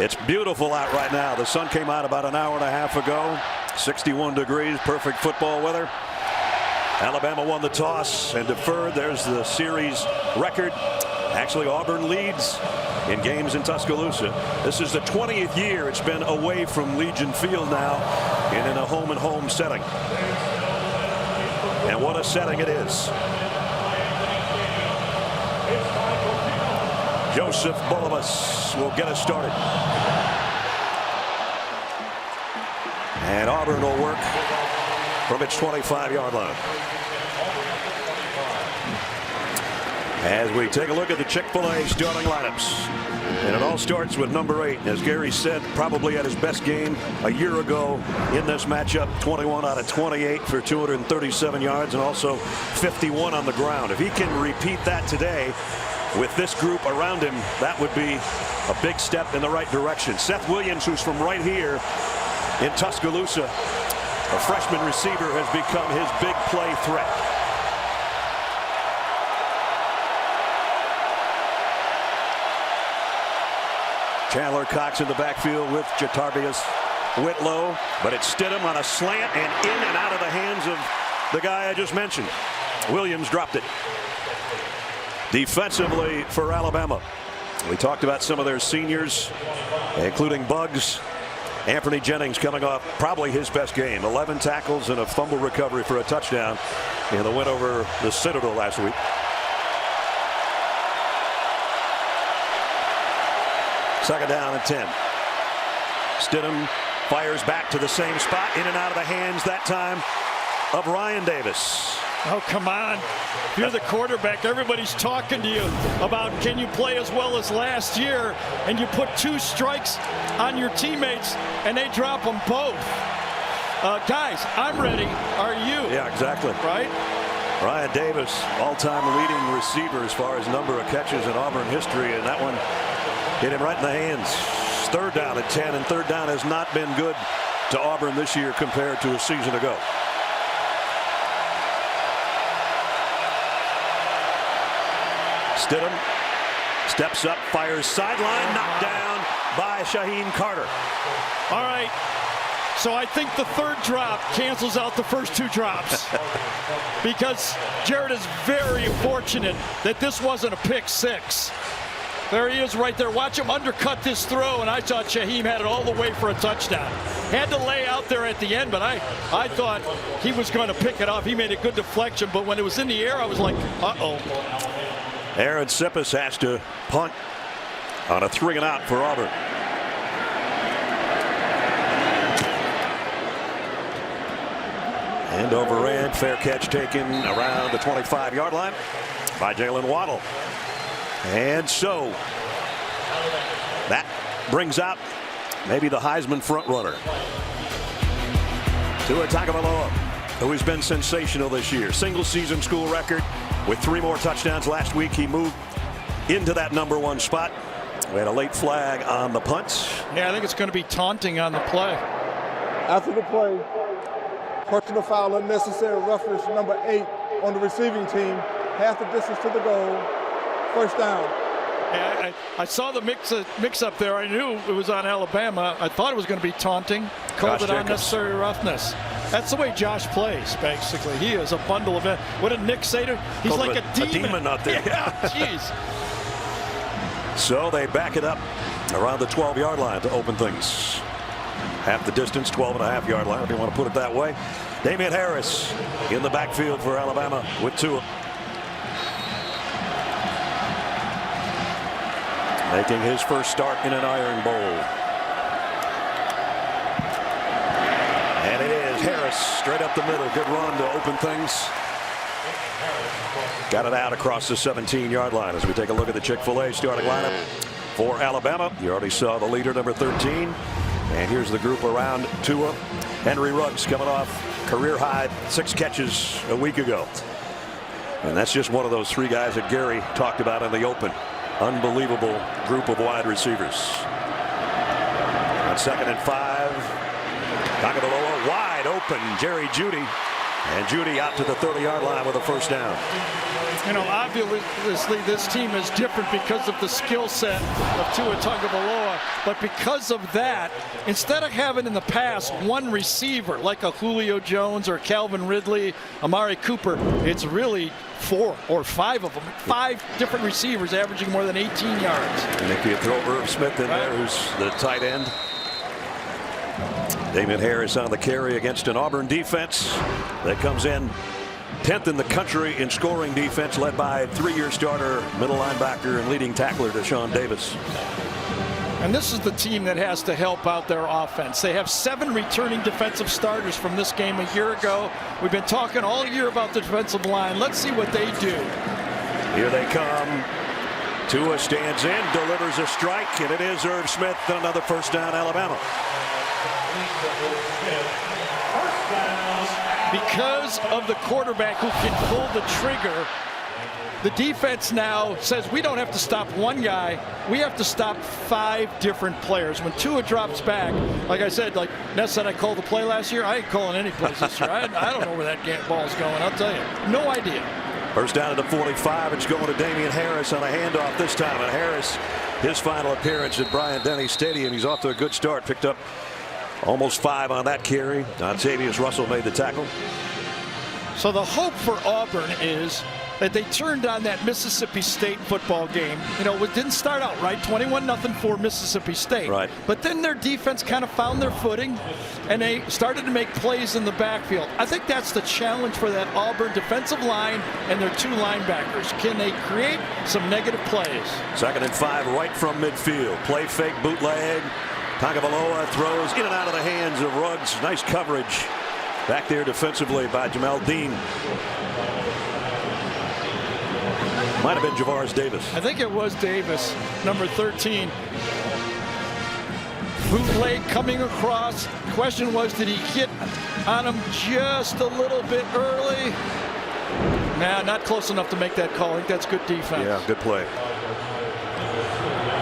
It's beautiful out right now. The sun came out about an hour and a half ago. 61 degrees, perfect football weather. Alabama won the toss and deferred. There's the series record. Actually, Auburn leads in games in Tuscaloosa. This is the 20th year it's been away from Legion Field now and in a home-and-home setting. And what a setting it is. Joseph Bullabus will get us started. And Auburn will work from its 25-yard line. As we take a look at the Chick-fil-A starting lineups. And it all starts with number 8. As Gary said, probably at his best game a year ago in this matchup. 21 out of 28 for 237 yards and also 51 on the ground. If he can repeat that today with this group around him, that would be a big step in the right direction. Seth Williams, who's from right here in Tuscaloosa, a freshman receiver, has become his big play threat. Chandler Cox in the backfield with Jatarvius Whitlow, but it's Stidham on a slant and in and out of the hands of the guy I just mentioned. Williams dropped it. Defensively for Alabama, we talked about some of their seniors, including Bugs. Anthony Jennings coming off probably his best game. 11 tackles and a fumble recovery for a touchdown in the win over the Citadel last week. Second down and 10. Stidham fires back to the same spot, in and out of the hands that time of Ryan Davis. Oh, come on. If you're the quarterback, everybody's talking to you about can you play as well as last year, and you put 2 strikes on your teammates and they drop them both. Guys, I'm ready. Are you? Yeah, exactly. Right? Ryan Davis, all-time leading receiver as far as number of catches in Auburn history, and that one hit him right in the hands. Third down at 10, and third down has not been good to Auburn this year compared to a season ago. Stidham steps up, fires sideline, knocked down by Shaheen Carter. All right. So I think the third drop cancels out the first 2 drops. Because Jared is very fortunate that this wasn't a pick 6. There he is right there. Watch him undercut this throw, and I thought Shaheem had it all the way for a touchdown. Had to lay out there at the end, but I thought he was going to pick it off. He made a good deflection, but when it was in the air, I was like, uh-oh. Aaron Sippis has to punt on a 3-and-out for Auburn. And overran, fair catch taken around the 25-yard line by Jalen Waddle. And so that brings out maybe the Heisman frontrunner, Tua Tagovailoa, who has been sensational this year. Single season school record with 3 more touchdowns last week. He moved into that number 1 spot. We had a late flag on the punt. Yeah, I think it's going to be taunting on the play. After the play, personal foul, unnecessary roughness, number 8 on the receiving team, half the distance to the goal. First down. Yeah, I saw the mix up there. I knew it was on Alabama. I thought it was going to be taunting. Called it unnecessary roughness. That's the way Josh plays, basically. He is a bundle of it. What did Nick say to him? He's like a demon. A demon out there. Yeah, jeez. So they back it up around the 12-yard line to open things. Half the distance, 12.5-yard line, if you want to put it that way. Damian Harris in the backfield for Alabama with Tua. Making his first start in an Iron Bowl. And it is Harris straight up the middle. Good run to open things. Got it out across the 17-yard line as we take a look at the Chick-fil-A starting lineup for Alabama. You already saw the leader, number 13. And here's the group around Tua. Henry Ruggs coming off career high 6 catches a week ago. And that's just one of those 3 guys that Gary talked about in the open. Unbelievable group of wide receivers. On 2nd and 5. Tagovailoa wide open. Jerry Jeudy And Judy out to the 30-yard line with a first down. You know, obviously this team is different because of the skill set of Tua Tagovailoa, but because of that, instead of having in the past one receiver like a Julio Jones or Calvin Ridley, Amari Cooper, it's really 4 or 5 of them. 5 different receivers averaging more than 18 yards. And if you throw Irv Smith in there, who's the tight end. Damian Harris on the carry against an Auburn defense that comes in 10th in the country in scoring defense, led by 3-year starter, middle linebacker, and leading tackler Deshaun Davis. And this is the team that has to help out their offense. They have 7 returning defensive starters from this game a year ago. We've been talking all year about the defensive line. Let's see what they do. Here they come. Tua stands in, delivers a strike, and it is Irv Smith, and another first down, Alabama. Because of the quarterback who can pull the trigger, the defense now says we don't have to stop one guy, we have to stop 5 different players. When Tua drops back, like I said, like Ness said I called the play last year, I ain't calling any plays this year. I don't know where that ball's going, I'll tell you. No idea. First down at the 45. It's going to Damian Harris on a handoff this time. And Harris, his final appearance at Bryant-Denny Stadium, he's off to a good start. Picked up almost 5 on that carry. Octavius Russell made the tackle. So the hope for Auburn is that they turned on that Mississippi State football game. You know, it didn't start out right, 21-0 for Mississippi State. Right. But then their defense kind of found their footing, and they started to make plays in the backfield. I think that's the challenge for that Auburn defensive line and their 2 linebackers. Can they create some negative plays? 2nd and 5 right from midfield. Play fake, bootleg. Tagovailoa throws in and out of the hands of Ruggs. Nice coverage back there defensively by Jamel Dean. Might have been Javaris Davis. I think it was Davis, number 13. Bootleg coming across. Question was, did he get on him just a little bit early? Nah, not close enough to make that call. I think that's good defense. Yeah, good play.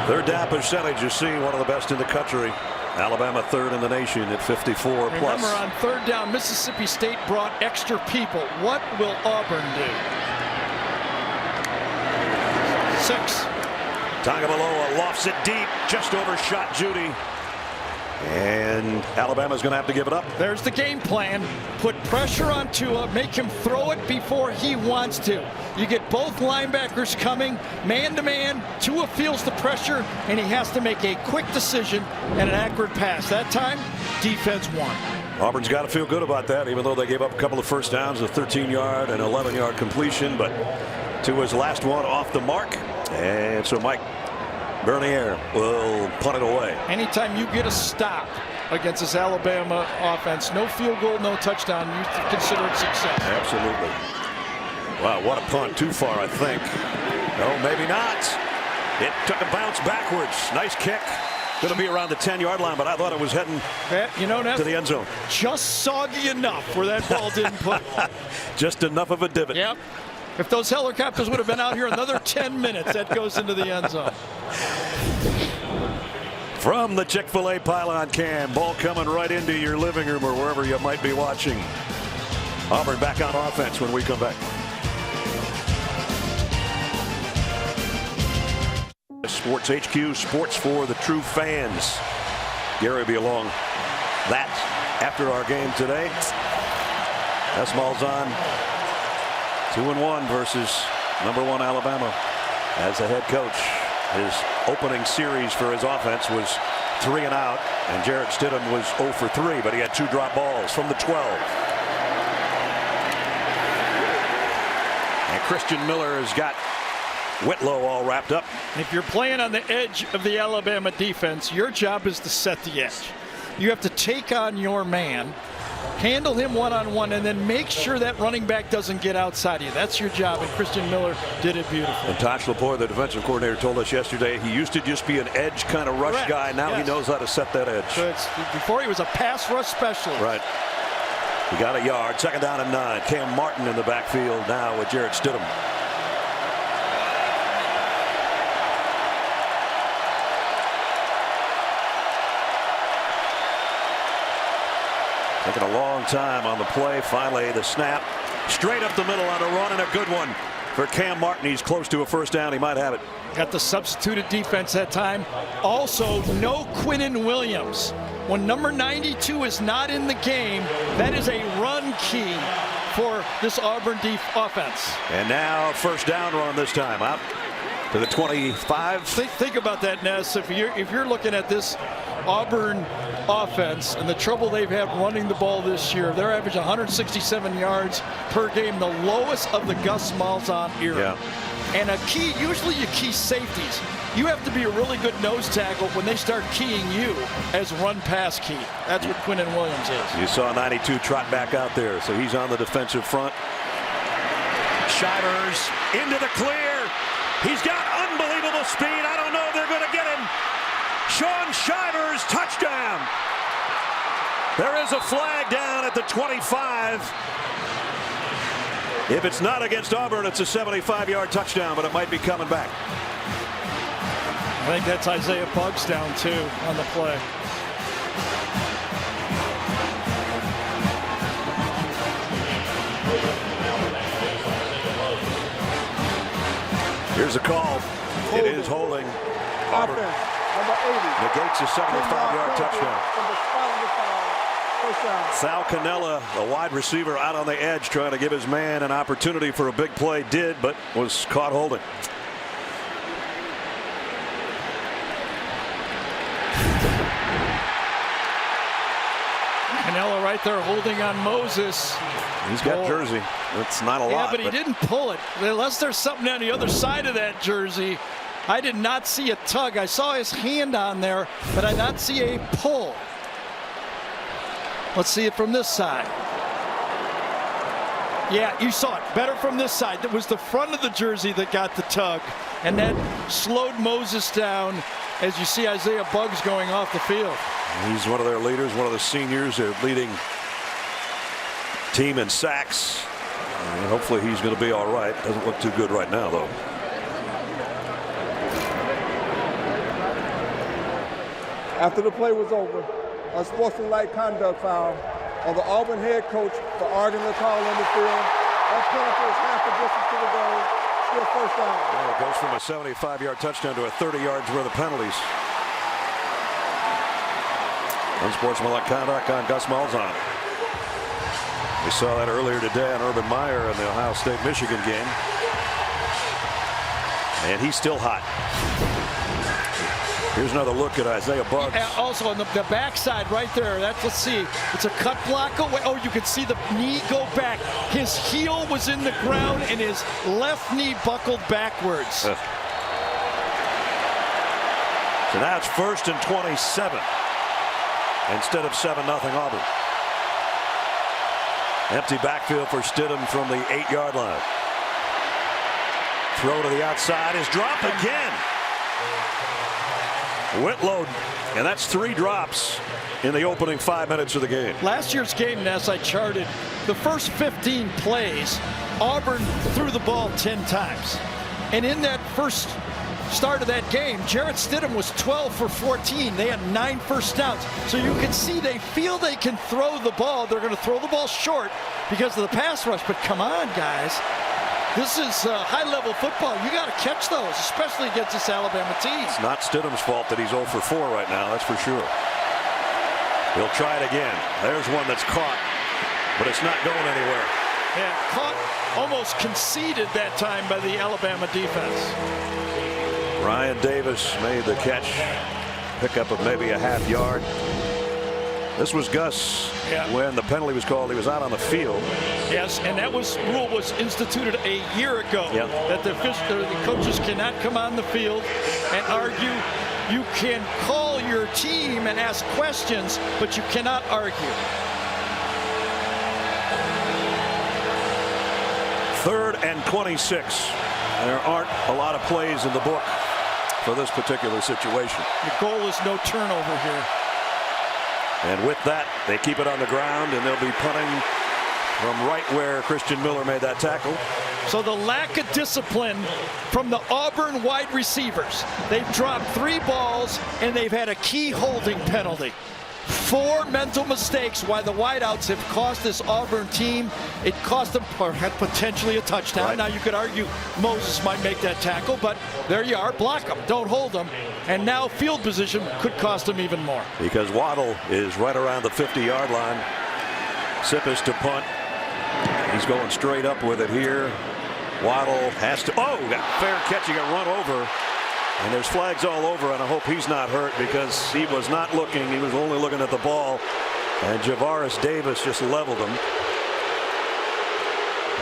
3rd down percentage, you see, one of the best in the country. Alabama 3rd in the nation at 54 plus. Remember, on 3rd down, Mississippi State brought extra people. What will Auburn do? 6. Tagovailoa lofts it deep, just overshot Judy. And Alabama's going to have to give it up. There's the game plan. Put pressure on Tua, make him throw it before he wants to. You get both linebackers coming, man-to-man. Tua feels the pressure, and he has to make a quick decision and an accurate pass. That time, defense won. Auburn's got to feel good about that, even though they gave up a couple of first downs, a 13-yard and 11-yard completion. But Tua's last one off the mark. And so Mike Bernier will punt it away. Anytime you get a stop against this Alabama offense, no field goal, no touchdown, you consider it success. Absolutely. Wow, what a punt. Too far, I think. No, maybe not. It took a bounce backwards. Nice kick. Going to be around the 10-yard line, but I thought it was heading to the end zone. Just soggy enough where that ball didn't put. Just enough of a divot. Yep. If those helicopters would have been out here another 10 minutes, that goes into the end zone. From the Chick-fil-A pylon cam, ball coming right into your living room or wherever you might be watching. Auburn back on offense when we come back. Sports HQ, sports for the true fans. Gary will be along that after our game today. That's Malzahn. 2-1 versus number 1 Alabama as a head coach. His opening series for his offense was 3 and out, and Jarrett Stidham was 0 for 3, but he had 2 drop balls from the 12. And Christian Miller has got Whitlow all wrapped up. If you're playing on the edge of the Alabama defense, your job is to set the edge. You have to take on your man, handle him one-on-one, and then make sure that running back doesn't get outside of you. That's your job, and Christian Miller did it beautifully. And Tosh Lepore, the defensive coordinator, told us yesterday he used to just be an edge kind of rush guy. Now he knows how to set that edge. So before he was a pass rush specialist. Right. He got a yard. 2nd down and 9. Cam Martin in the backfield now with Jarrett Stidham. Taking a long time on the play. Finally, the snap straight up the middle on a run, and a good one for Cam Martin. He's close to a first down. He might have it. Got the substituted defense that time. Also, no Quinnen Williams. When number 92 is not in the game, that is a run key for this Auburn offense. And now first down run this time out to the 25. Think about that, Ness. If you're looking at this Auburn offense and the trouble they've had running the ball this year, they're averaging 167 yards per game, the lowest of the Gus Malzahn era. Yeah. And a key, usually you key safeties. You have to be a really good nose tackle when they start keying you as run-pass key. That's what Quinnen Williams is. You saw 92 trot back out there, so he's on the defensive front. Shivers into the clear. He's got unbelievable speed. I don't know if they're going to get him. Shaun Shivers, touchdown. There is a flag down at the 25. If it's not against Auburn, it's a 75-yard touchdown, but it might be coming back. I think that's Isaiah Buggs down too on the play. Here's a call. It is holding. Auburn number 80. Negates a 75-yard touchdown. First down. Sal Cannella, a wide receiver out on the edge, trying to give his man an opportunity for a big play. Did, but was caught holding. Cannella right there holding on Moses. He's got jersey. It's not a lot. Yeah, but he didn't pull it. Unless there's something on the other side of that jersey. I did not see a tug. I saw his hand on there, but I did not see a pull. Let's see it from this side. Yeah, you saw it better from this side. It was the front of the jersey that got the tug, and that slowed Moses down as you see Isaiah Buggs going off the field. He's one of their leaders, one of the seniors. They're leading team in sacks. And hopefully he's going to be all right. Doesn't look too good right now, though. After the play was over, a sportsmanlike conduct foul on the Auburn head coach for arguing the call on the field. That penalty is half the distance to the goal. Still first down. Well, it goes from a 75-yard touchdown to a 30 yards worth of penalties. Unsportsmanlike conduct on Gus Malzahn. We saw that earlier today on Urban Meyer in the Ohio State-Michigan game. And he's still hot. Here's another look at Isaiah Buggs. Also on the backside right there. Let's see. It's a cut block away. Oh, you can see the knee go back. His heel was in the ground and his left knee buckled backwards. So now it's 1st and 27 instead of 7-0 Auburn. Empty backfield for Stidham from the 8-yard line. Throw to the outside is dropped again. Whitlow, and that's 3 drops in the opening 5 minutes of the game. Last year's game, Ness, I charted the first 15 plays. Auburn threw the ball 10 times. And in that first start of that game, Jarrett Stidham was 12 for 14. They had 9 first downs. So you can see they feel they can throw the ball. They're going to throw the ball short because of the pass rush. But come on, guys. This is high-level football. You got to catch those, especially against this Alabama team. It's not Stidham's fault that he's 0 for 4 right now, that's for sure. He'll try it again. There's one that's caught, but it's not going anywhere. Yeah, caught, almost conceded that time by the Alabama defense. Ryan Davis made the catch. Pickup of maybe a half yard. This was Gus when the penalty was called. He was out on the field. Yes, and that rule was instituted a year ago. That the coaches cannot come on the field and argue. You can call your team and ask questions, but you cannot argue. 3rd and 26. There aren't a lot of plays in the book for this particular situation. The goal is no turnover here. And with that, they keep it on the ground, and they'll be punting from right where Christian Miller made that tackle. So the lack of discipline from the Auburn wide receivers. They've dropped 3 balls, and they've had a key holding penalty. 4 mental mistakes why the wideouts have cost this Auburn team. It cost them potentially a touchdown. Right. Now you could argue Moses might make that tackle, but there you are. Block them. Don't hold them. And now field position could cost them even more. Because Waddle is right around the 50-yard line. Sippis to punt. He's going straight up with it here. Waddle has to. Oh, got fair catching a run over. And there's flags all over, and I hope he's not hurt because he was not looking. He was only looking at the ball. And Javaris Davis just leveled him.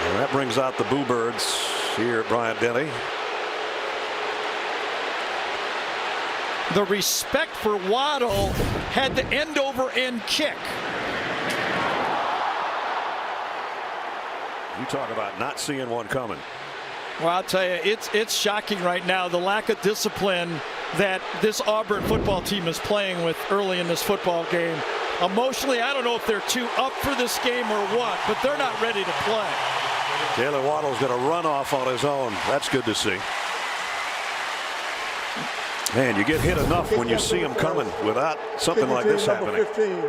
And that brings out the Boo Birds here at Bryant-Denny. The respect for Waddle had the end-over-end kick. You talk about not seeing one coming. Well, I'll tell you, it's shocking right now, the lack of discipline that this Auburn football team is playing with early in this football game. Emotionally, I don't know if they're too up for this game or what, but they're not ready to play. Taylor Waddle's going to run off on his own. That's good to see. Man, you get hit enough when you see him coming without something like this happening. 15.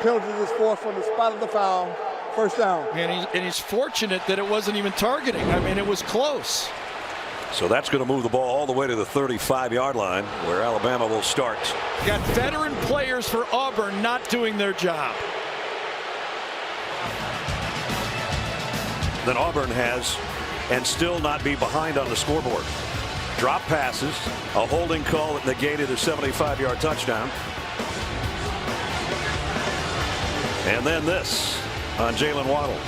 Penalty is forced from the spot of the foul. First down. And he's fortunate that it wasn't even targeting. I mean, it was close. So that's going to move the ball all the way to the 35-yard line where Alabama will start. Got veteran players for Auburn not doing their job. Then Auburn has and still not be behind on the scoreboard. Drop passes, a holding call that negated a 75-yard touchdown. And then this on Jalen Waddle.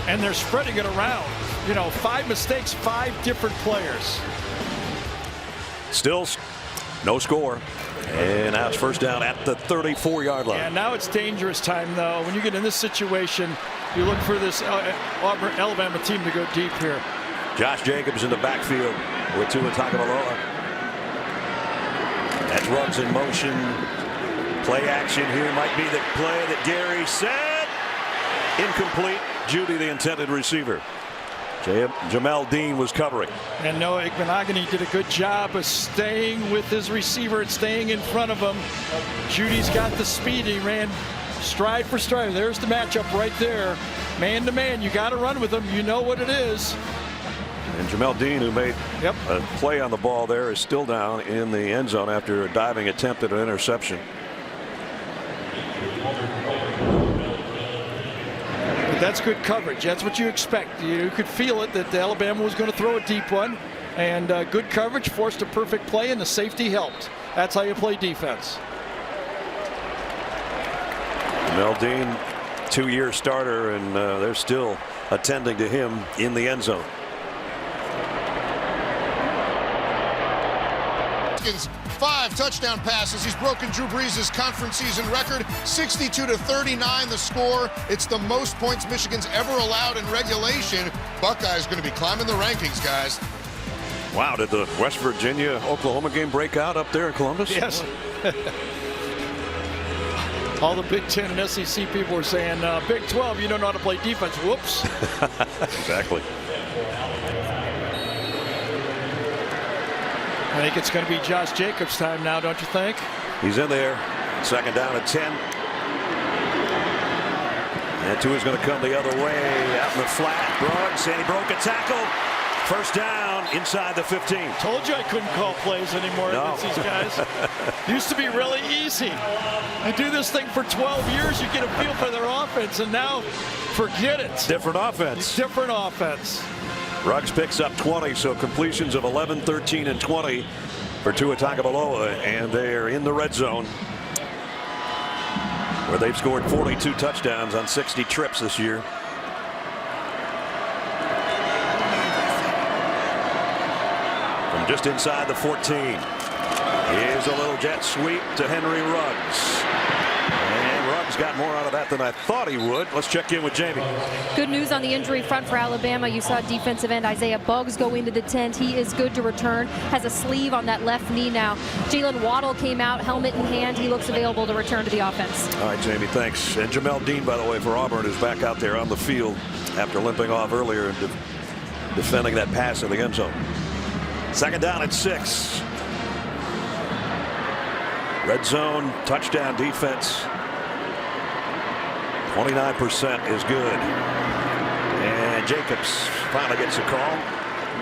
And they're spreading it around. You know, 5 mistakes, 5 different players. Still no score. And now it's first down at the 34-yard line. Yeah, now it's dangerous time, though. When you get in this situation, you look for this Auburn, Alabama team to go deep here. Josh Jacobs in the backfield with Tua Tagovailoa. That's Ruggs in motion. Play action here might be the play that Gary said. Incomplete. Judy, the intended receiver. Jamel Dean was covering. And Noah Igbenogany did a good job of staying with his receiver and staying in front of him. Judy's got the speed. He ran stride for stride. There's the matchup right there. Man to man. You got to run with him. You know what it is. And Jamel Dean, who made a play on the ball there, is still down in the end zone after a diving attempt at an interception. But that's good coverage. That's what you expect. You could feel it that Alabama was going to throw a deep one. And good coverage forced a perfect play, and the safety helped. That's how you play defense. Jamel Dean, 2-year starter, and they're still attending to him in the end zone. 5 touchdown passes. He's broken Drew Brees' conference season record. 62-39 the score. It's the most points Michigan's ever allowed in regulation. Buckeyes going to be climbing the rankings, guys. Wow, did the West Virginia-Oklahoma game break out up there in Columbus? Yes. All the Big Ten and SEC people were saying, Big 12, you don't know how to play defense. Whoops. Exactly. I think it's going to be Josh Jacobs' time now, don't you think? He's in there. Second down at 10. And Tua's going to come the other way out in the flat. Ruggs, and he broke a tackle. First down inside the 15. Told you I couldn't call plays anymore against these guys. Used to be really easy. I do this thing for 12 years. You get a feel for their offense, and now forget it. Different offense. Different offense. Ruggs picks up 20, so completions of 11, 13, and 20 for Tua Tagovailoa, and they're in the red zone where they've scored 42 touchdowns on 60 trips this year. From just inside the 14, here's a little jet sweep to Henry Ruggs. And Ruggs got more out of that than I thought he would. Let's check in with Jamie. Good news on the injury front for Alabama. You saw defensive end Isaiah Buggs go into the tent. He is good to return. Has a sleeve on that left knee now. Jalen Waddle came out, helmet in hand. He looks available to return to the offense. All right, Jamie, thanks. And Jamel Dean, by the way, for Auburn, is back out there on the field after limping off earlier and defending that pass in the end zone. Second down at 6. Red zone touchdown defense. 29% is good. And Jacobs finally gets a call.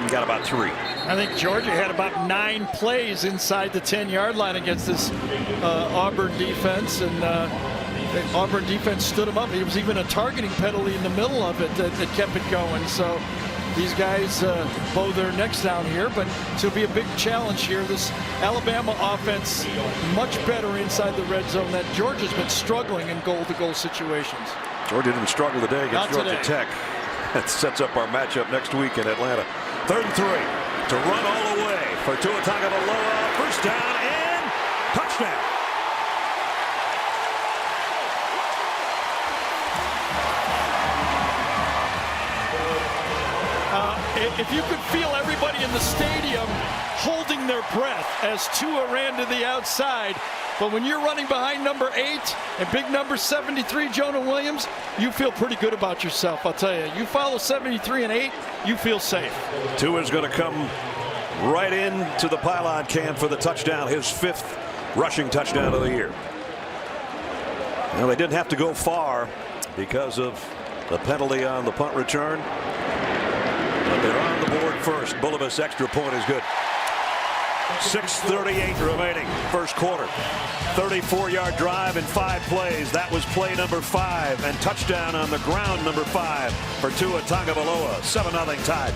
He got about 3. I think Georgia had about 9 plays inside the 10-yard line against this Auburn defense, and the Auburn defense stood him up. There was even a targeting penalty in the middle of it that kept it going. So these guys bow their necks down here, but it's going to be a big challenge here. This Alabama offense much better inside the red zone. That Georgia's been struggling in goal-to-goal situations. Georgia didn't struggle today against Georgia Tech. That sets up our matchup next week in Atlanta. 3rd and 3 to run all the way for Tua Tagovailoa. First down and touchdown. If you could feel everybody in the stadium holding their breath as Tua ran to the outside, but when you're running behind number 8 and big number 73, Jonah Williams, you feel pretty good about yourself, I'll tell you. You follow 73 and 8, you feel safe. Tua's going to come right into the pylon can for the touchdown, his 5th rushing touchdown of the year. Well, they didn't have to go far because of the penalty on the punt return. But they're on the board first. Bulovas' extra point is good. 6:38 remaining, first quarter. 34-yard drive in 5 plays. That was play number 5, and touchdown on the ground number 5 for Tua Tagovailoa. 7-0 Tide.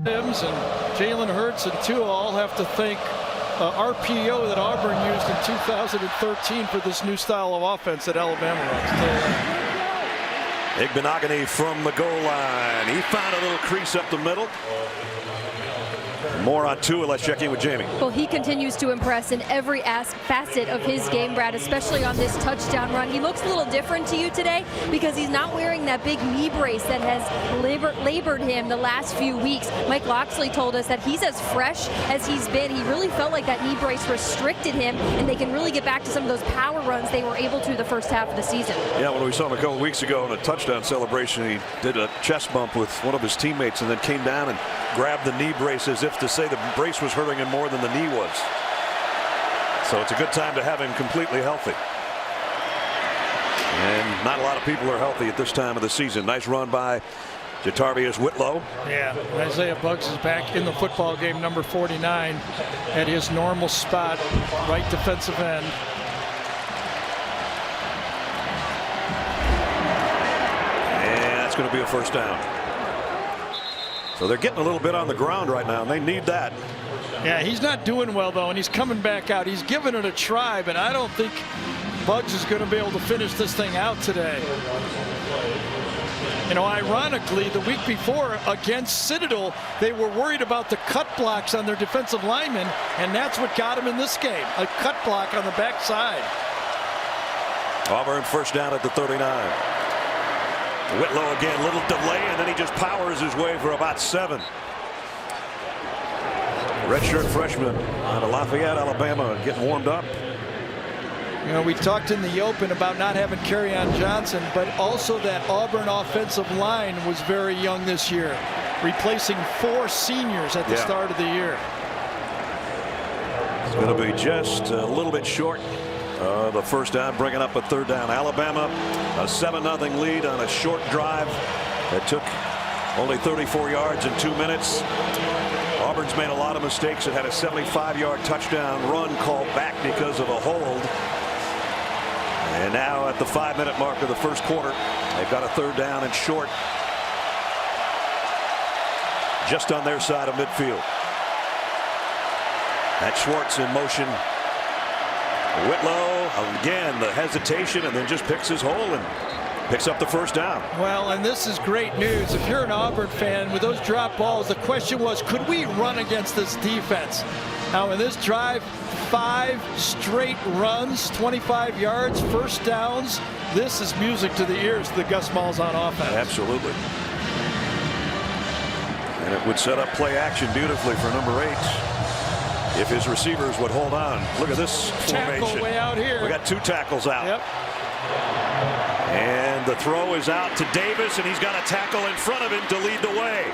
Sims and Jalen Hurts and Tua all have to thank RPO that Auburn used in 2013 for this new style of offense that Alabama runs. Igbenogany from the goal line. He found a little crease up the middle. More on Tua. Let's check in with Jamie. Well, he continues to impress in every facet of his game, Brad, especially on this touchdown run. He looks a little different to you today because he's not wearing that big knee brace that has labored him the last few weeks. Mike Loxley told us that he's as fresh as he's been. He really felt like that knee brace restricted him, and they can really get back to some of those power runs they were able to the first half of the season. Yeah, when we saw him a couple weeks ago in a touchdown celebration, he did a chest bump with one of his teammates and then came down and grabbed the knee brace as if to say the brace was hurting him more than the knee was. So it's a good time to have him completely healthy. And not a lot of people are healthy at this time of the season. Nice run by Jatavius Whitlow. Yeah, Isaiah Buggs is back in the football game, number 49, at his normal spot, right defensive end. And that's going to be a first down. So they're getting a little bit on the ground right now, and they need that. Yeah, he's not doing well, though, and he's coming back out. He's giving it a try, but I don't think Buggs is going to be able to finish this thing out today. You know, ironically, the week before against Citadel, they were worried about the cut blocks on their defensive linemen, and that's what got him in this game, a cut block on the backside. Auburn first down at the 39. Whitlow again, little delay, and then he just powers his way for about 7. Redshirt freshman out of Lafayette, Alabama, getting warmed up. You know, we talked in the open about not having Kerryon Johnson, but also that Auburn offensive line was very young this year, replacing 4 seniors at the start of the year. It's going to be just a little bit short. The first down, bringing up a 3rd down. Alabama, a 7-0 lead on a short drive that took only 34 yards in 2 minutes. Auburn's made a lot of mistakes. It had a 75-yard touchdown run called back because of a hold. And now at the 5-minute mark of the first quarter, they've got a 3rd down and short, just on their side of midfield. That's Schwartz in motion. Whitlow, again, the hesitation, and then just picks his hole and picks up the first down. Well, and this is great news. If you're an Auburn fan, with those drop balls, the question was, could we run against this defense? Now, in this drive, 5 straight runs, 25 yards, first downs. This is music to the ears of the Gus Malzahn offense. Absolutely. And it would set up play action beautifully for number 8. If his receivers would hold on. Look at this Tackle formation. way out here. We got 2 tackles out. Yep. And the throw is out to Davis, and he's got a tackle in front of him to lead the way.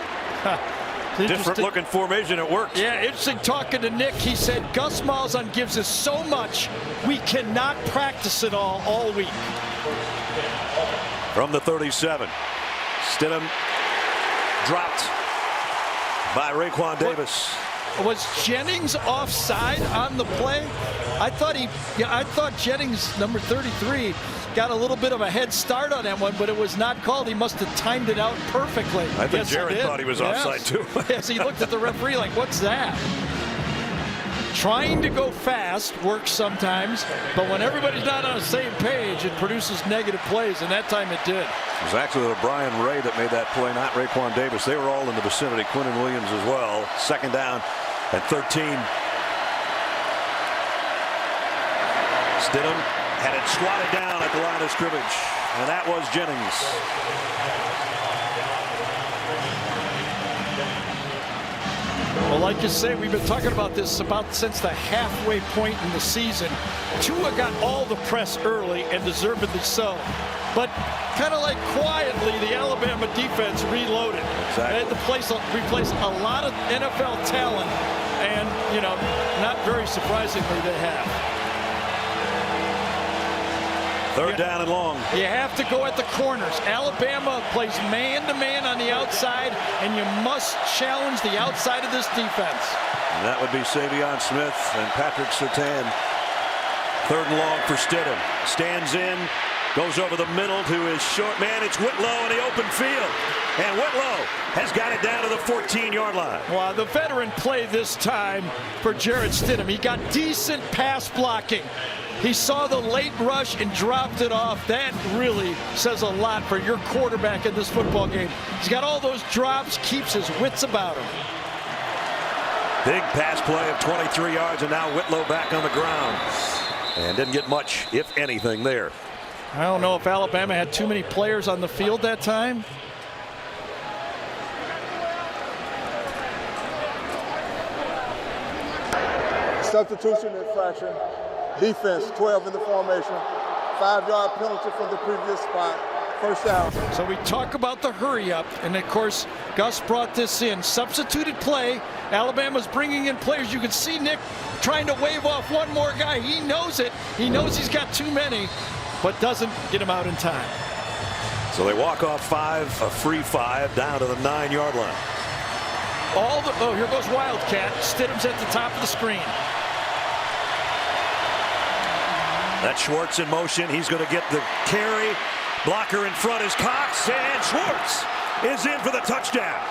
Different looking formation, it worked. Yeah, interesting talking to Nick. He said Gus Malzahn gives us so much, we cannot practice it all week. From the 37, Stidham dropped by Raekwon Davis. Was Jennings offside on the play? I thought Jennings, number 33, got a little bit of a head start on that one, but it was not called. He must have timed it out perfectly. I think Jared thought he was offside too. Yes, he looked at the referee like, what's that? Trying to go fast works sometimes, but when everybody's not on the same page, it produces negative plays, and that time it did. It was actually Brian Ray that made that play, not Raekwon Davis. They were all in the vicinity. Quinnen Williams as well. Second down at 13. Stidham had it swatted down at the line of scrimmage, and that was Jennings. Well, like you say, we've been talking about this since the halfway point in the season. Tua got all the press early, and deservedly so. But kind of like quietly, the Alabama defense reloaded. Exactly. They had to replace a lot of NFL talent, and, you know, not very surprisingly, they have. Third down and long. You have to go at the corners. Alabama plays man-to-man on the outside, and you must challenge the outside of this defense. And that would be Savion Smith and Patrick Surtain. Third and long for Stidham. Stands in, goes over the middle to his short man. It's Whitlow in the open field. And Whitlow has got it down to the 14-yard line. Well, the veteran play this time for Jarrett Stidham. He got decent pass blocking. He saw the late rush and dropped it off. That really says a lot for your quarterback in this football game. He's got all those drops, keeps his wits about him. Big pass play of 23 yards, and now Whitlow back on the ground. And didn't get much, if anything, there. I don't know if Alabama had too many players on the field that time. Substitution infraction. Defense, 12 in the formation. 5-yard penalty from the previous spot. First down. So we talk about the hurry up, and of course Gus brought this in. Substituted play. Alabama's bringing in players. You can see Nick trying to wave off one more guy. He knows it. He knows he's got too many, but doesn't get him out in time. So they walk off 5, a free 5, down to the 9-yard line. Oh, here goes Wildcat. Stidham's at the top of the screen. That's Schwartz in motion. He's going to get the carry. Blocker in front is Cox, and Schwartz is in for the touchdown.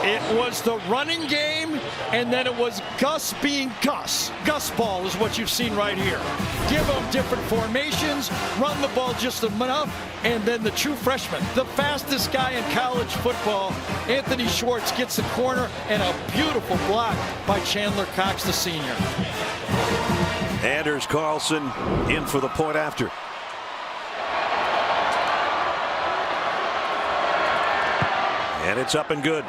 It was the running game, and then it was Gus being Gus. Gus ball is what you've seen right here. Give them different formations, run the ball just enough, and then the true freshman, the fastest guy in college football, Anthony Schwartz, gets the corner, and a beautiful block by Chandler Cox, the senior. Anders Carlson in for the point after. And it's up and good.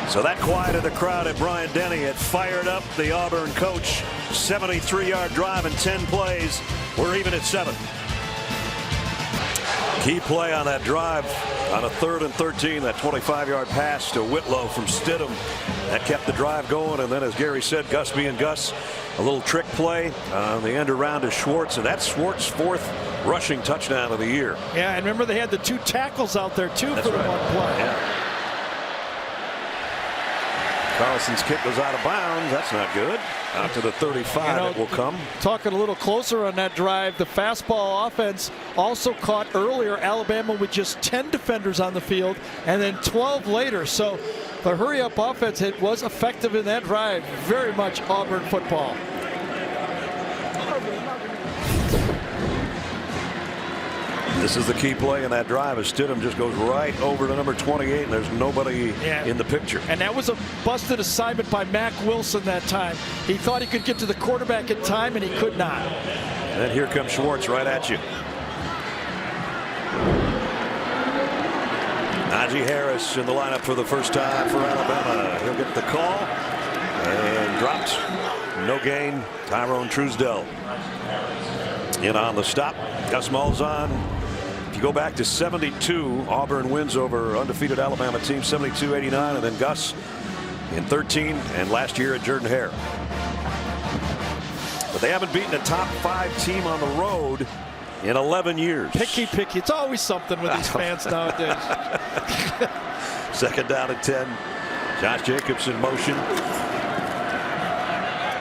So that quieted the crowd at Bryant Denny. It fired up the Auburn coach. 73-yard drive in 10 plays. We're even at 7. Key play on that drive on a 3rd and 13. That 25-yard pass to Whitlow from Stidham. That kept the drive going. And then, as Gary said, Gus being Gus, a little trick play on the end around to Schwartz. And that's Schwartz's 4th rushing touchdown of the year. Yeah, and remember they had the 2 tackles out there, too, That's for the right. one play. Yeah. Carlson's kick goes out of bounds. That's not good. Out to the 35 it will come. Talking a little closer on that drive, the fastball offense also caught earlier Alabama with just 10 defenders on the field and then 12 later. So the hurry-up offense, it was effective in that drive. Very much Auburn football. This is the key play in that drive as Stidham just goes right over to number 28, and there's nobody in the picture. And that was a busted assignment by Mack Wilson that time. He thought he could get to the quarterback in time, and he could not. And then here comes Schwartz right at you. Najee Harris in the lineup for the first time for Alabama. He'll get the call and dropped no gain. Tyrone Truesdell in on the stop. Gus Malzahn. If you go back to 72, Auburn wins over undefeated Alabama team 72-89, and then Gus in 13, and last year at Jordan-Hare. But they haven't beaten a top 5 team on the road in 11 years. Picky. It's always something with these fans nowadays. Second down and 10. Josh Jacobs in motion.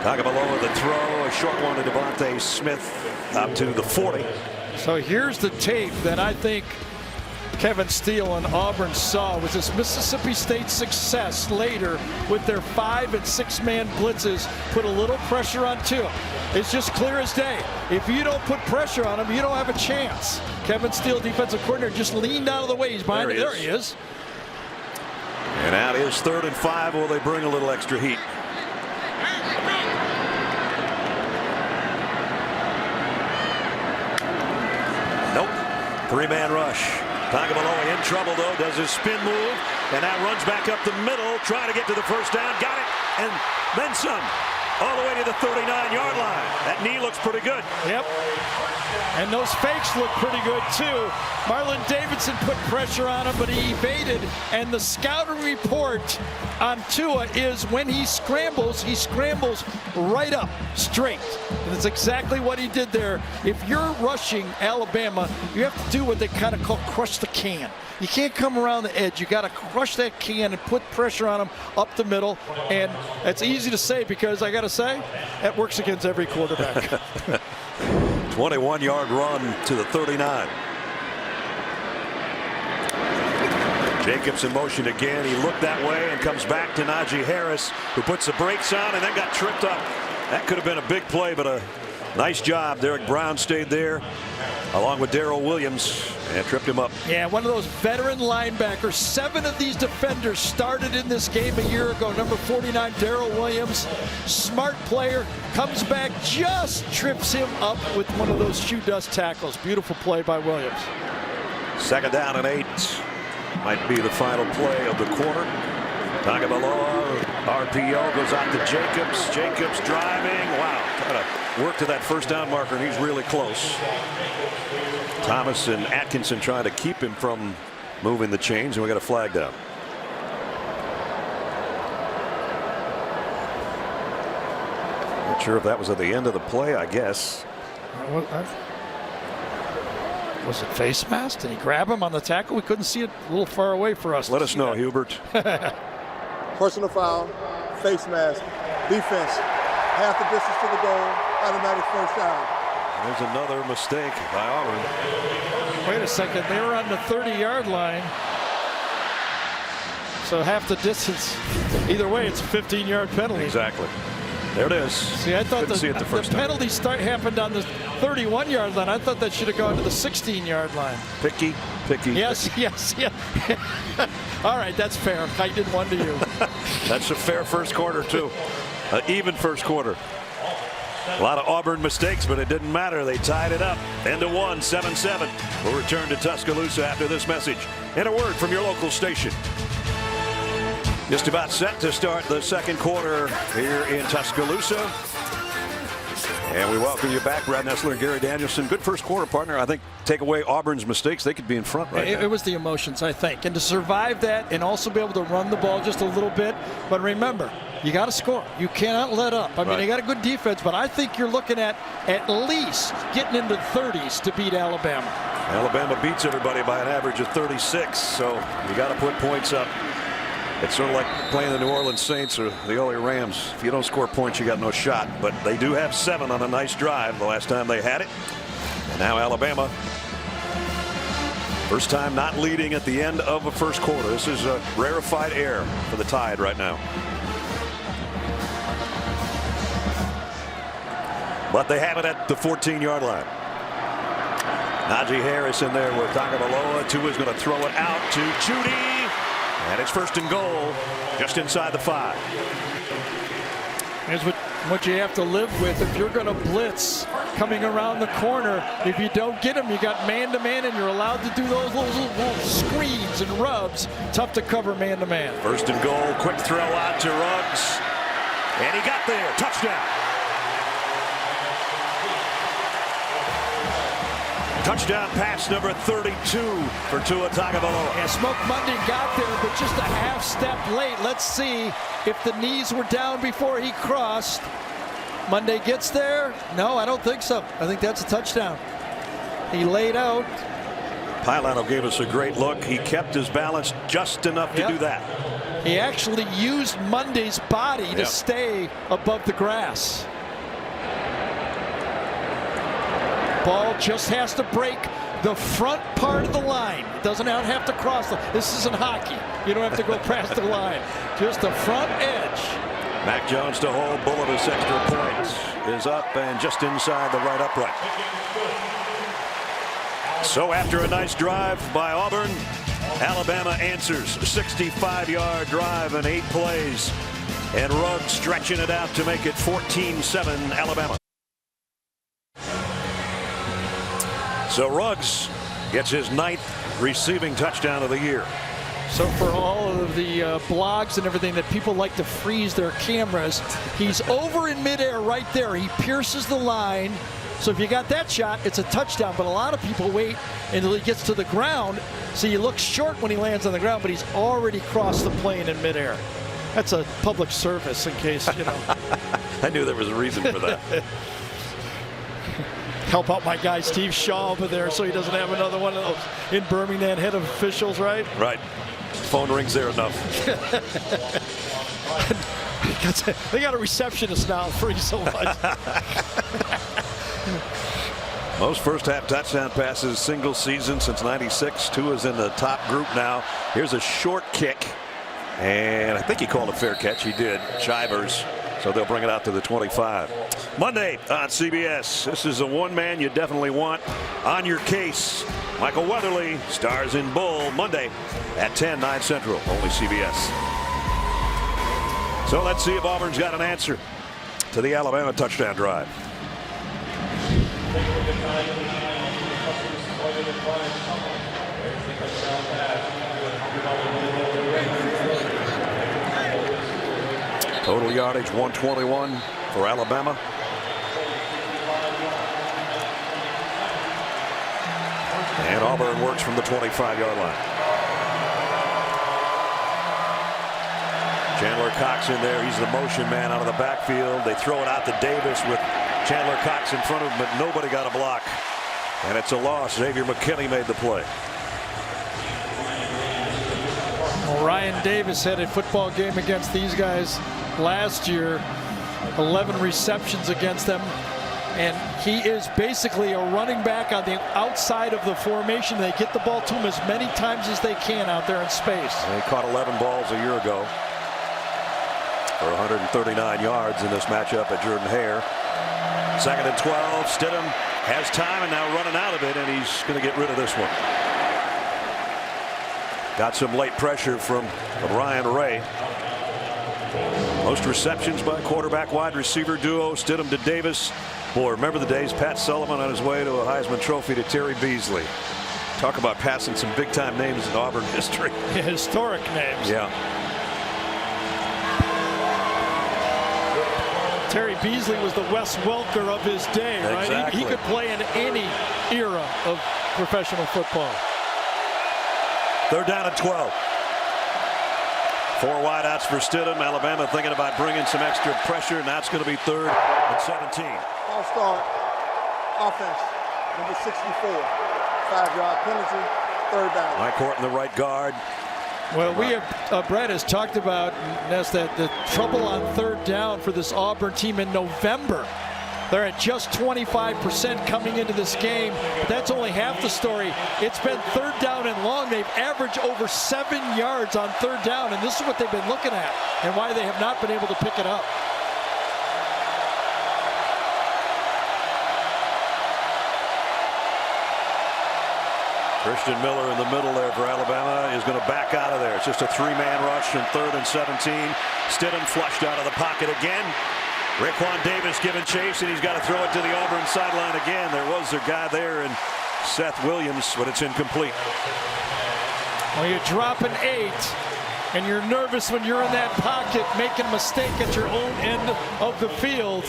Tagovailoa the throw, a short one to Devontae Smith up to the 40. So here's the tape that I think Kevin Steele and Auburn saw was this Mississippi State success later with their 5- and 6-man blitzes put a little pressure on Tua. It's just clear as day. If you don't put pressure on him, you don't have a chance. Kevin Steele, defensive coordinator, just leaned out of the way. He's behind it. There he is. And out is 3rd and 5. Will they bring a little extra heat? Nope. 3-man rush. Tagovailoa in trouble though, does his spin move, and now runs back up the middle, trying to get to the first down, got it, and then some, all the way to the 39-yard line. That knee looks pretty good. Yep. And those fakes look pretty good too. Marlon Davidson put pressure on him, but he evaded, and the scouting report on Tua is when he scrambles right up, straight. And that's exactly what he did there. If you're rushing Alabama, you have to do what they kind of call crush the can. You can't come around the edge. You got to crush that can and put pressure on them up the middle. And it's easy to say because I got to say, that works against every quarterback. 21-yard run to the 39. Jacobs in motion again. He looked that way and comes back to Najee Harris, who puts the brakes on and then got tripped up. That could have been a big play, but a nice job. Derek Brown stayed there along with Darrell Williams and tripped him up. Yeah, one of those veteran linebackers. 7 of these defenders started in this game a year ago. Number 49, Darrell Williams, smart player, comes back, just trips him up with one of those shoe dust tackles. Beautiful play by Williams. 2nd down and 8. Might be the final play of the quarter. Tagovailoa, RPO goes out to Jacobs. Jacobs driving. Wow, got to work to that first down marker, and he's really close. Thomas and Atkinson trying to keep him from moving the chains, and we got a flag down. Not sure if that was at the end of the play. I guess. Was it face mask? Did he grab him on the tackle? We couldn't see it, a little far away for us. Let us know, Hubert. Personal foul, face mask, defense, half the distance to the goal, automatic first down. There's another mistake by Auburn. Wait a second, they were on the 30-yard line. So half the distance. Either way, it's a 15-yard penalty. Exactly. There it is. See, I thought the penalty happened on the 31-yard line. I thought that should have gone to the 16-yard line. Picky. Yes. All right, that's fair. I did one to you. That's a fair first quarter, too. Even first quarter. A lot of Auburn mistakes, but it didn't matter. They tied it up. End of 1, 7-7. We'll return to Tuscaloosa after this message and a word from your local station. Just about set to start the second quarter here in Tuscaloosa. And we welcome you back, Brad Nessler and Gary Danielson. Good first quarter, partner. I think take away Auburn's mistakes, they could be in front right now. It was the emotions, I think. And to survive that and also be able to run the ball just a little bit. But remember, you got to score. You cannot let up. I mean, they got a good defense, but I think you're looking at least getting into the 30s to beat Alabama. Alabama beats everybody by an average of 36, so you got to put points up. It's sort of like playing the New Orleans Saints or the LA Rams. If you don't score points, you got no shot. But they do have 7 on a nice drive the last time they had it. And now Alabama, first time not leading at the end of a first quarter. This is a rarefied air for the Tide right now. But they have it at the 14-yard line. Najee Harris in there with Tagovailoa. Tua's going to throw it out to Judy. And it's 1st and goal just inside the 5. Here's what you have to live with if you're going to blitz coming around the corner. If you don't get them, you got man-to-man, and you're allowed to do those little screens and rubs. Tough to cover man-to-man. 1st and goal. Quick throw out to Ruggs. And he got there. Touchdown. Touchdown pass number 32 for Tua Tagovailoa. And Smoke Monday got there, but just a half step late. Let's see if the knees were down before he crossed. Monday gets there. No, I don't think so. I think that's a touchdown. He laid out. Pilano gave us a great look. He kept his balance just enough to do that. He actually used Monday's body to stay above the grass. Ball just has to break the front part of the line. It doesn't have to cross. This isn't hockey. You don't have to go past the line. Just the front edge. Mac Jones to hold. Bullavis extra points is up and just inside the right upright. So after a nice drive by Auburn, Alabama answers. 65-yard drive in 8 plays. And Ruggs stretching it out to make it 14-7 Alabama. So Ruggs gets his 9th receiving touchdown of the year. So for all of the blogs and everything that people like to freeze their cameras, he's over in midair right there. He pierces the line. So if you got that shot, it's a touchdown. But a lot of people wait until he gets to the ground. So he looks short when he lands on the ground, but he's already crossed the plane in midair. That's a public service in case, you know. I knew there was a reason for that. Help out my guy Steve Shaw over there so he doesn't have another one of those in Birmingham head of officials, right? Right. Phone rings there enough. They got a receptionist now, free so much. Most first half touchdown passes single season since '96. Tua's in the top group now. Here's a short kick. And I think he called a fair catch. He did. Shivers. So they'll bring it out to the 25. Monday on CBS. This is a one man you definitely want on your case. Michael Weatherly stars in Bull Monday at 10, 9 Central. Only CBS. So let's see if Auburn's got an answer to the Alabama touchdown drive. Total yardage 121 for Alabama. And Auburn works from the 25-yard line. Chandler Cox in there. He's the motion man out of the backfield. They throw it out to Davis with Chandler Cox in front of him, but nobody got a block. And it's a loss. Xavier McKinney made the play. Well, Ryan Davis had a football game against these guys last year. 11 receptions against them. And he is basically a running back on the outside of the formation. They get the ball to him as many times as they can out there in space. They caught 11 balls a year ago for 139 yards in this matchup at Jordan Hare. 2nd and 12. Stidham has time and now running out of it, and he's going to get rid of this one. Got some late pressure from Ryan Ray. Most receptions by quarterback wide receiver duo, Stidham to Davis. Boy, remember the days Pat Sullivan on his way to a Heisman Trophy to Terry Beasley. Talk about passing some big time names in Auburn history. Historic names. Yeah. Terry Beasley was the Wes Welker of his day, right? Exactly. He could play in any era of professional football. 3rd down and 12. 4 wideouts for Stidham. Alabama thinking about bringing some extra pressure, and that's going to be 3rd and 17. I'll start. Offense, number 64. 5-yard penalty, 3rd down. Mike Horton, the right guard. Well, we have, Brad has talked about, Ness, that the trouble on 3rd down for this Auburn team in November. They're at just 25% coming into this game. But that's only half the story. It's been 3rd down and long. They've averaged over 7 yards on 3rd down, and this is what they've been looking at and why they have not been able to pick it up. Christian Miller in the middle there for Alabama is going to back out of there. It's just a 3-man rush in 3rd and 17. Stidham flushed out of the pocket again. Raekwon Davis giving chase, and he's got to throw it to the Auburn sideline again. There was their guy there, and Seth Williams, but it's incomplete. Well, you're dropping 8, and you're nervous when you're in that pocket making a mistake at your own end of the field.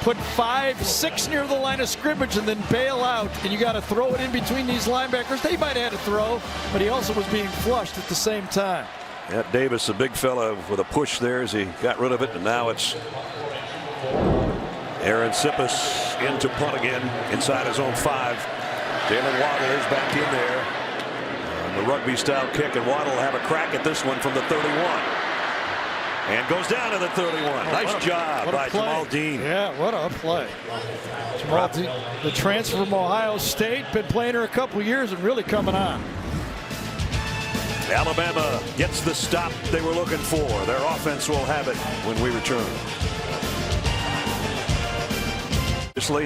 put 5, 6 near the line of scrimmage and then bail out, and you got to throw it in between these linebackers. They might have had to throw, but he also was being flushed at the same time. Yeah, Davis, a big fella with a push there as he got rid of it, and now it's Aaron Sippis into punt again inside his own 5. Jalen Waddle is back in there. And the rugby style kick, and Waddle will have a crack at this one from the 31. And goes down to the 31. Nice job by Jamal Dean. Yeah, what a play. Jamal Dean, the transfer from Ohio State, been playing her a couple years and really coming on. Alabama gets the stop they were looking for. Their offense will have it when we return.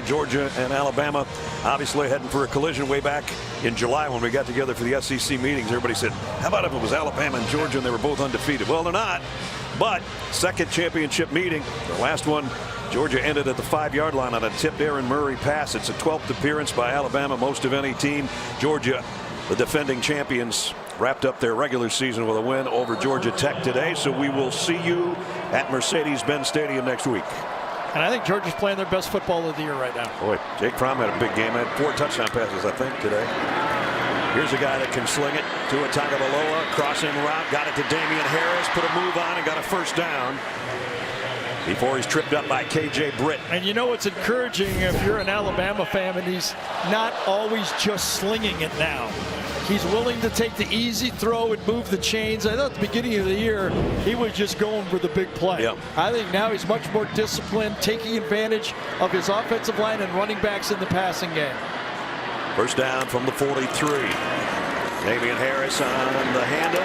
Georgia and Alabama obviously heading for a collision way back in July when we got together for the SEC meetings. Everybody said, how about if it was Alabama and Georgia and they were both undefeated? Well, they're not. But second championship meeting, the last one, Georgia ended at the 5-yard line on a tipped Aaron Murray pass. It's a 12th appearance by Alabama, most of any team. Georgia, the defending champions, wrapped up their regular season with a win over Georgia Tech today. So we will see you at Mercedes-Benz Stadium next week. And I think Georgia's playing their best football of the year right now. Boy, Jake Fromm had a big game. Had 4 touchdown passes, I think, today. Here's a guy that can sling it to a Tagovailoa, crossing route, got it to Damian Harris, put a move on and got a first down before he's tripped up by KJ Britt. And you know what's encouraging if you're an Alabama fan, and he's not always just slinging it now. He's willing to take the easy throw and move the chains. I thought at the beginning of the year he was just going for the big play. Yep. I think now he's much more disciplined, taking advantage of his offensive line and running backs in the passing game. First down from the 43. Damian Harris on the handle.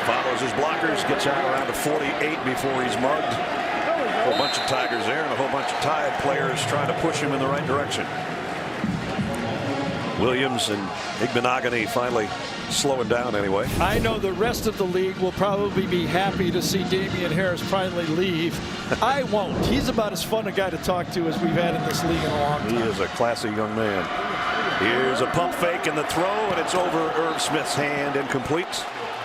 Follows his blockers. Gets out around the 48 before he's mugged. A whole bunch of Tigers there and a whole bunch of Tide players trying to push him in the right direction. Williams and Igbenogany finally slowing down anyway. I know the rest of the league will probably be happy to see Damian Harris finally leave. I won't. He's about as fun a guy to talk to as we've had in this league in a long time. He is a classy young man. Here's a pump fake in the throw, and it's over Irv Smith's hand, incomplete.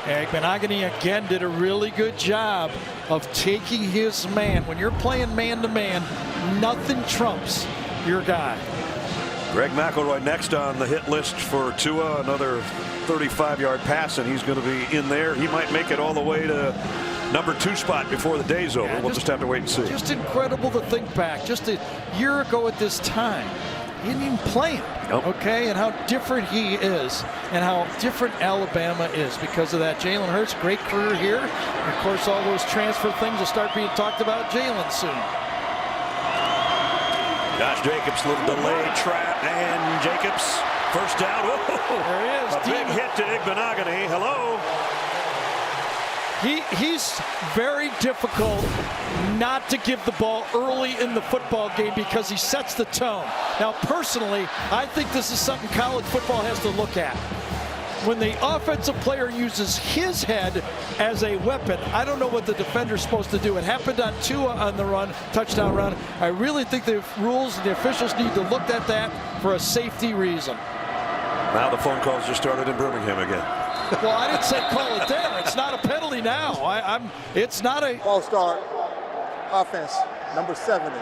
Igbenogany again did a really good job of taking his man. When you're playing man-to-man, nothing trumps your guy. Greg McElroy next on the hit list for Tua, another 35-yard pass, and he's going to be in there. He might make it all the way to number 2 spot before the day's over. Yeah, we'll just have to wait and see. Just incredible to think back. Just a year ago at this time, he didn't even play him. Nope. Okay, and how different he is and how different Alabama is because of that. Jalen Hurts, great career here. And of course, all those transfer things will start being talked about Jalen soon. Josh Jacobs, little delay trap, and Jacobs first down. Whoa. There he is. A big hit to Igbenogany. Hello. He's very difficult not to give the ball early in the football game because he sets the tone. Now, personally, I think this is something college football has to look at. When the offensive player uses his head as a weapon, I don't know what the defender's supposed to do. It happened on Tua on the run, touchdown run. I really think the rules and the officials need to look at that for a safety reason. Now the phone calls just started in Birmingham again. Well, I didn't say call it there. It's not a penalty now. It's not a False start. Offense, number 70.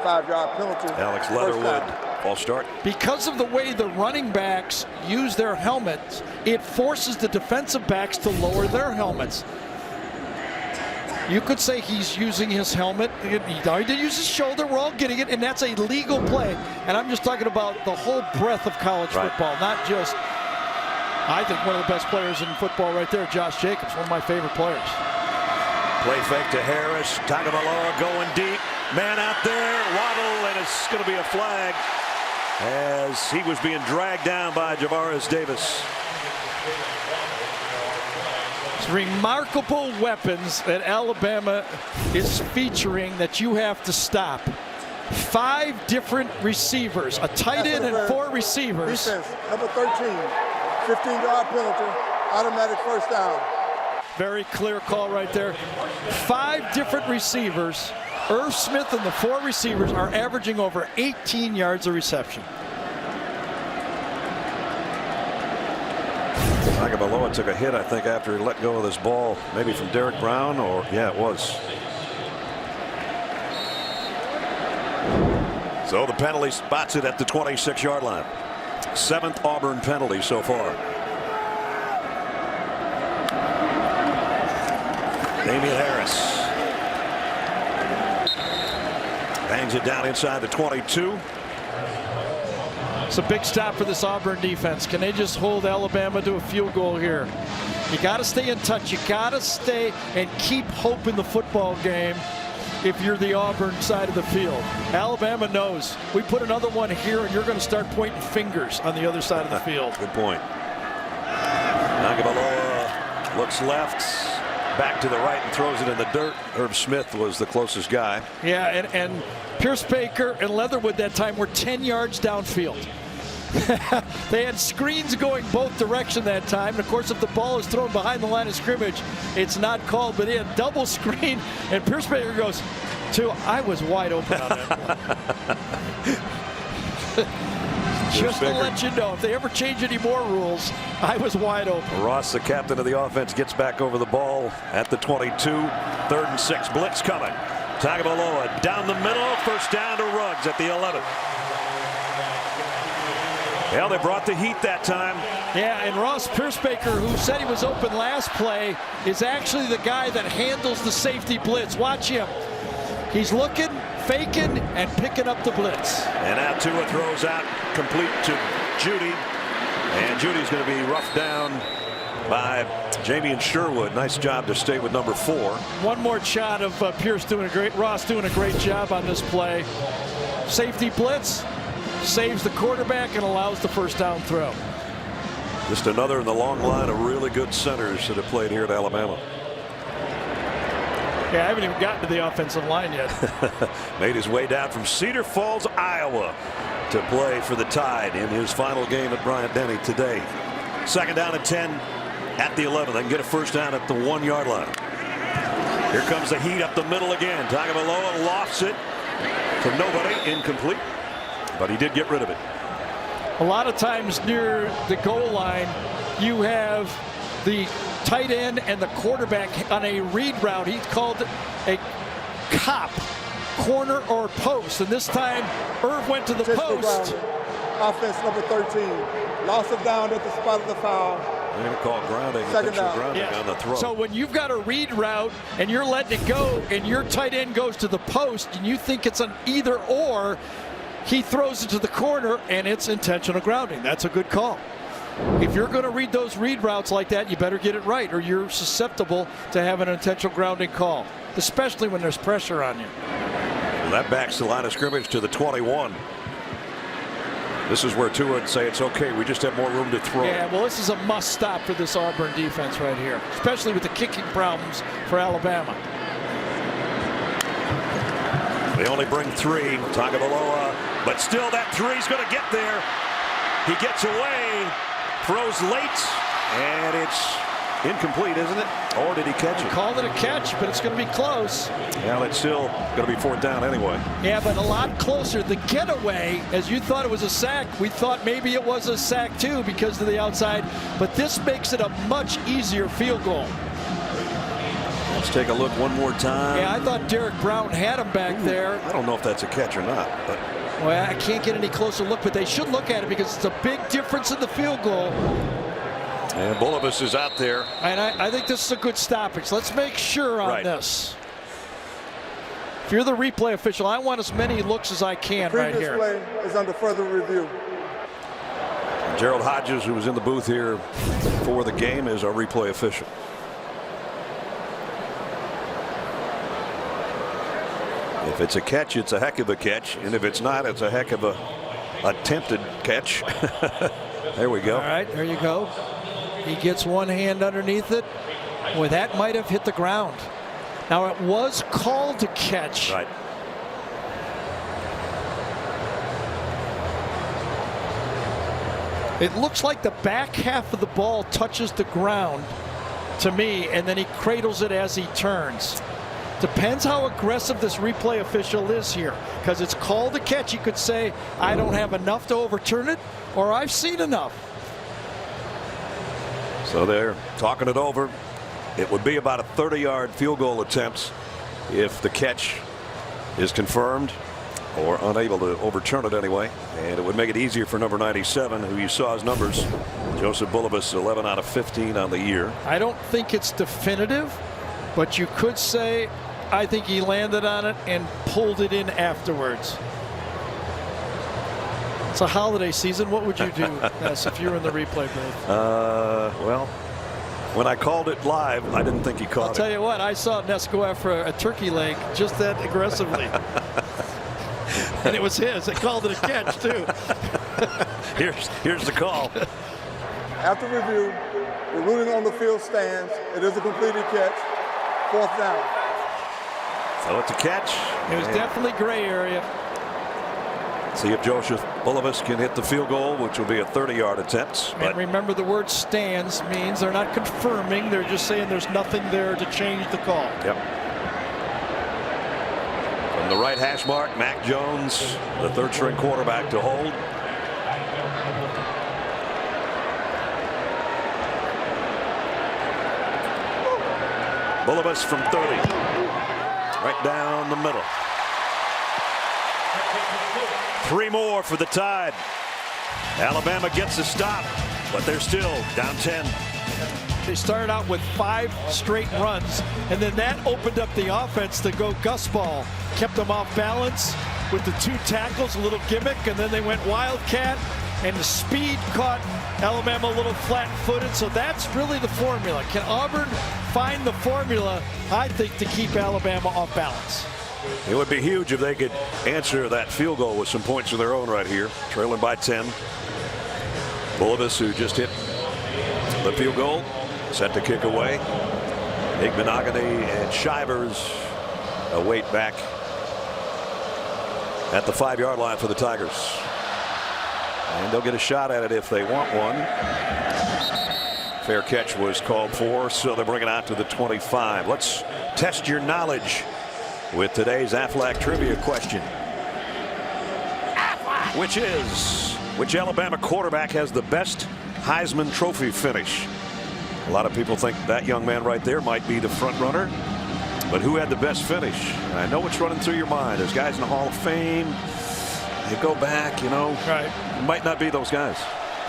5-yard penalty. Alex Leatherwood, false start. Because of the way the running backs use their helmets, it forces the defensive backs to lower their helmets. You could say he's using his helmet. He did use his shoulder. We're all getting it, and that's a legal play. And I'm just talking about the whole breadth of college football, not just, I think, one of the best players in football right there, Josh Jacobs, one of my favorite players. Play fake to Harris. Tagovailoa going deep. Man out there. Waddle, and it's going to be a flag as he was being dragged down by Javaris Davis. It's remarkable weapons that Alabama is featuring that you have to stop. 5 different receivers, a tight end and 4 receivers. Defense, number 13, 15-yard penalty, automatic first down. Very clear call right there. 5 different receivers. Irv Smith and the 4 receivers are averaging over 18 yards of reception. Tagovailoa took a hit, I think, after he let go of this ball, maybe from Derek Brown, or yeah, it was. So the penalty spots it at the 26-yard line. 7th Auburn penalty so far. Damian Harris bangs it down inside the 22. It's a big stop for this Auburn defense. Can they just hold Alabama to a field goal here? You got to stay in touch. You got to stay and keep hope in the football game if you're the Auburn side of the field. Alabama knows we put another one here and you're going to start pointing fingers on the other side of the field. Good point. Tagovailoa looks left, back to the right and throws it in the dirt. Herb Smith was the closest guy. Yeah, and Pierce Baker and Leatherwood that time were 10 yards downfield. They had screens going both directions that time. And of course, if the ball is thrown behind the line of scrimmage, it's not called. But they had double screen, and Pierce Baker goes, I was wide open on that one. Just to let you know, if they ever change any more rules, I was wide open. Ross, the captain of the offense, gets back over the ball at the 22. 3rd and 6, blitz coming. Tagovailoa down the middle, first down to Ruggs at the 11. Well, they brought the heat that time. Yeah, and Ross Piercebaker, who said he was open last play, is actually the guy that handles the safety blitz. Watch him. He's looking, faking, and picking up the blitz. And now Tua throws out complete to Judy. And Judy's going to be roughed down by Jamian Sherwood. Nice job to stay with number 4. One more shot of Ross doing a great job on this play. Safety blitz. Saves the quarterback and allows the first down throw. Just another in the long line of really good centers that have played here at Alabama. Yeah, I haven't even gotten to the offensive line yet. Made his way down from Cedar Falls, Iowa to play for the Tide in his final game at Bryant-Denny today. 2nd down and 10 at the 11. They can get a first down at the 1-yard line. Here comes the heat up the middle again. Tagovailoa lofts it to nobody, incomplete. But he did get rid of it. A lot of times near the goal line, you have the tight end and the quarterback on a read route. He called it a cop, corner or post. And this time, Irv went to the post. Offense number 13. Loss of down at the spot of the foul. They're going to call grounding. Second down. Grounding on the throw. So when you've got a read route and you're letting it go and your tight end goes to the post and you think it's an either or, he throws it to the corner and it's intentional grounding. That's a good call. If you're going to read those read routes like that, you better get it right or you're susceptible to have an intentional grounding call, especially when there's pressure on you. Well, that backs the line of scrimmage to the 21. This is where Tua would say it's okay. We just have more room to throw. Yeah, well, this is a must stop for this Auburn defense right here, especially with the kicking problems for Alabama. They only bring 3. Tagovailoa, but still that 3's going to get there. He gets away, throws late, and it's incomplete, isn't it? Or did he catch it? Called it a catch, but it's going to be close. Well, it's still going to be 4th down anyway. Yeah, but a lot closer. The getaway, as you thought it was a sack, we thought maybe it was a sack too because of the outside, but this makes it a much easier field goal. Let's take a look one more time. Yeah, I thought Derek Brown had him back there. I don't know if that's a catch or not. But well, I can't get any closer look, but they should look at it because it's a big difference in the field goal. And Bulovas is out there. And I think this is a good stoppage. Let's make sure on this. If you're the replay official, I want as many looks as I can right here. Previous play is under further review. Gerald Hodges, who was in the booth here for the game, is our replay official. If it's a catch, it's a heck of a catch. And if it's not, it's a heck of a attempted catch. There we go. All right, there you go. He gets one hand underneath it. Boy, that might have hit the ground. Now, it was called to catch. Right. It looks like the back half of the ball touches the ground to me, and then he cradles it as he turns. Depends how aggressive this replay official is here, because it's called a catch. He could say, I don't have enough to overturn it, or I've seen enough. So they're talking it over. It would be about a 30-yard field goal attempt if the catch is confirmed. or unable to overturn it anyway. And it would make it easier for number 97, who you saw his numbers. Joseph Bulovas, 11 out of 15 on the year. I don't think it's definitive, but you could say I think he landed on it and pulled it in afterwards. It's a holiday season. What would you do, Ness, if you were in the replay booth? Well, when I called it live, I didn't think he caught it. I'll tell you what, I saw Ness go after a turkey leg just that aggressively. And it was his. They called it a catch, too. Here's the call. After review, the ruling on the field stands. It is a completed catch. 4th down. So it's a catch. It was definitely gray area. See if Joseph Bulovas can hit the field goal, which will be a 30-yard attempt. And remember, the word stands means they're not confirming. They're just saying there's nothing there to change the call. Yep. From the right hash mark, Mac Jones, the 3rd-string quarterback, to hold. Bulovas from 30. Right down the middle. 3 more for the Tide. Alabama gets a stop, but they're still down 10. They started out with 5 straight runs, and then that opened up the offense to go Gus ball. Kept them off balance with the 2 tackles, a little gimmick, and then they went wildcat, and the speed caught Alabama a little flat-footed. So that's really the formula. Can Auburn find the formula, I think, to keep Alabama off balance? It would be huge if they could answer that field goal with some points of their own right here, trailing by 10. Bulovas, who just hit the field goal, set to kick away. Igbenogany and Shivers await back at the 5-yard line for the Tigers. And they'll get a shot at it if they want one. Fair catch was called for, so they're bringing it out to the 25. Let's test your knowledge with today's Aflac trivia question, which Alabama quarterback has the best Heisman Trophy finish? A lot of people think that young man right there might be the front runner, but who had the best finish? And I know what's running through your mind. There's guys in the Hall of Fame. They go back, you know. Right. Might not be those guys.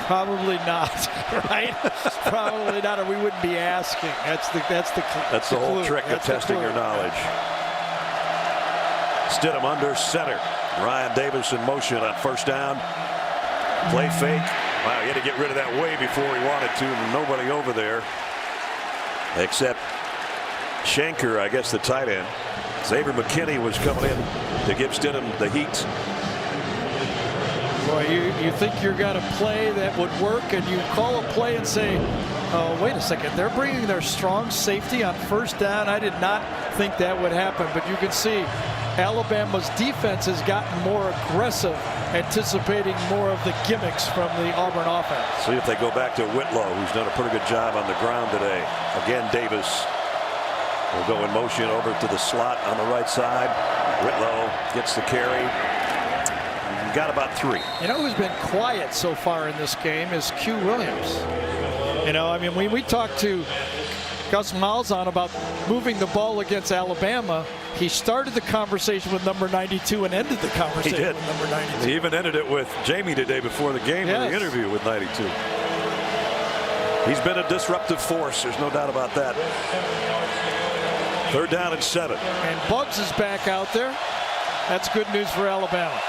Probably not, right? Probably not, or we wouldn't be asking. That's the whole clue. trick of testing your knowledge. Stidham under center. Ryan Davis in motion on 1st down. Play fake. Wow, he had to get rid of that way before he wanted to. Nobody over there except Shanker, I guess, the tight end. Xavier McKinney was coming in to give Stidham the heat. Boy, you think you're going to play that would work, and you call a play and say, oh, wait a second, they're bringing their strong safety on 1st down. I did not think that would happen, but you can see Alabama's defense has gotten more aggressive, anticipating more of the gimmicks from the Auburn offense. See if they go back to Whitlow, who's done a pretty good job on the ground today. Again, Davis will go in motion over to the slot on the right side. Whitlow gets the carry. Got about 3. You know who's been quiet so far in this game is Q Williams. You know, I mean, when we talked to Gus Malzahn about moving the ball against Alabama, he started the conversation with number 92 and ended the conversation with number 92. He even ended it with Jamie today before the game in the interview with 92. He's been a disruptive force. There's no doubt about that. 3rd down and 7. And Bugs is back out there. That's good news for Alabama.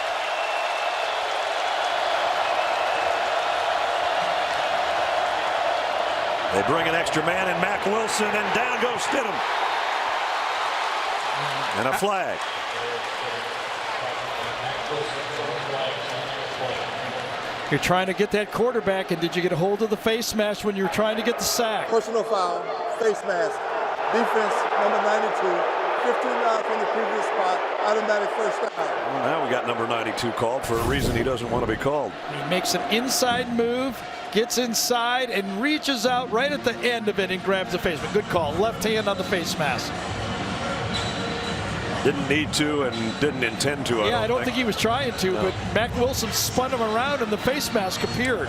They bring an extra man in Mac Wilson, and down goes Stidham. And a flag. You're trying to get that quarterback, and did you get a hold of the face mask when you were trying to get the sack? Personal foul, face mask. Defense, number 92. 15 yards from the previous spot. Automatic 1st down. Well, now we got number 92 called for a reason he doesn't want to be called. He makes an inside move, gets inside, and reaches out right at the end of it and grabs the face. But good call. Left hand on the face mask. Didn't need to and didn't intend to. I don't think he was trying to, but Mac Wilson spun him around and the face mask appeared.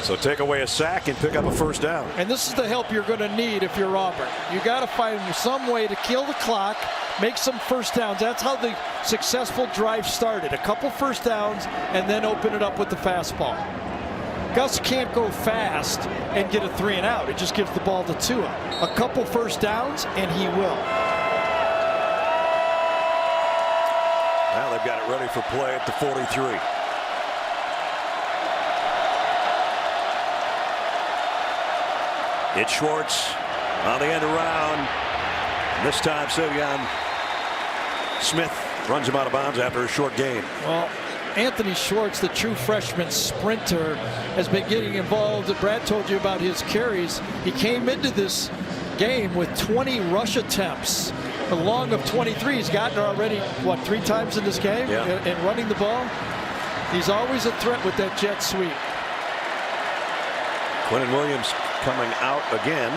So take away a sack and pick up a 1st down. And this is the help you're going to need if you're Auburn. You got to find some way to kill the clock, make some first downs. That's how the successful drive started. A couple first downs and then open it up with the fastball. Gus can't go fast and get a 3 and out. It just gives the ball to Tua. A couple first downs and he will. Now they've got it ready for play at the 43. It's Schwartz on the end around. This time, Sylvian Smith runs him out of bounds after a short gain. Well, Anthony Schwartz, the true freshman sprinter, has been getting involved. Brad told you about his carries. He came into this game with 20 rush attempts, a long of 23. He's gotten already, what, 3 times in this game? Yeah. And running the ball. He's always a threat with that jet sweep. Quinnen Williams coming out again.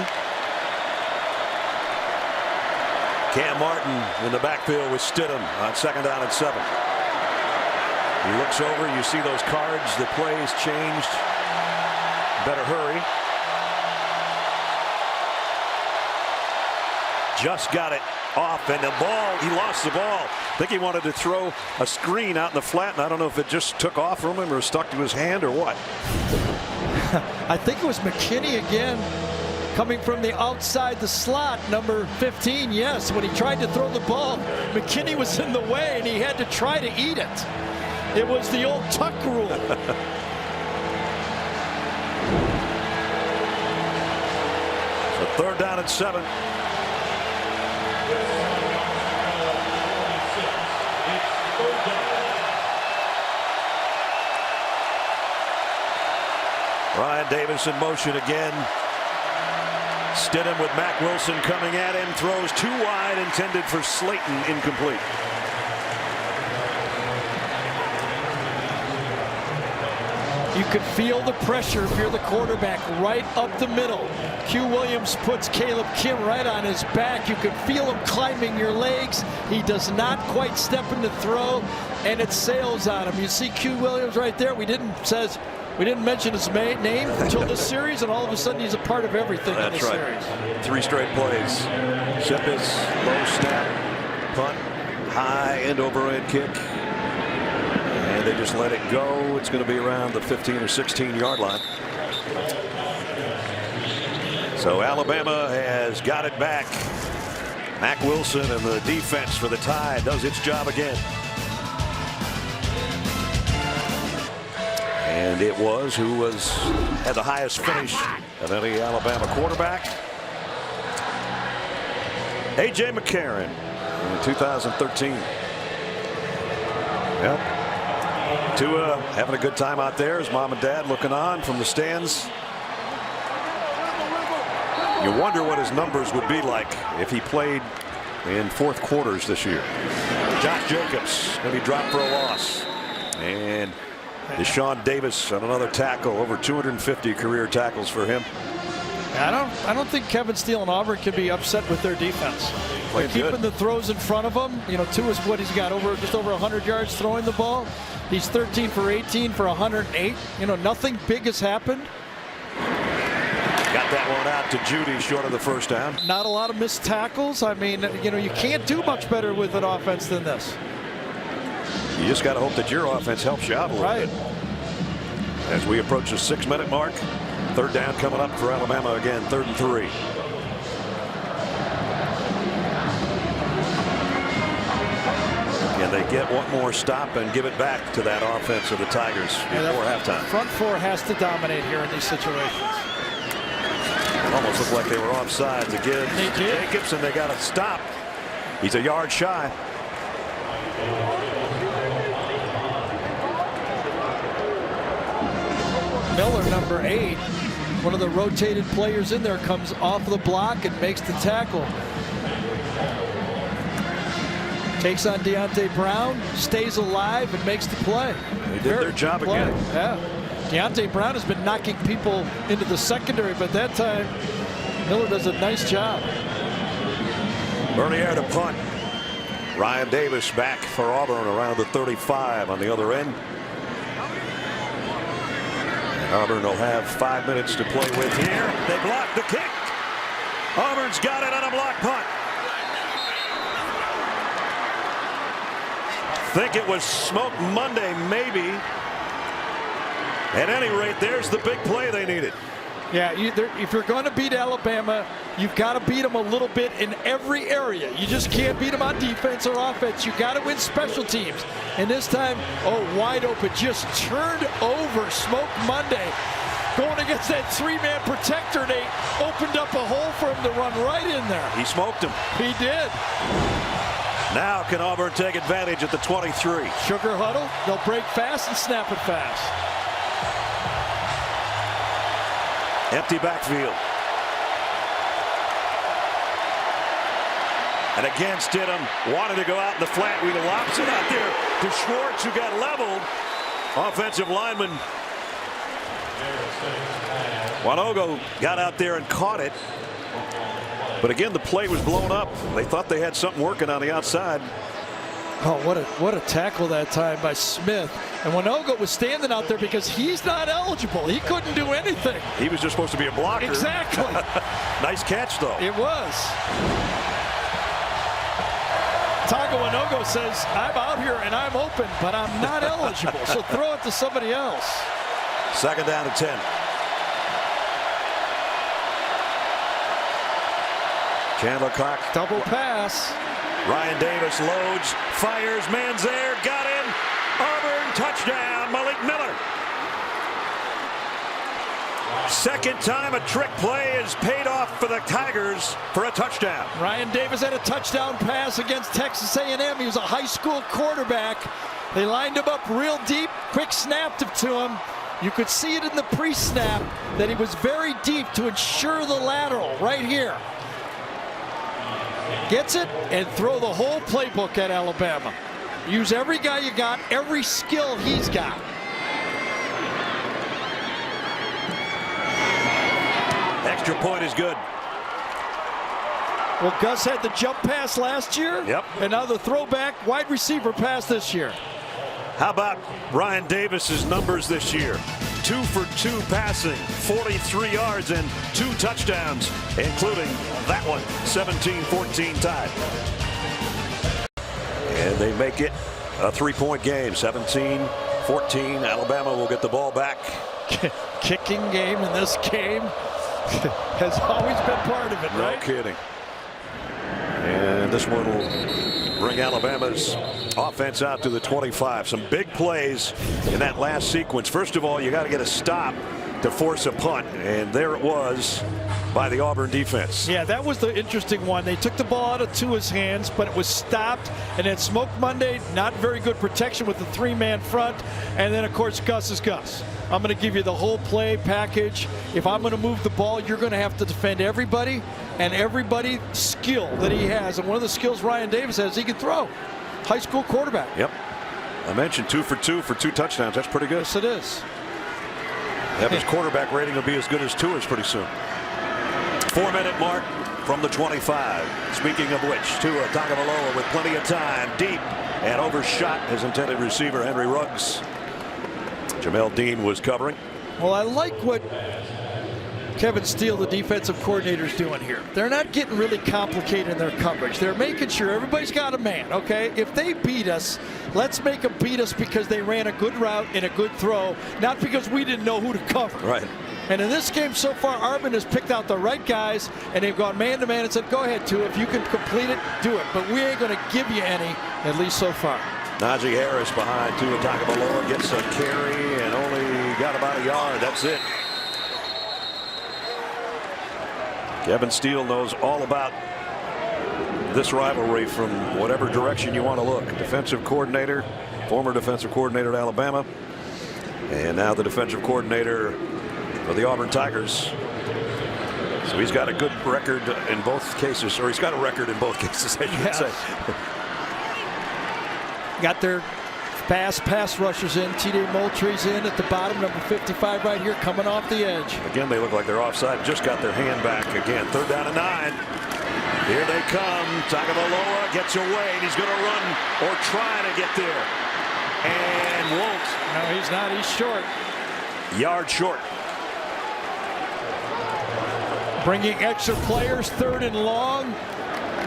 Cam Martin in the backfield with Stidham on 2nd down and 7. He looks over. You see those cards. The play's changed. Better hurry. Just got it off, and the ball, he lost the ball. I think he wanted to throw a screen out in the flat, and I don't know if it just took off from him or stuck to his hand or what. I think it was McKinney again, coming from the outside the slot, number 15. Yes, when he tried to throw the ball, McKinney was in the way and he had to try to eat it. It was the old tuck rule. So 3rd down and 7. Ryan Davis in motion again. Stidham with Mack Wilson coming at him. Throws too wide, intended for Slayton, incomplete. You could feel the pressure if you're the quarterback right up the middle. Q Williams puts Caleb Kim right on his back. You could feel him climbing your legs. He does not quite step in the throw, and it sails on him. You see Q Williams right there. We didn't mention his name until this series, and all of a sudden he's a part of everything in this series. 3 straight plays. Shippis, low snap, punt, high end over end kick. And they just let it go. It's going to be around the 15 or 16 yard line. So Alabama has got it back. Mack Wilson and the defense for the Tide does its job again. And it was who had the highest finish of any Alabama quarterback. A.J. McCarron in 2013. Yep. Tua having a good time out there. His mom and dad looking on from the stands. You wonder what his numbers would be like if he played in 4th quarters this year. Josh Jacobs going to be dropped for a loss. And Deshaun Davis on another tackle, over 250 career tackles for him. I don't think Kevin Steele and Auburn can be upset with their defense. They're keeping the throws in front of him. You know, Tua's what he's got, just over 100 yards throwing the ball. He's 13 for 18 for 108. You know, nothing big has happened. Got that one out to Judy short of the 1st down. Not a lot of missed tackles. I mean, you know, you can't do much better with an offense than this. You just got to hope that your offense helps you out a little bit. As we approach the 6-minute mark, 3rd down coming up for Alabama again, 3rd and 3. Can they get one more stop and give it back to that offense of the Tigers before halftime? Front 4 has to dominate here in these situations. Almost looked like they were offside to give Jacobs, and they got a stop. He's a yard shy. Miller, number 8, one of the rotated players in there, comes off the block and makes the tackle. Takes on Deontay Brown, stays alive, and makes the play. They did their job again. Yeah. Deontay Brown has been knocking people into the secondary, but that time Miller does a nice job. Bernier to punt. Ryan Davis back for Auburn around the 35 on the other end. Auburn will have 5 minutes to play with here. They blocked the kick. Auburn's got it on a block punt. think it was Smoke Monday, maybe. At any rate, there's the big play they needed. Yeah, if you're going to beat Alabama, you've got to beat them a little bit in every area. You just can't beat them on defense or offense. You got to win special teams. And this time, wide open, just turned over Smoke Monday. Going against that three-man protector, they opened up a hole for him to run right in there. He smoked him. He did. Now can Auburn take advantage at the 23? Sugar huddle. They'll break fast and snap it fast. Empty backfield. And again, Stidham wanted to go out in the flat. He lobs it out there to Schwartz, who got leveled. Offensive lineman Wanogo got out there and caught it. But again, the play was blown up. They thought they had something working on the outside. Oh, what a tackle that time by Smith. And Wanogo was standing out there because he's not eligible. He couldn't do anything. He was just supposed to be a blocker. Exactly. Nice catch, though. It was. Tago Wanogo says, I'm out here and I'm open, but I'm not eligible. So throw it to somebody else. Second down to 10. Chandler Clark. Double pass. Ryan Davis loads, fires, man's there, got him. Auburn touchdown, Malik Miller. Second time a trick play is paid off for the Tigers for a touchdown. Ryan Davis had a touchdown pass against Texas A&M. He was a high school quarterback. They lined him up real deep, quick snapped it to him. You could see it in the pre-snap that he was very deep to ensure the lateral right here. Gets it and throw the whole playbook at Alabama. Use every guy you got, every skill he's got. Extra point is good. Well, Gus had the jump pass last year. Yep. And now the throwback wide receiver pass this year. How about Ryan Davis's numbers this year? 2 for 2 passing, 43 yards and 2 touchdowns, including that one, 17-14 tie. And they make it a 3-point game, 17-14. Alabama will get the ball back. Kicking game in this game has always been part of it, right? No kidding. And this one will bring Alabama's offense out to the 25. Some big plays in that last sequence. First of all, you got to get a stop to force a punt, and there it was by the Auburn defense. Yeah, that was the interesting one. They took the ball out of Tua's hands, but it was stopped. And then Smoke Monday, not very good protection with the 3-man front. And then, of course, Gus is Gus. I'm going to give you the whole play package. If I'm going to move the ball, you're going to have to defend everybody and everybody's skill that he has. And one of the skills Ryan Davis has, he can throw. High school quarterback. Yep. I mentioned 2 for 2 for 2 touchdowns. That's pretty good. Yes, it is. His quarterback rating will be as good as Tua's pretty soon. 4-minute mark from the 25. Speaking of which, Tua Tagovailoa with plenty of time, deep, and overshot his intended receiver, Henry Ruggs. Jamel Dean was covering. Well, I like what Kevin Steele, the defensive coordinator, is doing here. They're not getting really complicated in their coverage. They're making sure everybody's got a man, okay? If they beat us, let's make them beat us because they ran a good route and a good throw, not because we didn't know who to cover. Right. And in this game so far, Auburn has picked out the right guys, and they've gone man-to-man and said, go ahead, Tua. If you can complete it, do it. But we ain't going to give you any, at least so far. Najee Harris behind Tua Tagovailoa gets a carry and only got about a yard. That's it. Kevin Steele knows all about this rivalry from whatever direction you want to look. Defensive coordinator, former defensive coordinator at Alabama, and now the defensive coordinator for the Auburn Tigers. So he's got a good record in both cases, or he's got a record in both cases, I should say. Got their fast pass rushers in. T.J. Moultrie's in at the bottom, number 55 right here, coming off the edge. Again, they look like they're offside. Just got their hand back again. 3rd down and 9. Here they come. Tagovailoa gets away, and he's going to run or try to get there. And won't. No, he's not. He's short. Yard short. Bringing extra players, 3rd and long.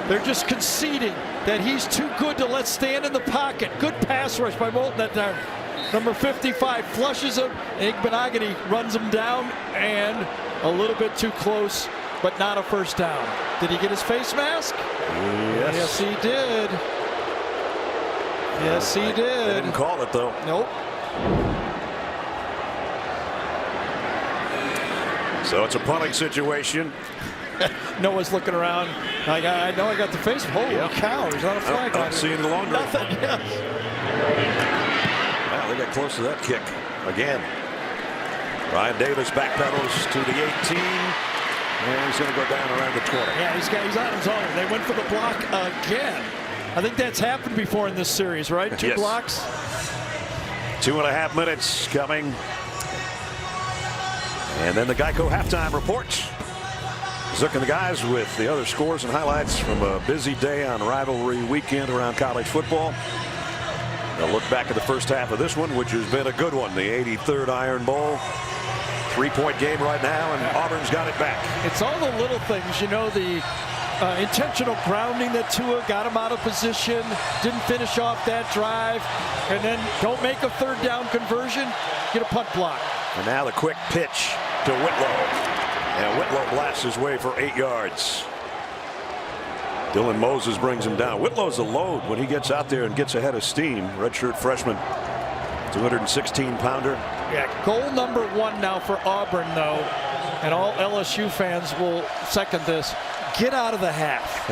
They're just conceding that he's too good to let stand in the pocket. Good pass rush by Moulton that time. Number 55 flushes him. Igbenogany runs him down, and a little bit too close, but not a first down. Did he get his face mask? Yes. Yes, he did. Yes, he They did. didn't call it, though. Nope. So it's a punting situation. Noah's looking around. I know I got the face. Holy cow, there's not a flag I on don't it. see any longer. Nothing, yes. Wow, they got close to that kick again. Brian Davis backpedals to the 18. And he's going to go down around the 20. Yeah, he's on his own. They went for the block again. I think that's happened before in this series, right? Two Yes. blocks. 2.5 minutes coming. And then the Geico halftime reports. Looking the guys with the other scores and highlights from a busy day on rivalry weekend around college football. They'll look back at the first half of this one, which has been a good one. The 83rd Iron Bowl. 3-point game right now, and Auburn's got it back. It's all the little things, you know, the intentional grounding that Tua got him out of position, didn't finish off that drive, and then don't make a third down conversion, get a punt block. And now the quick pitch to Whitlow. And Whitlow blasts his way for 8 yards. Dylan Moses brings him down. Whitlow's a load when he gets out there and gets ahead of steam. Redshirt freshman, 216-pounder. Yeah, goal number 1 now for Auburn, though, and all LSU fans will second this. Get out of the half.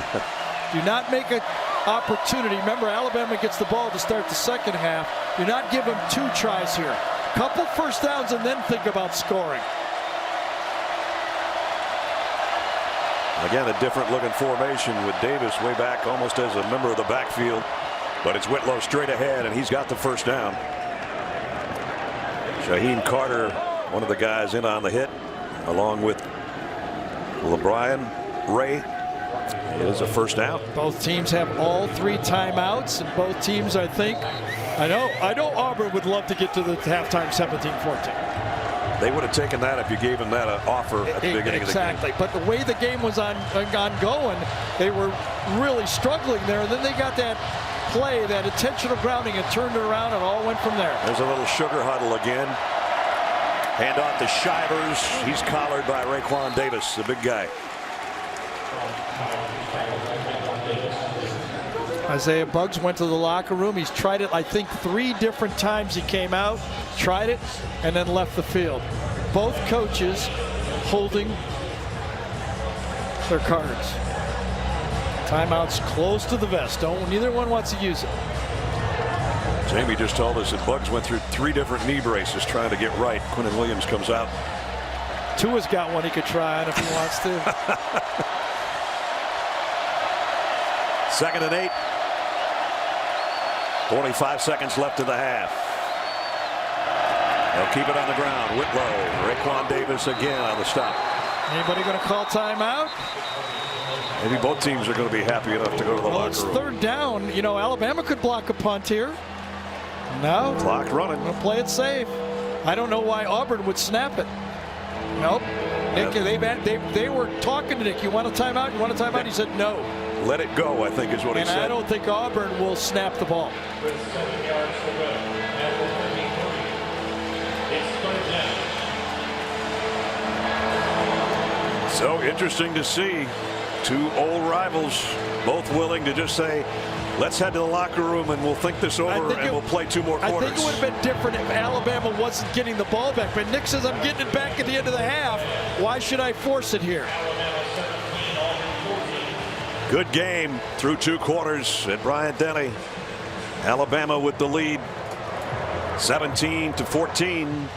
Do not make an opportunity. Remember, Alabama gets the ball to start the second half. Do not give them 2 tries here. Couple first downs and then think about scoring. Again, a different looking formation with Davis way back almost as a member of the backfield. But it's Whitlow straight ahead, and he's got the first down. Shaheen Carter, one of the guys in on the hit, along with LeBron Ray. It is a first down. Both teams have all 3 timeouts, and both teams, I think, I know Auburn would love to get to the halftime 17-14. They would have taken that if you gave them that offer at the beginning of the game. Exactly, but the way the game was ongoing, they were really struggling there. And then they got that play, that intentional grounding, and turned it around, and all went from there. There's a little sugar huddle again. Hand off to Shivers. He's collared by Raekwon Davis, the big guy. Isaiah Buggs went to the locker room. He's tried it, I think, 3 different times. He came out, tried it, and then left the field. Both coaches holding their cards. Timeouts close to the vest. Neither one wants to use it. Jamie just told us that Buggs went through 3 different knee braces trying to get right. Quinnen Williams comes out. Tua's got one he could try on if he wants to. 2nd and 8. 45 seconds left in the half. They'll keep it on the ground. Whitlow, Raekwon Davis again on the stop. Anybody going to call timeout? Maybe both teams are going to be happy enough to go to the locker It's room. 3rd down. You know, Alabama could block a punt here. No. Clock running. Going to play it safe. I don't know why Auburn would snap it. Nope. Nick, they were talking to Nick. You want a timeout? You want a timeout? He said no. Let it go, I think is what he And said. I don't think Auburn will snap the ball. So interesting to see 2 old rivals both willing to just say, let's head to the locker room and we'll think this over and we'll play 2 more quarters. I think it would have been different if Alabama wasn't getting the ball back. But Nick says, I'm getting it back at the end of the half. Why should I force it here? Good game through 2 quarters at Bryant-Denny. Alabama with the lead, 17-14,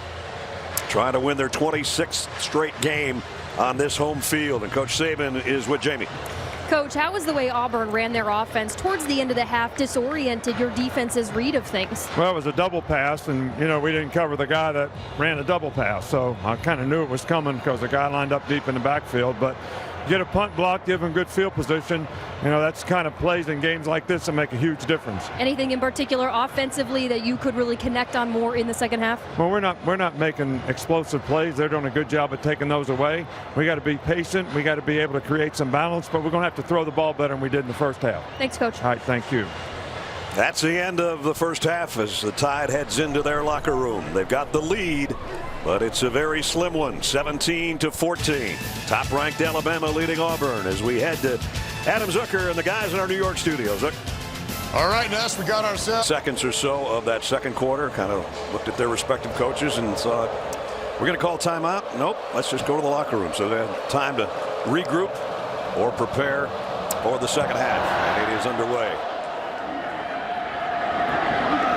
trying to win their 26th straight game on this home field. And Coach Saban is with Jamie. Coach, how was the way Auburn ran their offense towards the end of the half disoriented your defense's read of things? Well, it was a double pass, and, you know, we didn't cover the guy that ran a double pass. So I kind of knew it was coming because the guy lined up deep in the backfield. But get a punt block, give them good field position. You know, that's kind of plays in games like this that make a huge difference. Anything in particular offensively that you could really connect on more in the second half? Well, we're not making explosive plays. They're doing a good job of taking those away. We got to be patient. We got to be able to create some balance, but we're going to have to throw the ball better than we did in the first half. Thanks, Coach. All right, thank you. That's the end of the first half as the Tide heads into their locker room. They've got the lead, but it's a very slim one, 17-14. Top-ranked Alabama leading Auburn as we head to Adam Zucker and the guys in our New York studios. Look. All right, Ness, we got ourselves Seconds or so of that second quarter, kind of looked at their respective coaches and thought, we're going to call timeout? Nope, let's just go to the locker room. So they had time to regroup or prepare for the second half, and it is underway.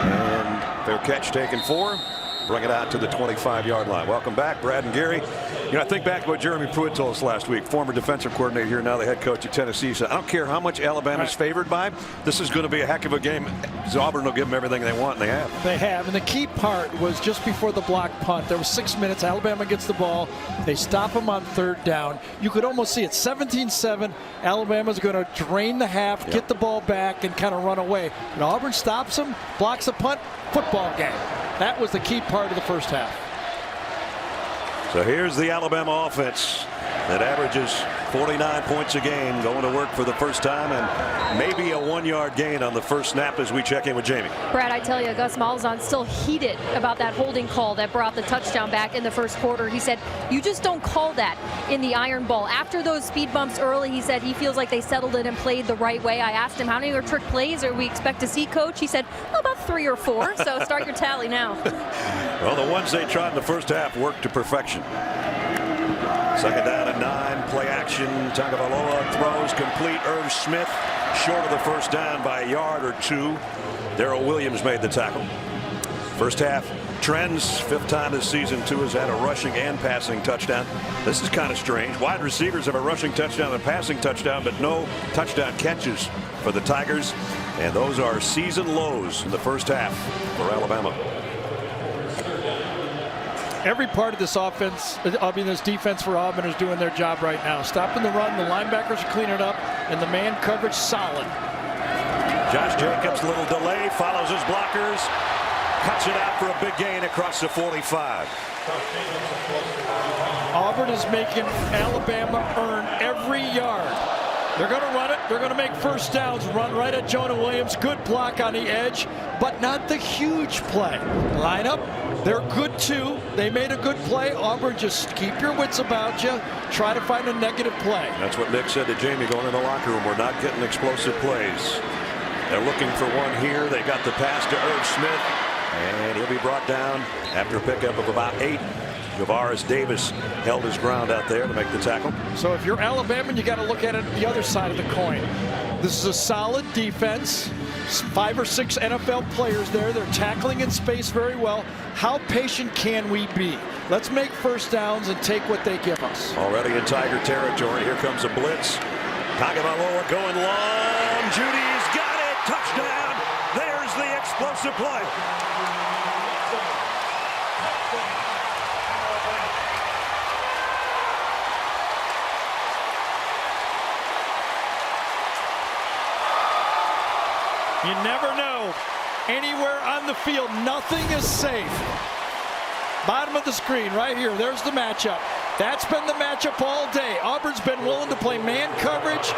And their catch taken 4. Bring it out to the 25-yard line. Welcome back, Brad and Gary. You know, I think back to what Jeremy Pruitt told us last week, former defensive coordinator here, now the head coach at Tennessee. So I don't care how much Alabama's favored by, this is going to be a heck of a game. Auburn will give them everything they want, and they have. They have, and the key part was just before the block punt. There was 6 minutes. Alabama gets the ball. They stop them on third down. You could almost see it. 17-7. Alabama's going to drain the half, get the ball back, and kind of run away. And Auburn stops them, blocks a punt, football game. That was the key part of the first half. So here's the Alabama offense that averages 49 points a game, going to work for the first time, and maybe a 1-yard gain on the first snap as we check in with Jamie. Brad, I tell you, Gus Malzahn still heated about that holding call that brought the touchdown back in the first quarter. He said, you just don't call that in the Iron Bowl. After those speed bumps early, he said he feels like they settled it and played the right way. I asked him, how many trick plays are we expect to see, Coach? He said, oh, about 3 or 4, so start your tally now. Well, the ones they tried in the first half worked to perfection. Second down and 9, play action. Tagovailoa throws complete. Irv Smith short of the first down by a yard or 2. Darrell Williams made the tackle. First half trends, 5th time this season Tua has had a rushing and passing touchdown. This is kind of strange. Wide receivers have a rushing touchdown and a passing touchdown, but no touchdown catches for the Tigers. And those are season lows in the first half for Alabama. Every part of this offense, this defense for Auburn is doing their job right now. Stopping the run, the linebackers are cleaning it up, and the man coverage solid. Josh Jacobs, little delay, follows his blockers, cuts it out for a big gain across the 45. Auburn is making Alabama earn every yard. They're going to run it. They're going to make first downs, run right at Jonah Williams. Good block on the edge, but not the huge play. Line up. They're good, too. They made a good play. Auburn, just keep your wits about you. Try to find a negative play. That's what Nick said to Jamie going in the locker room. We're not getting explosive plays. They're looking for one here. They got the pass to Irv Smith, and he'll be brought down after a pickup of about 8. Javaris Davis held his ground out there to make the tackle. So if you're Alabama, you got to look at it the other side of the coin. This is a solid defense. 5 or 6 NFL players there. They're tackling in space very well. How patient can we be? Let's make first downs and take what they give us. Already in Tiger territory. Here comes a blitz. Tagovailoa going long. Judy's got it. Touchdown. There's the explosive play. You never know. Anywhere on the field, nothing is safe. Bottom of the screen right here. There's the matchup. That's been the matchup all day. Auburn's been willing to play man coverage,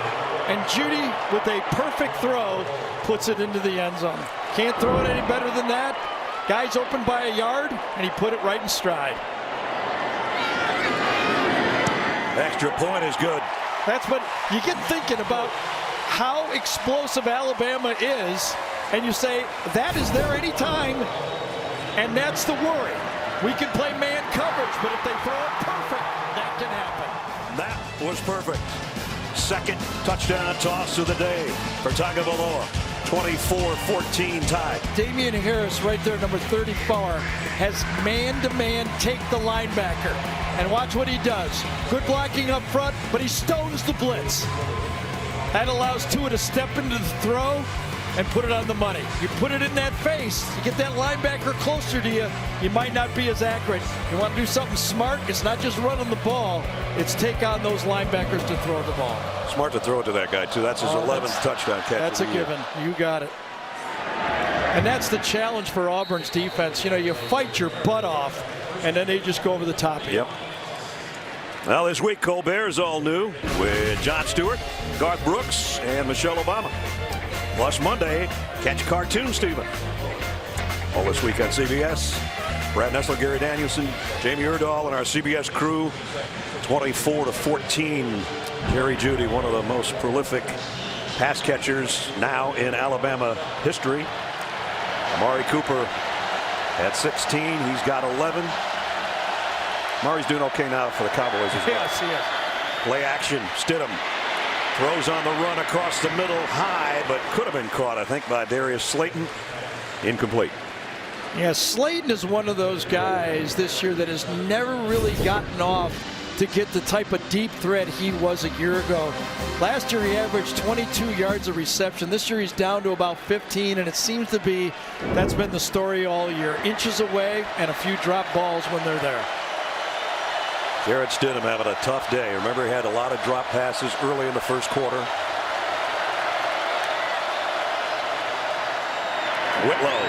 and Judy, with a perfect throw, puts it into the end zone. Can't throw it any better than that. Guy's open by a yard, and he put it right in stride. Extra point is good. That's what you get thinking about. How explosive Alabama is, and you say that is there any time, and that's the worry. We can play man coverage, but if they throw it perfect, that can happen. That was perfect. Second touchdown toss of the day for Tagovailoa. 24-14 tie. Damian Harris right there, number 34, has man-to-man take the linebacker. And watch what he does. Good blocking up front, but he stones the blitz. That allows Tua to step into the throw, and put it on the money. You put it in that face, you get that linebacker closer to you, you might not be as accurate. You want to do something smart, it's not just running the ball, it's take on those linebackers to throw the ball. Smart to throw it to that guy, too. That's his 11th touchdown catch. That's a given. You got it. And that's the challenge for Auburn's defense. You know, you fight your butt off, and then they just go over the top of you. Yep. Well, this week, Colbert is all new with Jon Stewart, Garth Brooks, and Michelle Obama. Plus Monday, catch Cartoon Steven. All this week on CBS. Brad Nessler, Gary Danielson, Jamie Erdahl, and our CBS crew. 24-14. Jerry Jeudy, one of the most prolific pass catchers now in Alabama history. Amari Cooper at 16. He's got 11. Amari's doing okay now for the Cowboys as well. Yes, he is. Play action. Stidham throws on the run across the middle high, but could have been caught, I think, by Darius Slayton. Incomplete. Yeah, Slayton is one of those guys this year that has never really gotten off to get the type of deep threat he was a year ago. Last year he averaged 22 yards of reception. This year he's down to about 15, and it seems to be that's been the story all year. Inches away and a few drop balls when they're there. Jarrett Stidham having a tough day. Remember, he had a lot of drop passes early in the first quarter. Whitlow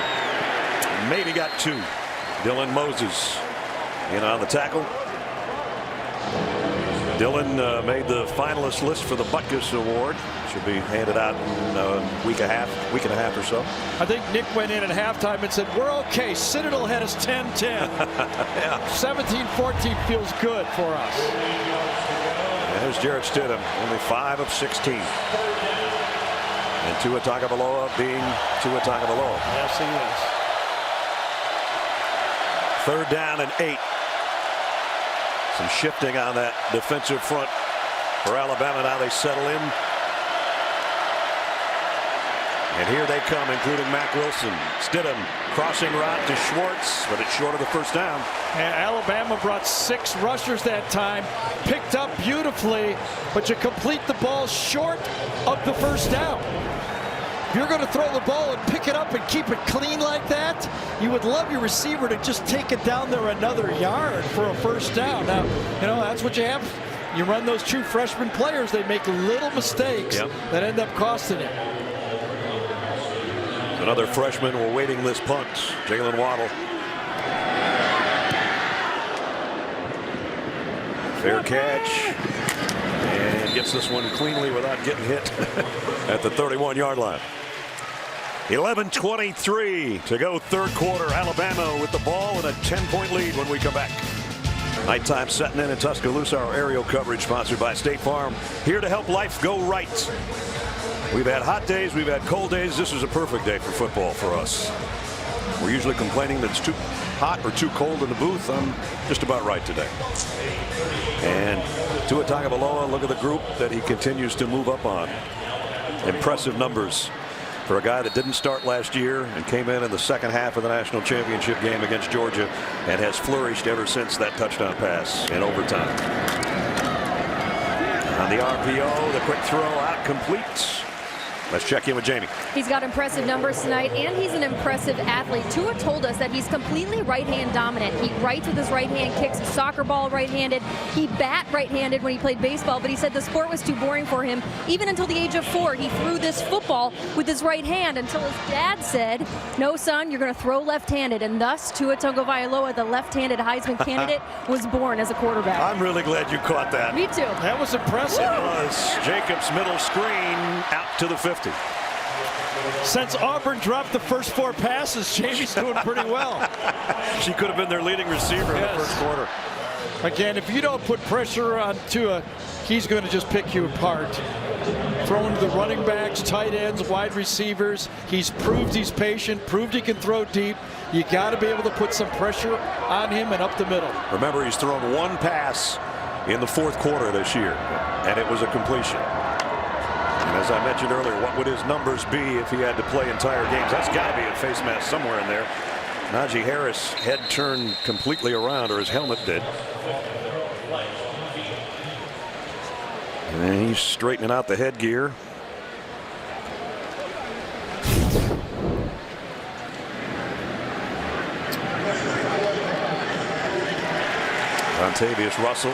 maybe got 2. Dylan Moses in on the tackle. Dylan made the finalist list for the Butkus Award. Should be handed out in a week and a half or so. I think Nick went in at halftime and said, we're okay. Citadel had us 10-10. Yeah. 17-14 feels good for us. And there's Jarrett Stidham, only 5 of 16. And Tua Tagovailoa being Tua Tagovailoa. Yes, he is. 3rd down and 8. Some shifting on that defensive front for Alabama. Now they settle in. And here they come, including Mack Wilson. Stidham crossing route to Schwartz, but it's short of the first down. And Alabama brought 6 rushers that time, picked up beautifully, but you complete the ball short of the first down. If you're going to throw the ball and pick it up and keep it clean like that, you would love your receiver to just take it down there another yard for a first down. Now, you know, that's what you have. You run those true freshman players, they make little mistakes that end up costing you. Another freshman awaiting this punt, Jalen Waddle. Fair catch. And gets this one cleanly without getting hit at the 31-yard line. 11:23 to go, 3rd quarter. Alabama with the ball and a 10-point lead when we come back. Nighttime setting in Tuscaloosa. Our aerial coverage sponsored by State Farm. Here to help life go right. We've had hot days, we've had cold days. This is a perfect day for football for us. We're usually complaining that it's too hot or too cold in the booth. I'm just about right today. And Tua Tagovailoa, look at the group that he continues to move up on. Impressive numbers for a guy that didn't start last year and came in the second half of the national championship game against Georgia and has flourished ever since that touchdown pass in overtime. On the RPO, the quick throw out complete. Let's check in with Jamie. He's got impressive numbers tonight, and he's an impressive athlete. Tua told us that he's completely right-hand dominant. He writes with his right hand, kicks a soccer ball right-handed. He bat right-handed when he played baseball, but he said the sport was too boring for him. Even until the age of 4, he threw this football with his right hand until his dad said, no, son, you're going to throw left-handed. And thus, Tua Tagovailoa, the left-handed Heisman candidate, was born as a quarterback. I'm really glad you caught that. Me too. That was impressive. It was Jacobs' middle screen out to the 50. Since Auburn dropped the first 4 passes, Jamie's doing pretty well. She could have been their leading receiver in the first quarter. Again, if you don't put pressure on Tua, he's going to just pick you apart. Throwing to the running backs, tight ends, wide receivers. He's proved he's patient, proved he can throw deep. You got to be able to put some pressure on him and up the middle. Remember, he's thrown 1 pass in the 4th quarter this year, and it was a completion. And as I mentioned earlier, what would his numbers be if he had to play entire games? That's got to be a face mask somewhere in there. Najee Harris head turned completely around, or his helmet did. And then he's straightening out the headgear. Dontavius Russell.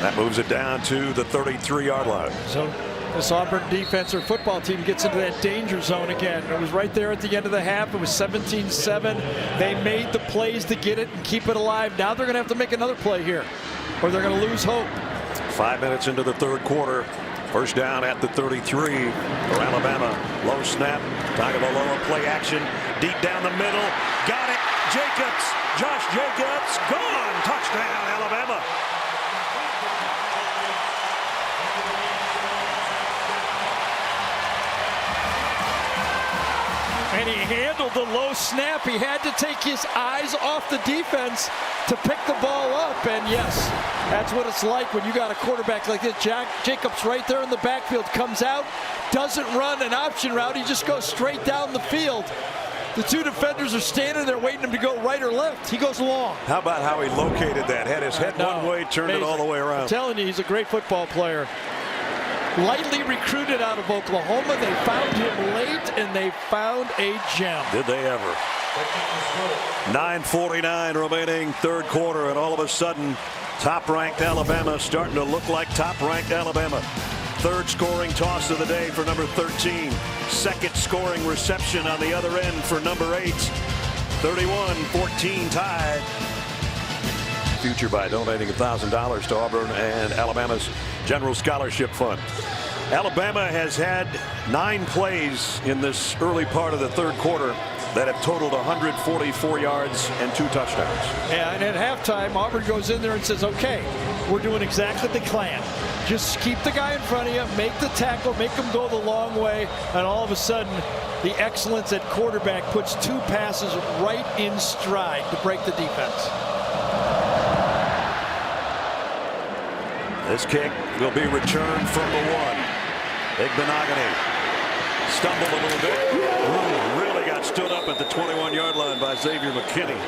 That moves it down to the 33-yard line. So this Auburn defense or football team gets into that danger zone again. It was right there at the end of the half. It was 17-7. They made the plays to get it and keep it alive. Now they're going to have to make another play here, or they're going to lose hope. 5 minutes into the third quarter. First down at the 33 for Alabama. Low snap. Tagovailoa play action. Deep down the middle. Got it. Jacobs. Josh Jacobs. Gone. Touchdown, Alabama. And he handled the low snap. He had to take his eyes off the defense to pick the ball up. And yes, that's what it's like when you got a quarterback like this. Jacobs right there in the backfield, comes out, doesn't run an option route. He just goes straight down the field. The two defenders are standing there waiting him to go right or left. He goes long. How about how he located that? Had his head one way, turned it all the way around. I'm telling you, he's a great football player. Lightly recruited out of Oklahoma. They found him late, and they found a gem. Did they ever? 9:49 remaining, third quarter, and all of a sudden, top-ranked Alabama starting to look like top-ranked Alabama. Third scoring toss of the day for number 13. Second scoring reception on the other end for number 8. 31-14 tied. Future by donating $1,000 to Auburn and Alabama's General Scholarship Fund. Alabama has had 9 plays in this early part of the third quarter that have totaled 144 yards and 2 touchdowns. Yeah, and at halftime, Auburn goes in there and says, okay, we're doing exactly the plan. Just keep the guy in front of you, make the tackle, make him go the long way, and all of a sudden, the excellence at quarterback puts 2 passes right in stride to break the defense. This kick will be returned from the 1. Igbenogany stumbled a little bit. Ooh, really got stood up at the 21-yard line by Xavier McKinney.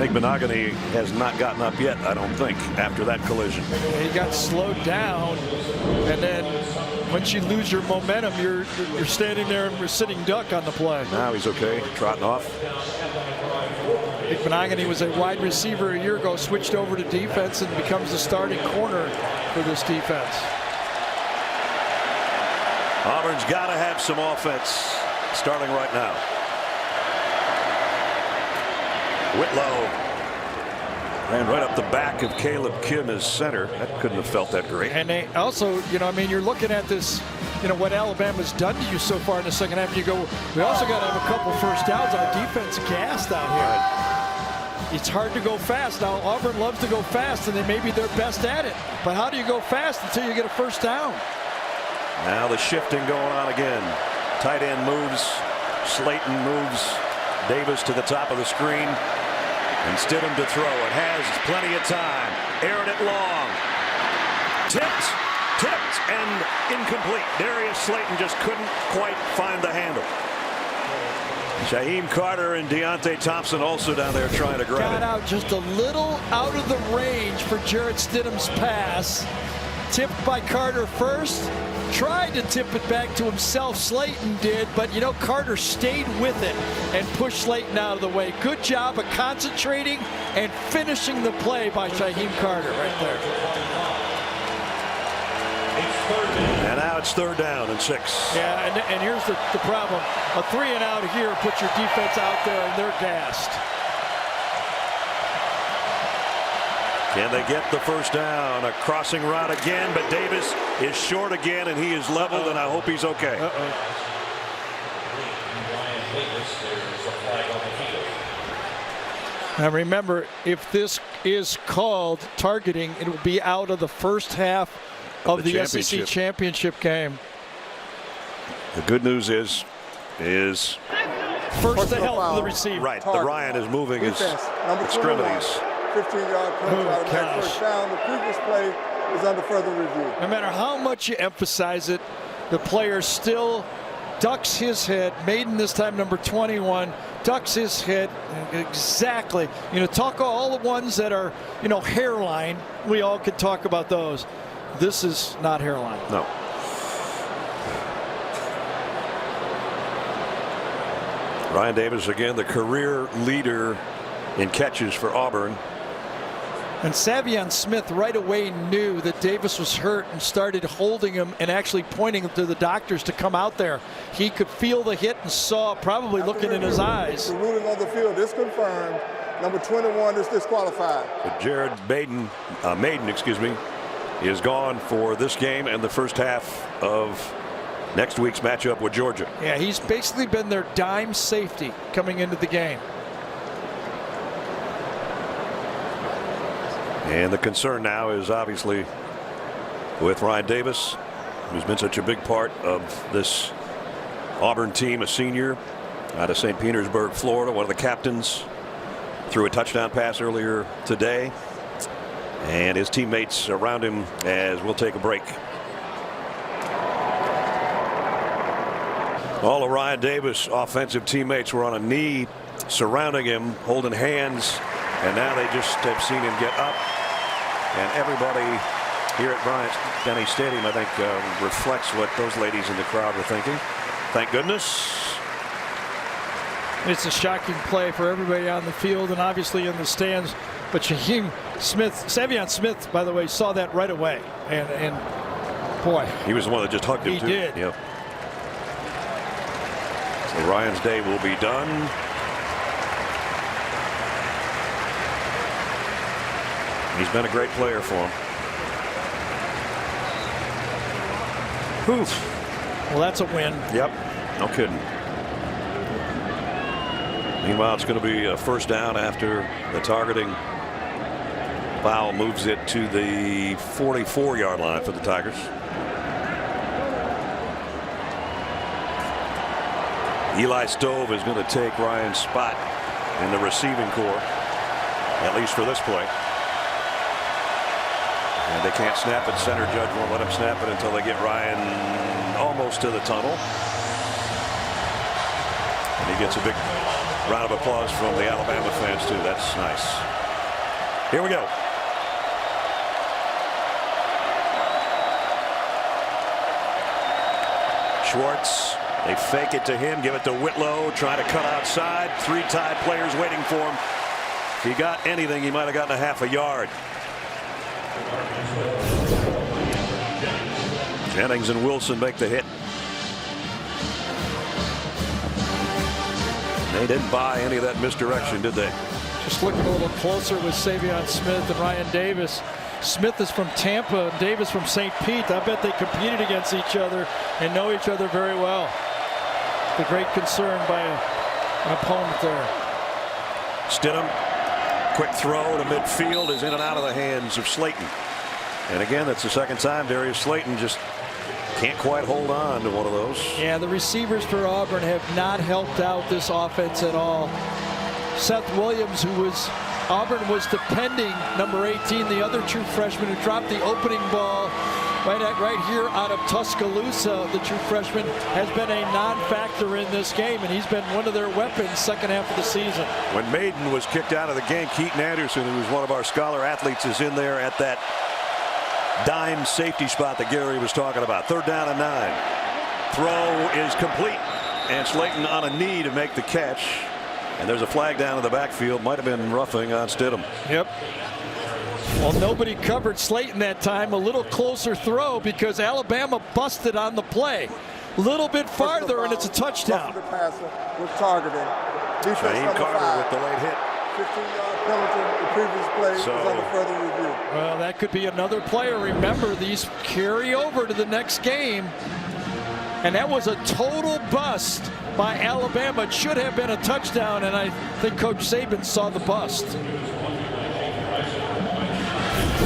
Igbenogany has not gotten up yet, I don't think, after that collision. He got slowed down, and then once you lose your momentum, you're standing there and we're sitting duck on the play. Now he's okay, trotting off. Igbenogany was a wide receiver a year ago, switched over to defense and becomes the starting corner for this defense. Auburn's got to have some offense starting right now. Whitlow ran right up the back of Caleb Kim as center. That couldn't have felt that great. And they also, I mean, you're looking at this, what Alabama's done to you so far in the second half. You go, we also got to have a couple first downs. Our defense gassed out here. Right. It's hard to go fast. Now, Auburn loves to go fast, and they may be their best at it. But how do you go fast until you get a first down? Now the shifting going on again. Tight end moves. Slayton moves Davis to the top of the screen. And Stidham to throw. It has plenty of time. Airing it long. Tipped, and incomplete. Darius Slayton just couldn't quite find the handle. Shaheem Carter and Deontay Thompson also down there trying to grab it. Got out just a little out of the range for Jarrett Stidham's pass. Tipped by Carter first. Tried to tip it back to himself. Slayton did, but Carter stayed with it and pushed Slayton out of the way. Good job of concentrating and finishing the play by Shaheem Carter right there. And now it's third down and 6. Yeah, and here's the problem. A 3 and out here puts your defense out there and they're gassed. Can they get the first down? A crossing route again, but Davis is short again, and he is leveled, and I hope he's okay. Now remember, if this is called targeting, it will be out of the first half of the SEC championship game. The good news is first to help the receiver. Right, the Ryan is moving his extremities. 15-yard punch out of that first down. The previous play is under further review. No matter how much you emphasize it, the players still ducks his head. Maiden this time, number 21, ducks his head. Exactly. Talk all the ones that are, hairline. We all could talk about those. This is not hairline. No. Ryan Davis, again, the career leader in catches for Auburn. And Savion Smith right away knew that Davis was hurt and started holding him and actually pointing him to the doctors to come out there. He could feel the hit and saw, probably looking in his eyes. The ruling on the field is confirmed. Number 21 is disqualified. But Jared Maiden, is gone for this game and the first half of next week's matchup with Georgia. Yeah, he's basically been their dime safety coming into the game. And the concern now is obviously with Ryan Davis, who's been such a big part of this Auburn team, a senior out of St. Petersburg, Florida, one of the captains, threw a touchdown pass earlier today. And his teammates around him as we'll take a break. All of Ryan Davis' offensive teammates were on a knee surrounding him, holding hands, and now they just have seen him get up. And everybody here at Bryant-Denny Stadium, I think, reflects what those ladies in the crowd were thinking. Thank goodness. It's a shocking play for everybody on the field and obviously in the stands. But Savion Smith, by the way, saw that right away. And boy. He was the one that just hugged him, too. He did. Yep. So Ryan's day will be done. He's been a great player for him. Well, that's a win. Yep. No kidding. Meanwhile, it's going to be a first down after the targeting foul moves it to the 44-yard line for the Tigers. Eli Stove is going to take Ryan's spot in the receiving corps, at least for this play. And they can't snap it. Center judge won't let him snap it until they get Ryan almost to the tunnel. And he gets a big round of applause from the Alabama fans, too. That's nice. Here we go. Schwartz, they fake it to him, give it to Whitlow, trying to cut outside. Three Tide players waiting for him. If he got anything, he might have gotten a half a yard. Jennings and Wilson make the hit. They didn't buy any of that misdirection, did they? Just looking a little closer with Savion Smith and Ryan Davis. Smith is from Tampa and Davis from St. Pete. I bet they competed against each other and know each other very well. The great concern by an opponent there. Stidham, quick throw to midfield, is in and out of the hands of Slayton. And again, that's the second time Darius Slayton just can't quite hold on to one of those. Yeah, the receivers for Auburn have not helped out this offense at all. Seth Williams, Auburn was depending, number 18, the other true freshman who dropped the opening ball right here out of Tuscaloosa. The true freshman has been a non-factor in this game, and he's been one of their weapons second half of the season. When Maiden was kicked out of the game, Keaton Anderson, who was one of our scholar athletes, is in there at that dime safety spot that Gary was talking about. Third down and 9. Throw is complete, and Slayton on a knee to make the catch. And there's a flag down in the backfield. Might have been roughing on Stidham. Yep. Well, nobody covered Slayton that time. A little closer throw because Alabama busted on the play. A little bit farther, and it's a touchdown. The passer was targeting. Shaheem Carter with the late hit. 15-yard penalty. The previous play is under further review. Well, that could be another player. Remember, these carry over to the next game. And that was a total bust by Alabama. It should have been a touchdown, and I think Coach Saban saw the bust.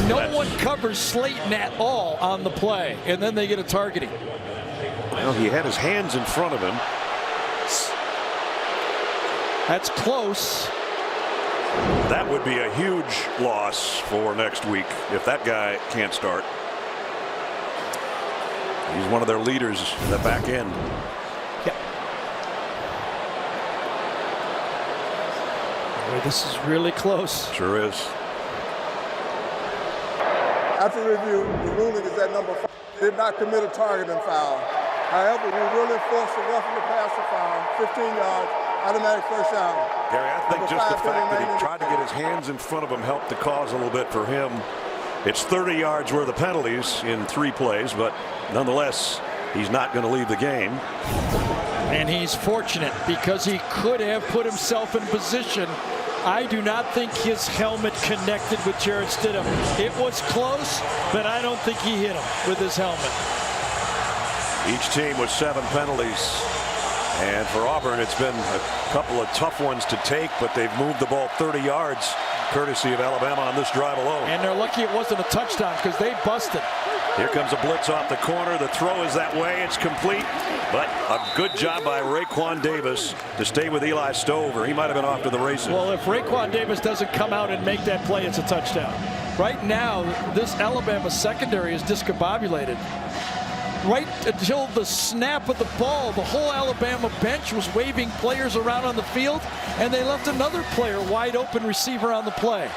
No one covers Slayton at all on the play, and then they get a targeting. Well, he had his hands in front of him. That's close. That would be a huge loss for next week if that guy can't start. He's one of their leaders in the back end. Yeah, Boy, this is really close. Sure is. After review, the ruling is that number 5 did not commit a targeting foul. However, we will enforce the roughing the passer foul, 15 yards, automatic first down. Gary, I think Number just the 5 fact that he remaining. tried to get his hands in front of him helped the cause a little bit for him. It's 30 yards worth of penalties in 3 plays, but nonetheless, he's not going to leave the game. And he's fortunate because he could have put himself in position. I do not think his helmet connected with Jarrett Stidham. It was close, but I don't think he hit him with his helmet. Each team with 7 penalties. And for Auburn, it's been a couple of tough ones to take, but they've moved the ball 30 yards, courtesy of Alabama on this drive alone. And they're lucky it wasn't a touchdown because they busted. Here comes a blitz off the corner. The throw is that way. It's complete. But a good job by Raekwon Davis to stay with Eli Stover. He might have been off to the races. Well, if Raekwon Davis doesn't come out and make that play, it's a touchdown. Right now, this Alabama secondary is discombobulated. Right until the snap of the ball, the whole Alabama bench was waving players around on the field, and they left another player wide open receiver on the play.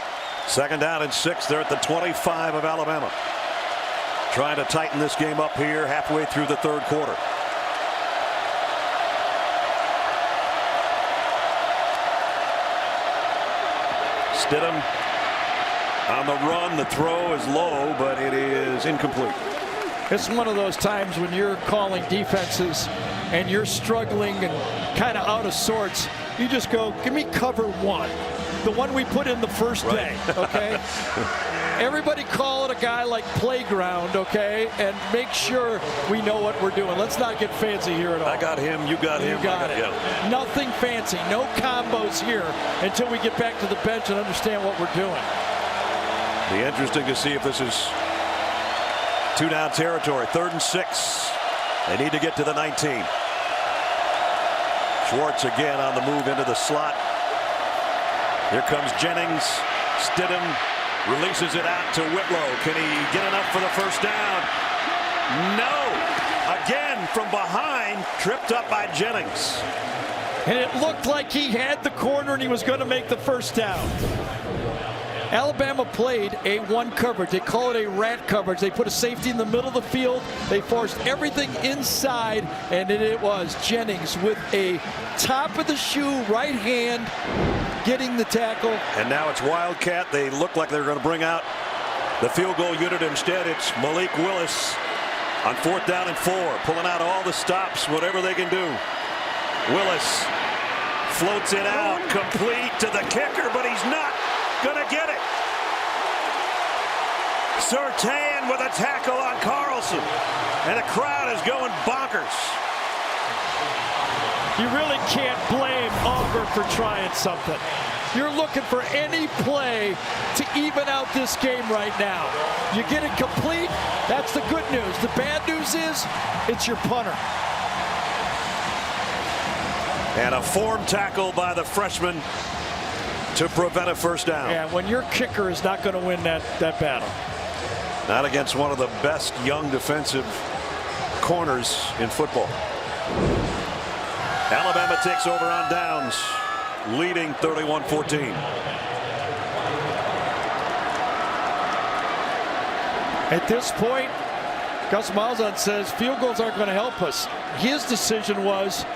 2nd down and 6. They're at the 25 of Alabama. Trying to tighten this game up here halfway through the 3rd quarter. Stidham on the run. The throw is low, but it is incomplete. It's one of those times when you're calling defenses and you're struggling and kind of out of sorts. You just go, give me cover 1. The one we put in the first day, okay? Everybody call it a guy like playground, okay? And make sure we know what we're doing. Let's not get fancy here at all. I got him, you got him. You got it. Yeah. Nothing fancy, no combos here until we get back to the bench and understand what we're doing. Be interesting to see if this is 2-down territory. 3rd and 6. They need to get to the 19. Schwartz again on the move into the slot. Here comes Jennings. Stidham releases it out to Whitlow. Can he get enough for the first down? No. Again from behind, tripped up by Jennings. And it looked like he had the corner and he was going to make the first down. Alabama played a 1 coverage. They call it a rat coverage. They put a safety in the middle of the field. They forced everything inside, and it was Jennings with a top of the shoe right hand getting the tackle. And now it's Wildcat. They look like they're going to bring out the field goal unit. Instead, it's Malik Willis on 4th down and 4, pulling out all the stops, whatever they can do. Willis floats it out, complete to the kicker, but he's not gonna get it. Surtain with a tackle on Carlson, and the crowd is going bonkers. You really can't blame Auburn for trying something. You're looking for any play to even out this game right now. You get it complete, that's the good news. The bad news is it's your punter. And a form tackle by the freshman to prevent a first down. Yeah, when your kicker is not going to win that battle. Not against one of the best young defensive corners in football. Alabama takes over on downs, leading 31-14. At this point, Gus Malzahn says field goals aren't going to help us. His decision was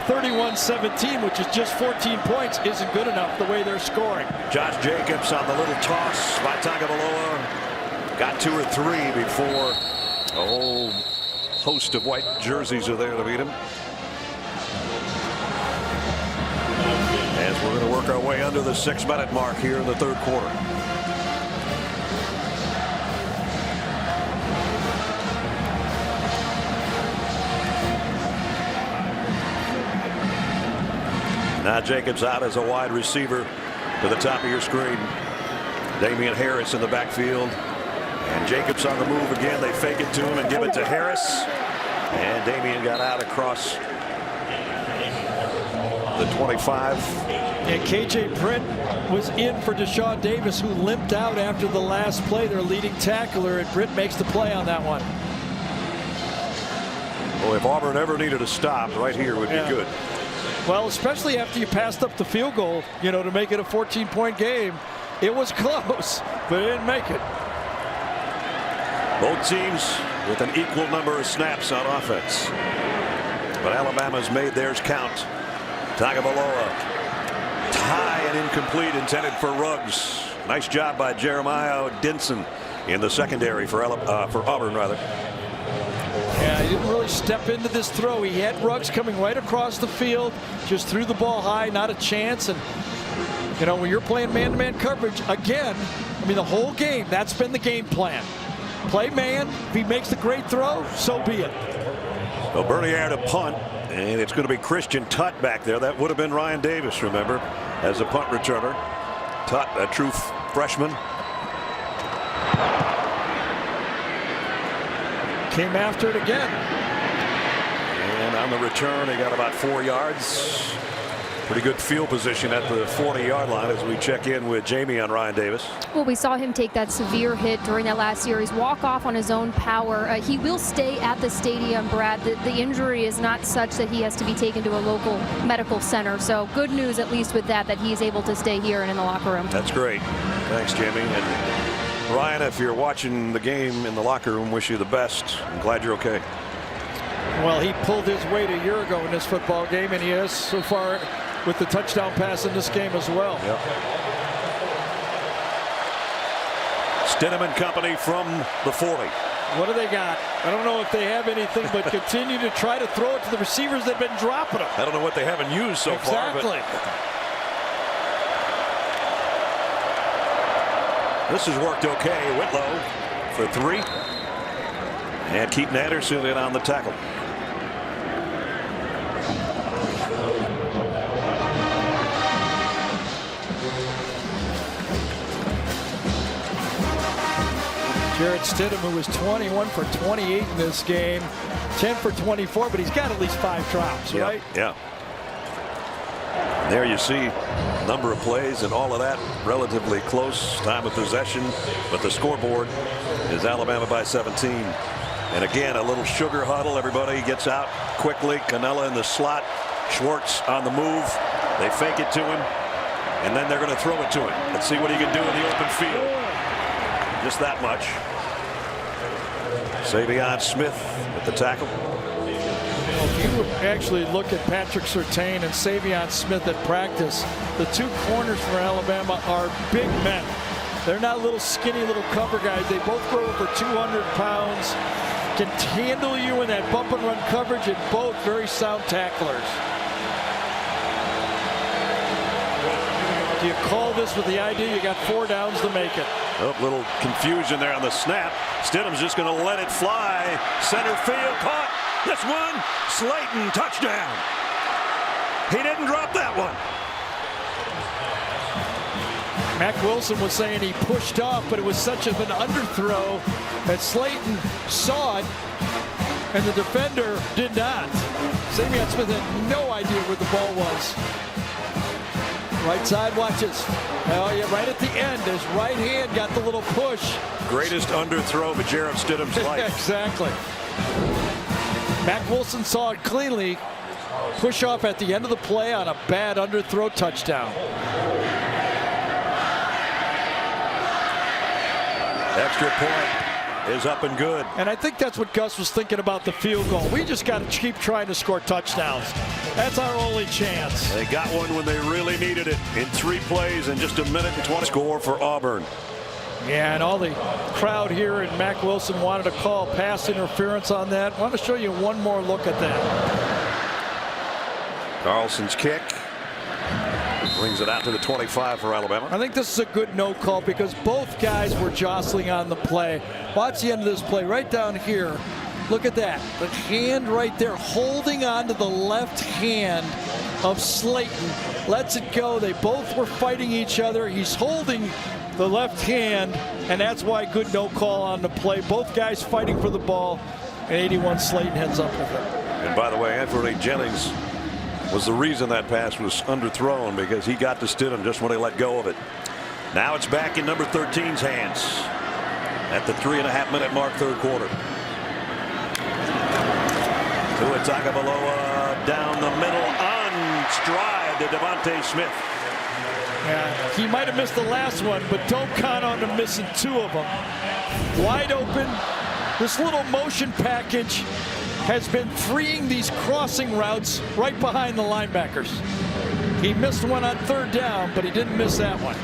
31-17, which is just 14 points, isn't good enough the way they're scoring. Josh Jacobs on the little toss by Tagovailoa. Got 2 or 3 before a whole host of white jerseys are there to beat him. As we're going to work our way under the 6-minute mark here in the 3rd quarter. Now Jacobs out as a wide receiver to the top of your screen. Damian Harris in the backfield. And Jacobs on the move again. They fake it to him and give it to Harris. And Damian got out across the 25. And KJ Britt was in for Deshaun Davis, who limped out after the last play, their leading tackler, and Britt makes the play on that one. Well, if Auburn ever needed a stop, right here would be good. Well, especially after you passed up the field goal, you know, to make it a 14-point game. It was close, but it didn't make it. Both teams with an equal number of snaps on offense. But Alabama's made theirs count. Tagovailoa, high and incomplete, intended for Ruggs. Nice job by Jeremiah Dinson in the secondary for Auburn, rather. Yeah, he didn't really step into this throw. He had Ruggs coming right across the field, just threw the ball high, not a chance. And you know, when you're playing man-to-man coverage, again, I mean, the whole game, that's been the game plan. Play man. If he makes the great throw, so be it. Well, Bernier to punt, and it's going to be Christian Tutt back there. That would have been Ryan Davis, remember, as a punt returner. Tutt, a true freshman. Came after it again. And on the return, he got about 4 yards. Pretty good field position at the 40-yard line as we check in with Jamie on Ryan Davis. Well, we saw him take that severe hit during that last series, walk off on his own power. He will stay at the stadium, Brad. The injury is not such that he has to be taken to a local medical center. So good news, at least with that he's able to stay here and in the locker room. That's great. Thanks, Jamie. And Ryan, if you're watching the game in the locker room, wish you the best. I'm glad you're okay. Well, he pulled his weight a year ago in this football game, and he has so far with the touchdown pass in this game as well. Yep. Stidham and company from the 40. What do they got? I don't know if they have anything, but continue to try to throw it to the receivers that have been dropping them. I don't know what they haven't used so far. Exactly. This has worked okay. Whitlow for 3. And Keaton Anderson in on the tackle. Jarrett Stidham, who was 21 for 28 in this game, 10 for 24, but he's got at least 5 drops, right? Yeah. There you see number of plays and all of that relatively close time of possession, but the scoreboard is Alabama by 17. And again, a little sugar huddle. Everybody gets out quickly. Canella in the slot, Schwartz on the move. They fake it to him, and then they're going to throw it to him. Let's see what he can do in the open field. Just that much. Savion Smith with the tackle. If you actually look at Patrick Surtain and Savion Smith at practice, the 2 corners for Alabama are big men. They're not little skinny little cover guys. They both grow over 200 pounds, can handle you in that bump and run coverage, and both very sound tacklers. Do you call this with the idea you got 4 downs to make it? Oh, little confusion there on the snap. Stidham's just going to let it fly. Center field, caught. This one, Slayton, touchdown. He didn't drop that one. Mac Wilson was saying he pushed off, but it was such of an underthrow that Slayton saw it, and the defender did not. Savion Smith had no idea where the ball was. Right side watches. Oh, yeah, right at the end. His right hand got the little push. Greatest underthrow of Jarrett Stidham's life. Exactly. Mac Wilson saw it cleanly. Push off at the end of the play on a bad underthrow touchdown. Extra point is up and good. And I think that's what Gus was thinking about the field goal. We just got to keep trying to score touchdowns. That's our only chance. They got one when they really needed it in 3 plays and just a minute and 20. Score for Auburn. Yeah, and all the crowd here, and Mac Wilson wanted to call pass interference on that. I want to show you one more look at that. Carlson's kick brings it out to the 25 for Alabama. I think this is a good no call because both guys were jostling on the play. Watch the end of this play right down here. Look at that. The hand right there holding on to the left hand of Slayton. Lets it go. They both were fighting each other. He's holding the left hand, and that's why good no call on the play. Both guys fighting for the ball, and 81 Slayton heads up with it. And by the way, Anthony Jennings was the reason that pass was underthrown, because he got to Stidham just when he let go of it. Now it's back in number 13's hands at the 3.5-minute mark, 3rd quarter. Tua Tagovailoa down the middle, to Devontae Smith. Yeah, he might have missed the last one, but don't count on him missing 2 of them. Wide open. This little motion package has been freeing these crossing routes right behind the linebackers. He missed one on 3rd down, but he didn't miss that one.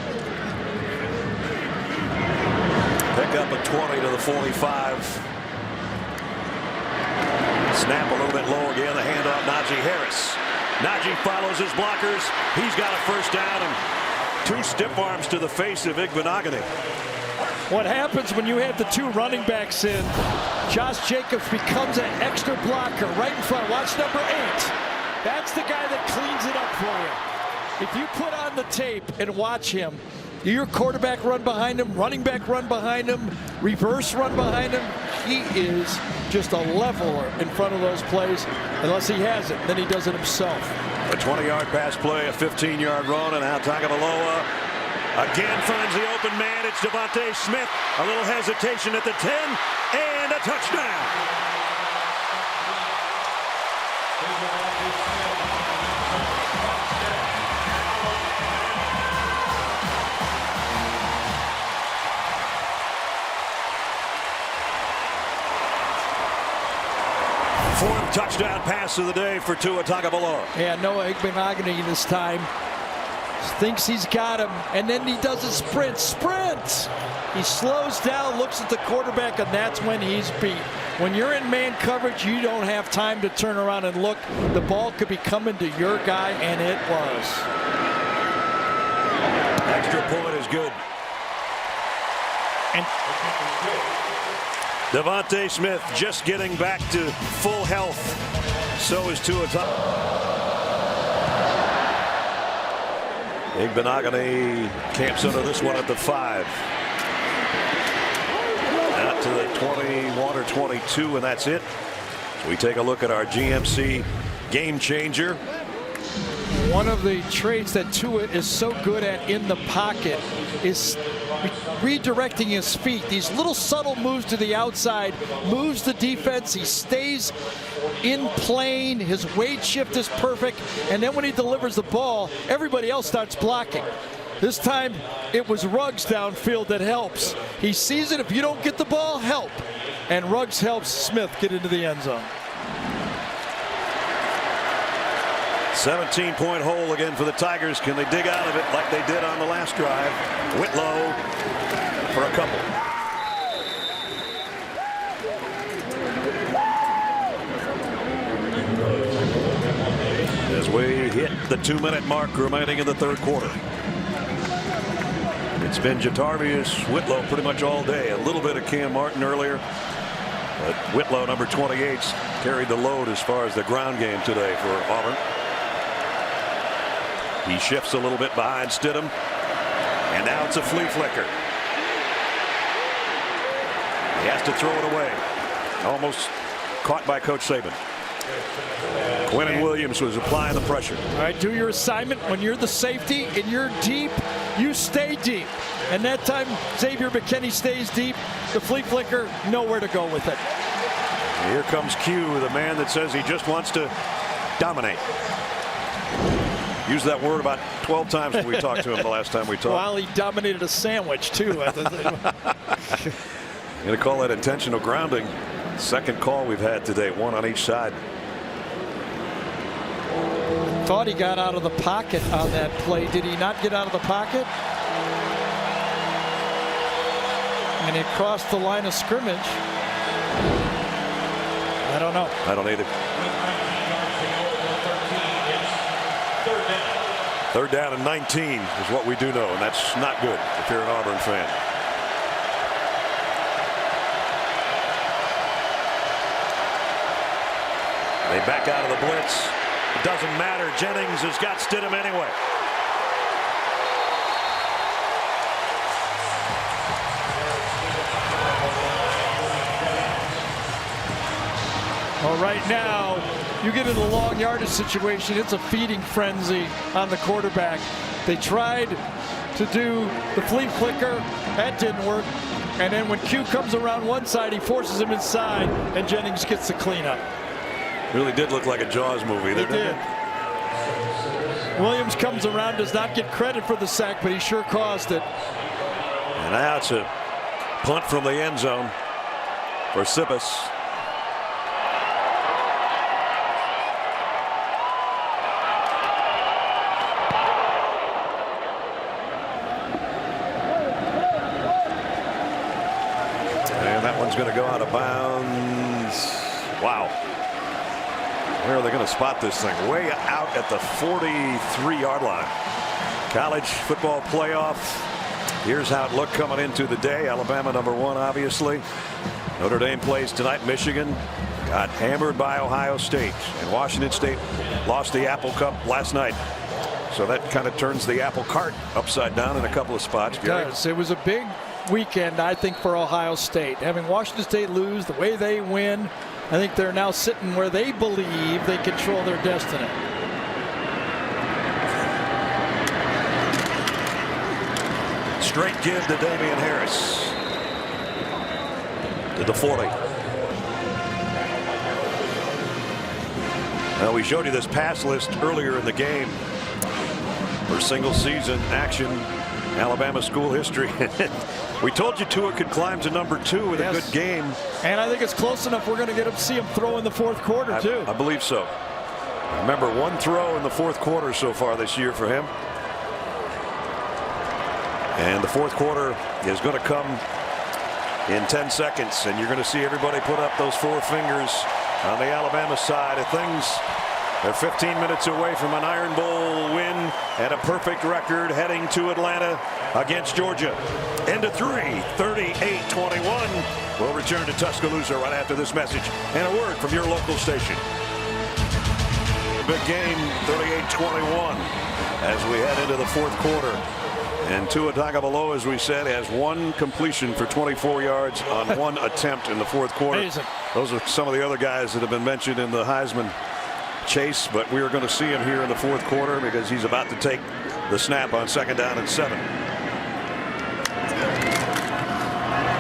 Pick up a 20 to the 45. Snap a little bit low again. The handoff, Najee Harris. Najee follows his blockers. He's got a first down and 2 stiff arms to the face of Igbenogany. What happens when you have the 2 running backs in, Josh Jacobs becomes an extra blocker right in front. Watch number 8. That's the guy that cleans it up for you. If you put on the tape and watch him, your quarterback run behind him, running back run behind him, reverse run behind him, he is just a leveler in front of those plays. Unless he has it, then he does it himself. A 20-yard pass play, a 15-yard run, and now Tagovailoa again finds the open man. It's Devontae Smith. A little hesitation at the 10, and a touchdown. Fourth touchdown pass of the day for Tua Tagovailoa. Yeah, Noah Igbenogany this time thinks he's got him, and then he does a sprint. He slows down, looks at the quarterback, and that's when he's beat. When you're in man coverage, you don't have time to turn around and look. The ball could be coming to your guy, and it was. Extra point is good. And Devontae Smith just getting back to full health. So is Tua. Igbenogany camps under this one at the 5. Out to the 21 or 22, and that's it. So we take a look at our GMC game changer. One of the traits that Tua is so good at in the pocket is redirecting his feet. These little subtle moves to the outside, moves the defense. He stays in plane. His weight shift is perfect. And then when he delivers the ball, everybody else starts blocking. This time, it was Ruggs downfield that helps. He sees it. If you don't get the ball, help. And Ruggs helps Smith get into the end zone. 17-point hole again for the Tigers. Can they dig out of it like they did on the last drive? Whitlow for a couple. As we hit the 2-minute mark remaining in the 3rd quarter. It's been Jatavius Whitlow pretty much all day. A little bit of Cam Martin earlier. But Whitlow, number 28, carried the load as far as the ground game today for Auburn. He shifts a little bit behind Stidham. And now it's a flea flicker. He has to throw it away. Almost caught by Coach Saban. Quinnen Williams was applying the pressure. All right, do your assignment. When you're the safety and you're deep, you stay deep. And that time, Xavier McKinney stays deep. The flea flicker, nowhere to go with it. Here comes Q, the man that says he just wants to dominate. Used that word about 12 times when we talked to him the last time we talked. While he dominated a sandwich, too. Going to call that intentional grounding. Second call we've had today, one on each side. Thought he got out of the pocket on that play. Did he not get out of the pocket? And he crossed the line of scrimmage. I don't know. I don't either. 3rd down and 19 is what we do know, and that's not good if you're an Auburn fan. They back out of the blitz. It doesn't matter. Jennings has got Stidham anyway. Well, right now, you get in a long yardage situation, it's a feeding frenzy on the quarterback. They tried to do the flea flicker. That didn't work. And then when Q comes around one side, he forces him inside, and Jennings gets the cleanup. Really did look like a Jaws movie. It did. Williams comes around, does not get credit for the sack, but he sure caused it. And now it's a punt from the end zone for Sippis. And that one's going to go out of bounds. Wow. Where are they going to spot this thing? Way out at the 43-yard line. College football playoff. Here's how it looked coming into the day. Alabama #1, obviously. Notre Dame plays tonight. Michigan got hammered by Ohio State. And Washington State lost the Apple Cup last night. So that kind of turns the apple cart upside down in a couple of spots. It does. It was a big weekend, I think, for Ohio State. Having Washington State lose the way they win, I think they're now sitting where they believe they control their destiny. Straight give to Damian Harris. To the 40. Now, we showed you this pass list earlier in the game for single season action. Alabama school history. We told you Tua could climb to #2 with a good game. And I think it's close enough we're going to see him throw in the fourth quarter, too. I believe so. Remember, one throw in the fourth quarter so far this year for him. And the fourth quarter is going to come in 10 seconds. And you're going to see everybody put up those 4 fingers on the Alabama side of things. They're 15 minutes away from an Iron Bowl win and a perfect record heading to Atlanta against Georgia. End of 3, 38-21. We'll return to Tuscaloosa right after this message and a word from your local station. Big game, 38-21 as we head into the fourth quarter. And Tua Tagovailoa, as we said, has 1 completion for 24 yards on 1 attempt in the fourth quarter. Amazing. Those are some of the other guys that have been mentioned in the Heisman chase, but we are going to see him here in the fourth quarter because he's about to take the snap on 2nd down and 7.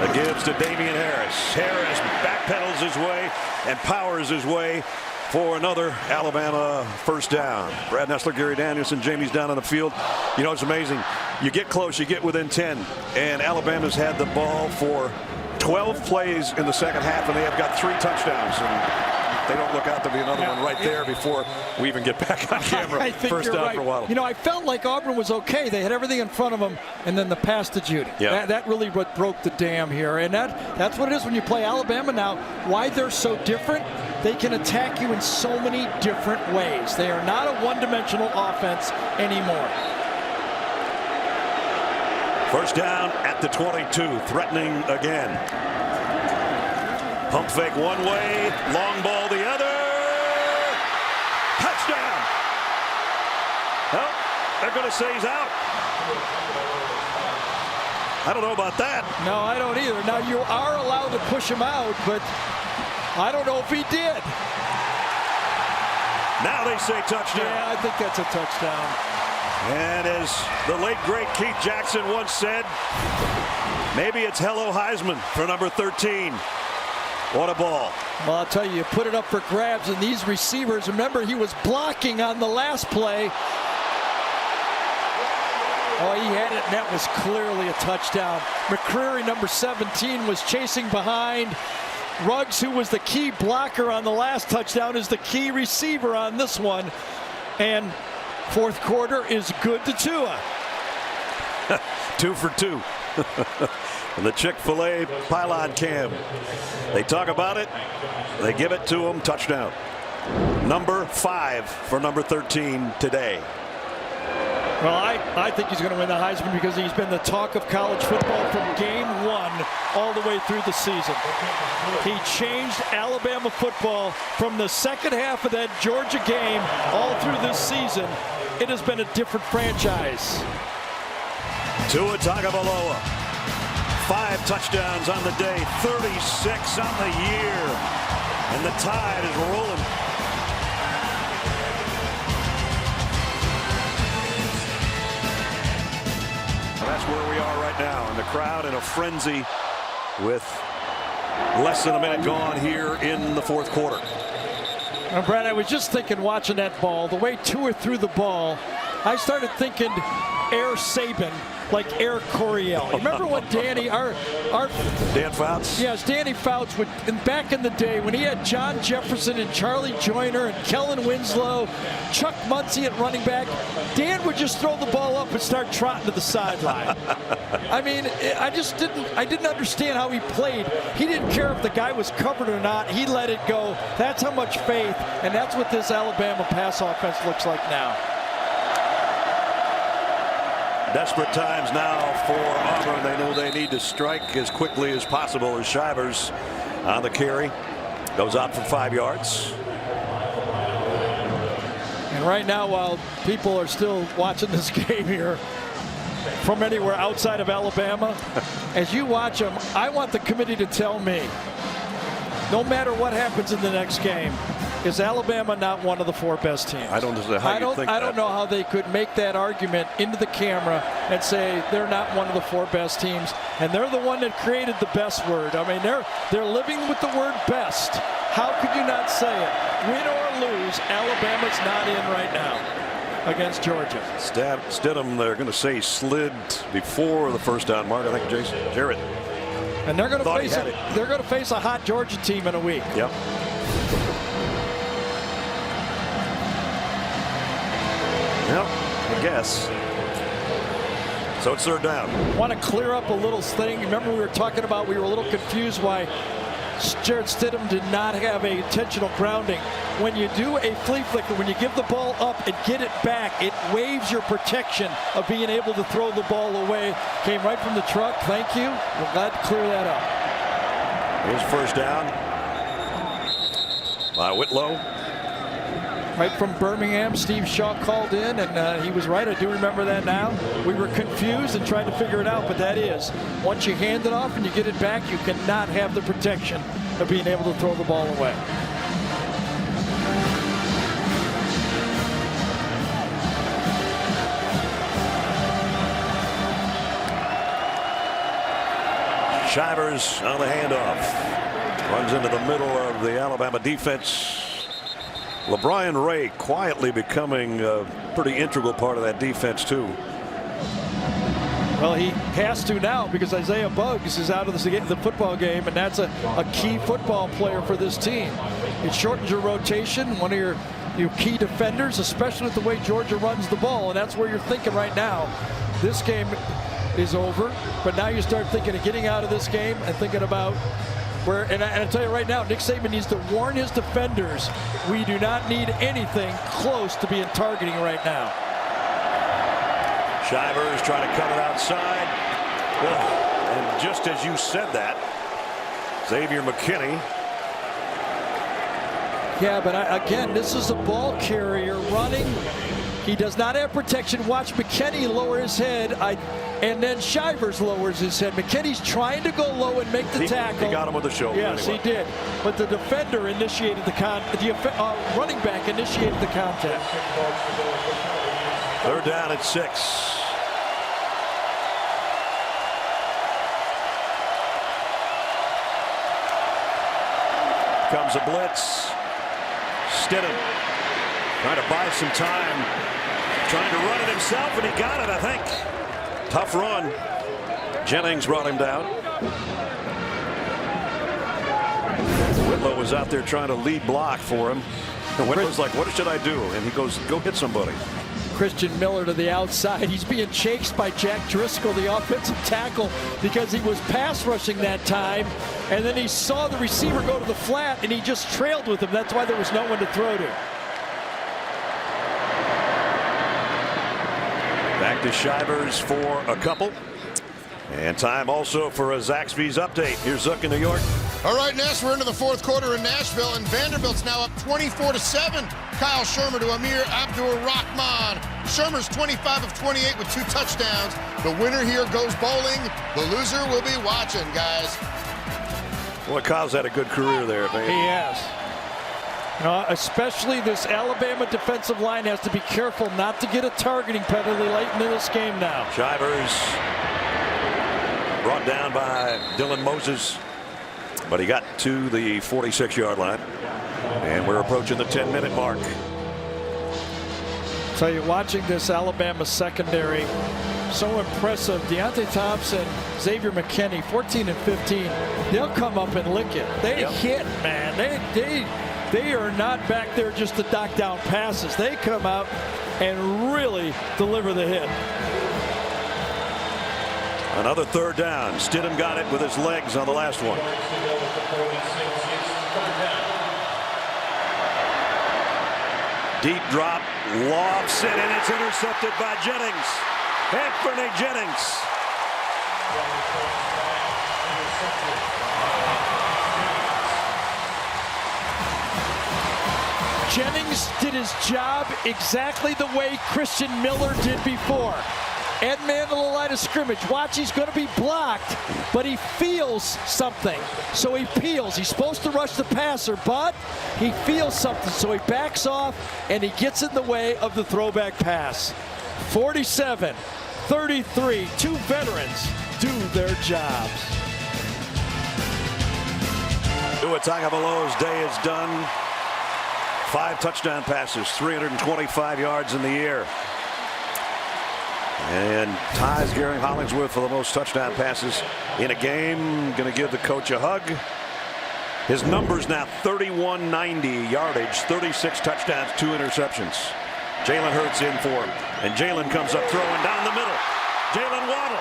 It gives to Damian Harris. Harris backpedals his way and powers his way for another Alabama first down. Brad Nessler, Gary Danielson, Jamie's down on the field. You know, it's amazing. You get close, you get within 10, and Alabama's had the ball for 12 plays in the second half, and they have got 3 touchdowns. And they don't look out to be another one right there before we even get back on camera. I think first you're down right. for Waddle. You know, I felt like Auburn was okay. They had everything in front of them, and then the pass to Judy. Yeah. That really what broke the dam here. And that's what it is when you play Alabama now. Why they're so different, they can attack you in so many different ways. They are not a one-dimensional offense anymore. First down at the 22, threatening again. Pump fake one way, long ball the other. Touchdown. Well, they're going to say he's out. I don't know about that. No, I don't either. Now, you are allowed to push him out, but I don't know if he did. Now they say touchdown. Yeah, I think that's a touchdown. And as the late, great Keith Jackson once said, maybe it's hello Heisman for number 13. What a ball. Well, I'll tell you, you put it up for grabs, and these receivers, remember, he was blocking on the last play. Oh, he had it, and that was clearly a touchdown. McCreary, number 17, was chasing behind. Ruggs, who was the key blocker on the last touchdown, is the key receiver on this one. And fourth quarter is good to Tua. 2 for 2. And the Chick-fil-A pylon cam. They talk about it. They give it to him. Touchdown. Number 5 for number 13 today. Well, I think he's going to win the Heisman because he's been the talk of college football from game 1 all the way through the season. He changed Alabama football from the second half of that Georgia game all through this season. It has been a different franchise. Tua Tagovailoa, 5 touchdowns on the day, 36 on the year, and the Tide is rolling. That's where we are right now, and the crowd in a frenzy with less than a minute gone here in the fourth quarter. Brad, I was just thinking watching that ball, the way Tua threw the ball, I started thinking Air Saban, like Air Coryell. You remember when Danny, our Dan Fouts? Yes, Danny Fouts would, back in the day when he had John Jefferson and Charlie Joyner and Kellen Winslow, Chuck Muncie at running back, Dan would just throw the ball up and start trotting to the sideline. I mean, I didn't understand how he played. He didn't care if the guy was covered or not. He let it go. That's how much faith, and that's what this Alabama pass offense looks like now. Desperate times now for Auburn. They know they need to strike as quickly as possible as Shivers on the carry. Goes out for 5 yards. And right now, while people are still watching this game here from anywhere outside of Alabama, as you watch them, I want the committee to tell me, no matter what happens in the next game, is Alabama not one of the 4 best teams? I don't know how you think I don't know how they could make that argument into the camera and say they're not one of the 4 best teams, and they're the one that created the best word. I mean, they're living with the word best. How could you not say it? Win or lose, Alabama's not in right now against Georgia. Stidham, they're going to say, slid before the first down mark. I think Jason Jarrett. And they're going to face a hot Georgia team in a week. Yep. Well, I guess. So it's 3rd down. Want to clear up a little thing. Remember we were talking about, we were a little confused why Jarrett Stidham did not have a intentional grounding. When you do a flea flicker, when you give the ball up and get it back, it waives your protection of being able to throw the ball away. Came right from the truck. Thank you. We're glad to clear that up. Here's 1st down by Whitlow. Right from Birmingham, Steve Shaw called in, and he was right. I do remember that now. We were confused and trying to figure it out, but that is, once you hand it off and you get it back, you cannot have the protection of being able to throw the ball away. Shivers on the handoff. Runs into the middle of the Alabama defense. LeBron Ray quietly becoming a pretty integral part of that defense too. Well, he has to now because Isaiah Buggs is out of the football game, and that's a key football player for this team. It shortens your rotation, one of your key defenders, especially with the way Georgia runs the ball, and that's where you're thinking right now. This game is over, but now you start thinking of getting out of this game and thinking about where, and I tell you right now, Nick Saban needs to warn his defenders, we do not need anything close to being targeting right now. Shivers trying to cut it outside. And just as you said that, Xavier McKinney. Yeah, but again, this is a ball carrier running. He does not have protection. Watch McKinney lower his head, and then Shivers lowers his head. McKinney's trying to go low and make the tackle. He got him with the shoulder. Yes, anyway. he did. But the defender initiated the running back initiated the contact. 3rd down at 6. Comes a blitz. Stidham trying to buy some time, trying to run it himself, and he got it, I think. Tough run. Jennings brought him down. Whitlow was out there trying to lead block for him. And Whitlow's like, what should I do? And he goes, go hit somebody. Christian Miller to the outside. He's being chased by Jack Driscoll, the offensive tackle, because he was pass rushing that time. And then he saw the receiver go to the flat, and he just trailed with him. That's why there was no one to throw to. Back to Shivers for a couple. And time also for a Zaxby's update. Here's Zook in New York. All right, Ness, we're into the 4th quarter in Nashville, and Vanderbilt's now up 24-7. Kyle Shermer to Amir Abdur-Rahman. Shermer's 25 of 28 with 2 touchdowns. The winner here goes bowling. The loser will be watching, guys. Boy, Kyle's had a good career there, man. He has. Especially this Alabama defensive line has to be careful not to get a targeting penalty late into this game now. Shivers brought down by Dylan Moses, but he got to the 46-yard line. And we're approaching the 10-minute mark. Tell you, watching this Alabama secondary, so impressive. Deontay Thompson, Xavier McKinney, 14 and 15. They'll come up and lick it. They hit, man. They are not back there just to knock down passes. They come out and really deliver the hit. Another third down. Stidham got it with his legs on the last one. Deep drop, lofts it, and it's intercepted by Jennings. Anthony Jennings. Jennings did his job exactly the way Christian Miller did before. Ed man to the line of scrimmage. Watch, he's going to be blocked, but he feels something, so he peels. He's supposed to rush the passer, but he feels something, so he backs off, and he gets in the way of the throwback pass. 47-33, two veterans do their jobs. Tua Tagovailoa's day is done. 5 touchdown passes, 325 yards in the air. And ties Gary Hollingsworth for the most touchdown passes in a game. Going to give the coach a hug. His numbers now 3190 yardage, 36 touchdowns, 2 interceptions. Jalen Hurts in for him. And Jalen comes up throwing down the middle. Jalen Waddle.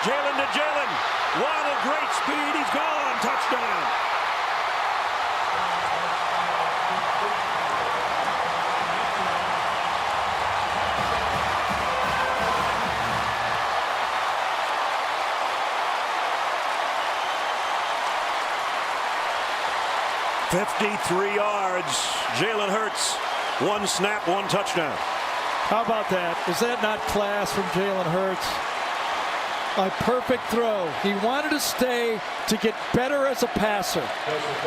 Jalen to Jalen. Waddle, great speed. He's gone. Touchdown. .53 yards. Jalen Hurts. 1 snap, 1 touchdown. How about that? Is that not class from Jalen Hurts? A perfect throw. He wanted to stay to get better as a passer.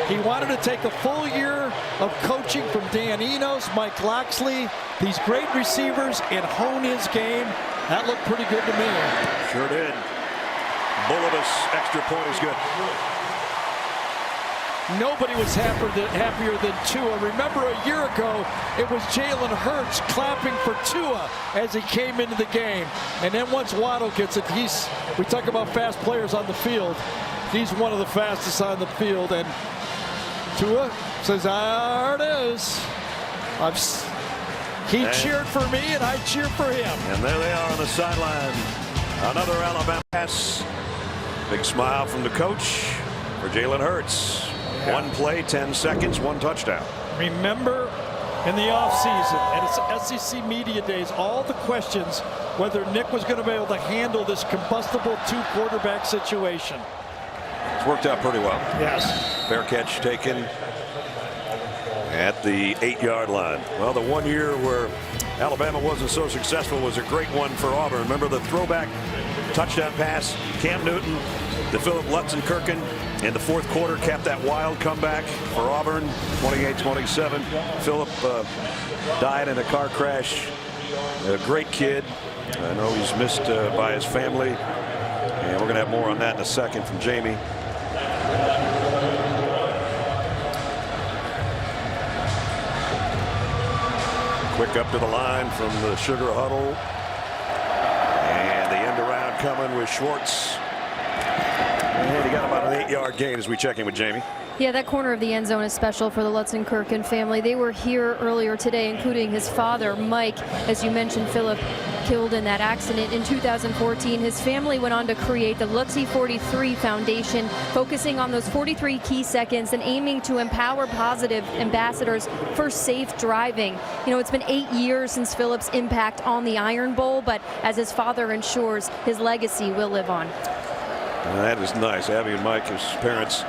He wanted to take a full year of coaching from Dan Enos, Mike Loxley, these great receivers, and hone his game. That looked pretty good to me. Sure did. Bullivus extra point is good. Nobody was happier than Tua. Remember a year ago, it was Jalen Hurts clapping for Tua as he came into the game. And then once Waddle gets it, we talk about fast players on the field. He's one of the fastest on the field. And Tua says, there it is. He cheered for me, and I cheered for him. And there they are on the sideline. Another Alabama pass. Big smile from the coach for Jalen Hurts. 1 play, 10 seconds, 1 touchdown. Remember in the offseason, and it's SEC Media Days, all the questions whether Nick was going to be able to handle this combustible 2-quarterback situation. It's worked out pretty well. Yes. Fair catch taken at the 8-yard line. Well, the 1 year where Alabama wasn't so successful was a great one for Auburn. Remember the throwback touchdown pass, Cam Newton to Philip Lutzenkirchen in the 4th quarter, capped that wild comeback for Auburn, 28-27. Philip died in a car crash. A great kid. I know he's missed by his family, and we're going to have more on that in a second from Jamie. Quick up to the line from the Sugar Huddle, and the end around coming with Schwartz. And he got about an 8-yard gain as we check in with Jamie. Yeah, that corner of the end zone is special for the Lutzenkirchen family. They were here earlier today, including his father, Mike. As you mentioned, Philip killed in that accident in 2014. His family went on to create the Lutzy 43 Foundation, focusing on those 43 key seconds and aiming to empower positive ambassadors for safe driving. You know, it's been 8 years since Philip's impact on the Iron Bowl, but as his father ensures, his legacy will live on. That is nice. Abby and Mike, his parents.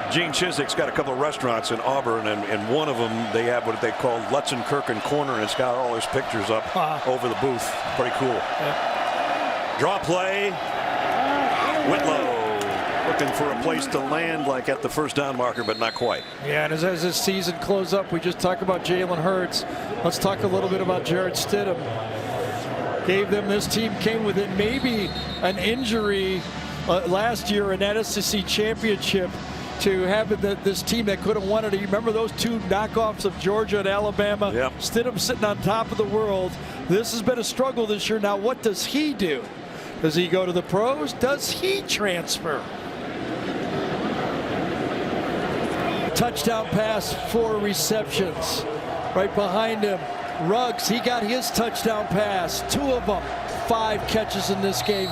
Gene Chiswick's got a couple of restaurants in Auburn, and one of them they have what they call Lutzenkirchen Corner, and it's got all his pictures up over the booth. Pretty cool. Yeah. Draw play. Whitlow looking for a place to land like at the first down marker, but not quite. Yeah, and as this season closes up, we just talked about Jalen Hurts. Let's talk a little bit about Jarrett Stidham. Gave them, this team came within maybe an injury last year in that SEC championship to having this team that could have won it. You remember those two knockoffs of Georgia and Alabama? Yep. Stidham sitting on top of the world. This has been a struggle this year. Now, what does he do? Does he go to the pros? Does he transfer? Touchdown pass, 4 receptions. Right behind him, Ruggs, he got his touchdown pass. 2 of them, 5 catches in this game.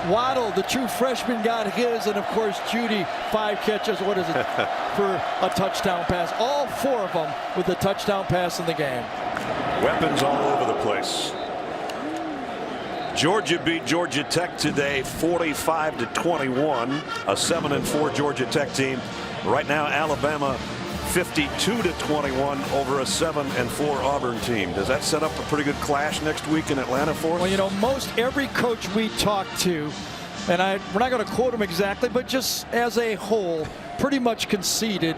Waddle, the true freshman, got his, and of course Judy, 5 catches. What is it for a touchdown pass? All 4 of them with a touchdown pass in the game. Weapons all over the place. Georgia beat Georgia Tech today 45-21, a 7-4 Georgia Tech team. Right now Alabama 52-21 over a 7-4 Auburn team. Does that set up a pretty good clash next week in Atlanta for us? Well, you know, most every coach we talk to, and we're not going to quote him exactly, but just as a whole, pretty much conceded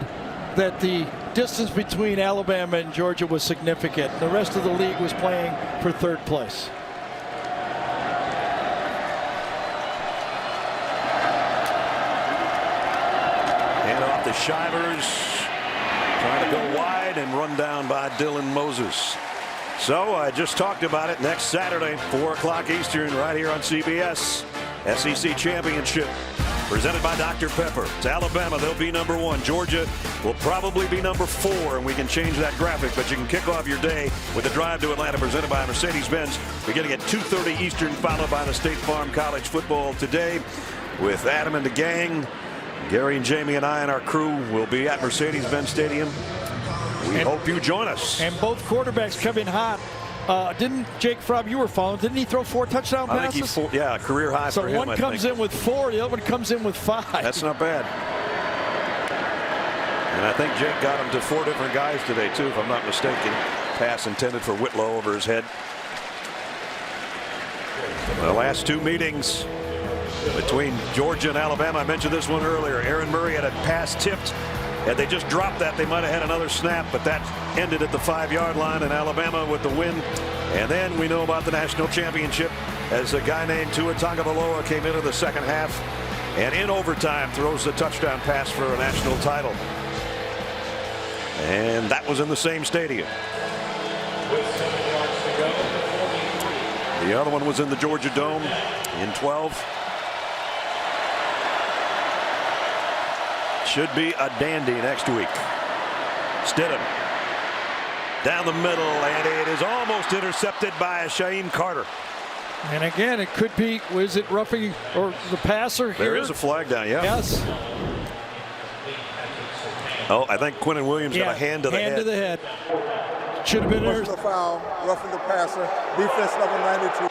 that the distance between Alabama and Georgia was significant. The rest of the league was playing for 3rd place. Hand off to Shivers. Trying to go wide and run down by Dylan Moses. So I just talked about it. Next Saturday, 4 o'clock Eastern, right here on CBS. SEC Championship presented by Dr. Pepper. It's Alabama. They'll be number 1. Georgia will probably be number 4, and we can change that graphic. But you can kick off your day with the drive to Atlanta presented by Mercedes-Benz. Beginning at 2:30 Eastern, followed by the State Farm College Football Today with Adam and the gang. Gary and Jamie and I and our crew will be at Mercedes-Benz Stadium. We hope you join us. And both quarterbacks come in hot. Didn't Jake Fromm, you were following, didn't he throw 4 touchdown passes? I think yeah, career high for him. So one comes in with 4, the other one comes in with 5. That's not bad. And I think Jake got him to 4 different guys today, too, if I'm not mistaken. Pass intended for Whitlow over his head. The last 2 meetings between Georgia and Alabama. I mentioned this one earlier. Aaron Murray had a pass tipped. Had they just dropped that, they might have had another snap, but that ended at the 5-yard line, and Alabama with the win. And then we know about the national championship as a guy named Tua Tagovailoa came into the second half and in overtime throws the touchdown pass for a national title. And that was in the same stadium. The other one was in the Georgia Dome in 12. Should be a dandy next week. Stidham down the middle, and it is almost intercepted by Shaheem Carter. And again, it could be, was it roughing or the passer here? There is a flag down, yeah. Yes. Oh, I think Quinnen Williams got a hand to the head. Hand to the head. Should have been there. Personal foul, roughing the passer, defense number 92.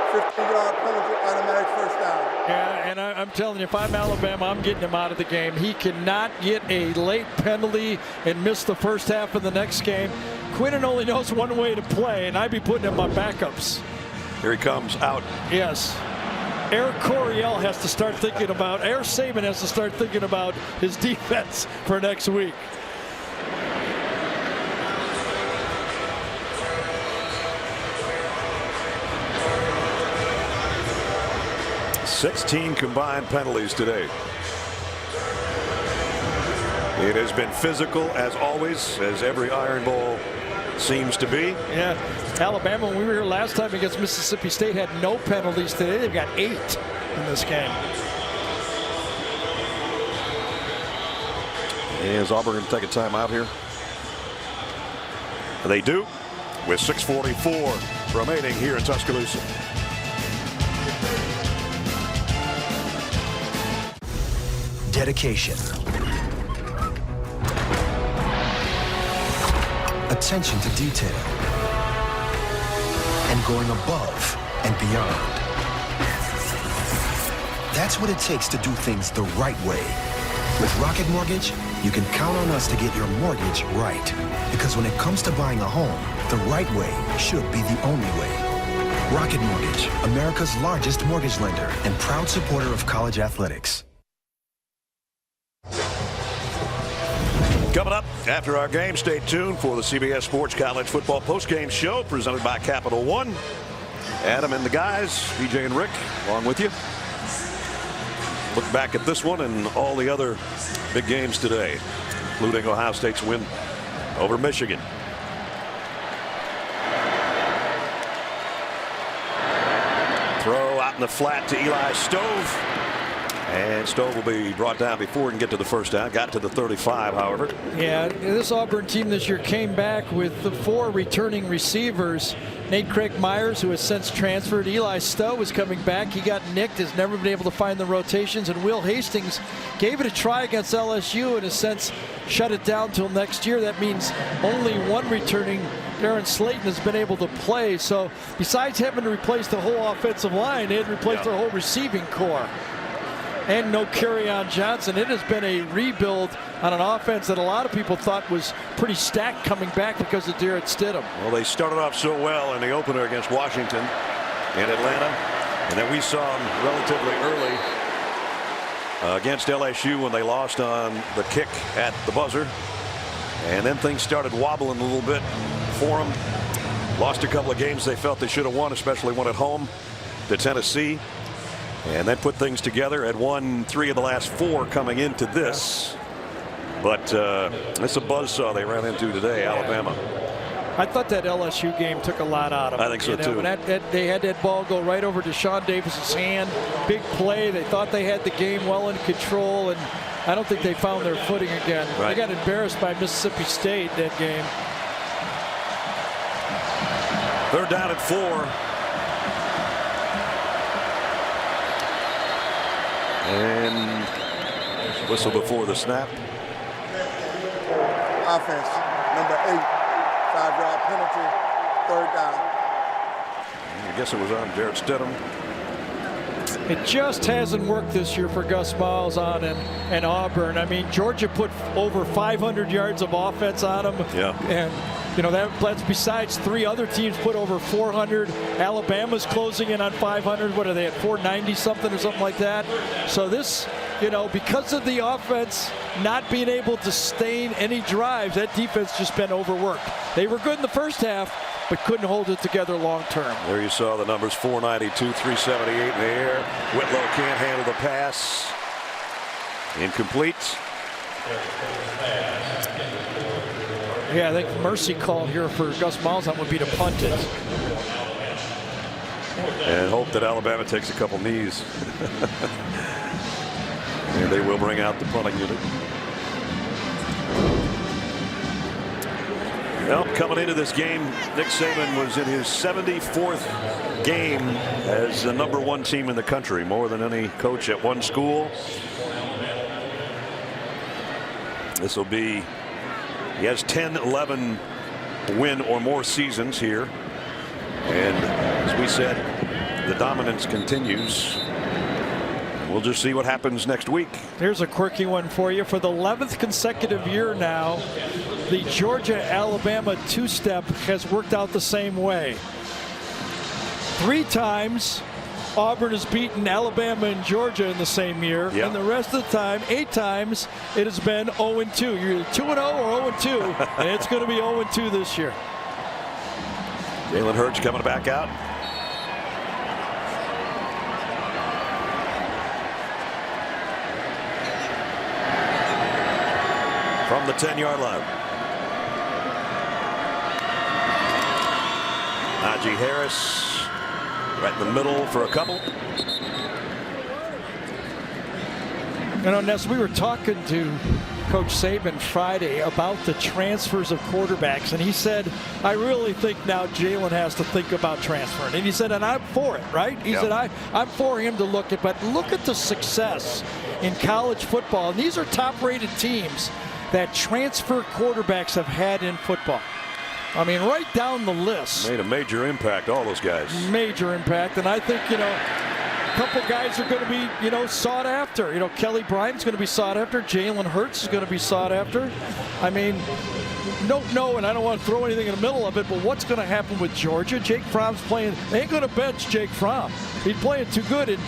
15-yard penalty, automatic first down. Yeah, and I'm telling you, if I'm Alabama, I'm getting him out of the game. He cannot get a late penalty and miss the first half of the next game. Quinnen only knows one way to play, and I'd be putting him on backups. Here he comes out. Yes. Air Coryell has to start thinking about, Air Saban has to start thinking about his defense for next week. Sixteen combined penalties today. It has been physical as always, as every Iron Bowl seems to be. Yeah, Alabama, when we were here last time against Mississippi State, had no penalties. Today they've got 8 in this game. Is Auburn going to take a timeout here? They do, with 6:44 remaining here in Tuscaloosa. Dedication, attention to detail, and going above and beyond. That's what it takes to do things the right way. With Rocket Mortgage, you can count on us to get your mortgage right. Because when it comes to buying a home, the right way should be the only way. Rocket Mortgage, America's largest mortgage lender and proud supporter of college athletics. Coming up after our game, stay tuned for the CBS Sports College Football Postgame Show presented by Capital One. Adam and the guys, BJ and Rick, along with you. look back at this one and all the other big games today, including Ohio State's win over Michigan. Throw out in the flat to Eli Stove. And Stove will be brought down before he can get to the first down. Got to the 35, however. Yeah, this Auburn team this year came back with the 4 returning receivers. Nate Craig Myers, who has since transferred. Eli Stowe was coming back. He got nicked, has never been able to find the rotations. And Will Hastings gave it a try against LSU and has since shut it down till next year. That means only 1 returning, Darren Slayton, has been able to play. So besides having to replace the whole offensive line, they had replaced their whole receiving core. And no Kerryon Johnson. It has been a rebuild on an offense that a lot of people thought was pretty stacked coming back because of Jarrett Stidham. Well, they started off so well in the opener against Washington and Atlanta, and then we saw them relatively early against LSU when they lost on the kick at the buzzer, and then things started wobbling a little bit for them. Lost a couple of games they felt they should have won, especially one at home to Tennessee. And then put things together. Had won 3 of the last 4 coming into this. But it's a buzzsaw they ran into today, Alabama. I thought that LSU game took a lot out of them. I think so, too. And they had that ball go right over to Sean Davis's hand. Big play. They thought they had the game well in control, and I don't think they found their footing again. Right. They got embarrassed by Mississippi State that game. 3rd down at 4. And whistle before the snap. Offense, number 8, 5-yard penalty, 3rd down. I guess it was on Jarrett Stidham. It just hasn't worked this year for Gus Malzahn and Auburn. I mean, Georgia put over 500 yards of offense on them. Yeah. And, you know, that's besides 3 other teams put over 400. Alabama's closing in on 500. What are they at, 490 something or something like that? So this, you know, because of the offense not being able to sustain any drives, that defense just been overworked. They were good in the first half, but couldn't hold it together long term. There you saw the numbers, 492, 378 in the air. Whitlow can't handle the pass. Incomplete. Yeah, I think the mercy call here for Gus Malzahn would be to punt it. And hope that Alabama takes a couple knees. And they will bring out the punting unit. Well, coming into this game, Nick Saban was in his 74th game as the #1 team in the country, more than any coach at one school. This will be, he has 10, 11 win or more seasons here. And as we said, the dominance continues. We'll just see what happens next week. Here's a quirky one for you. For the 11th consecutive year now, the Georgia-Alabama two-step has worked out the same way. 3 times Auburn has beaten Alabama and Georgia in the same year. Yep. And the rest of the time, 8 times, it has been 0-2. You're either 2-0 or 0-2, and it's going to be 0-2 this year. Jalen Hurts coming back out. From the 10-yard line. Najee Harris right in the middle for a couple. You know, Ness, we were talking to Coach Saban Friday about the transfers of quarterbacks, and he said, I really think now Jalen has to think about transferring. And he said, and I'm for it, right? He said, I'm for him to look at, but look at the success in college football. And these are top-rated teams that transfer quarterbacks have had in football. I mean, right down the list. Made a major impact, all those guys. Major impact, and I think, you know, a couple guys are going to be, you know, sought after. You know, Kelly Bryant's going to be sought after. Jalen Hurts is going to be sought after. I mean, don't know, and I don't want to throw anything in the middle of it, but what's going to happen with Georgia? Jake Fromm's playing. They ain't going to bench Jake Fromm. He's playing too good, and,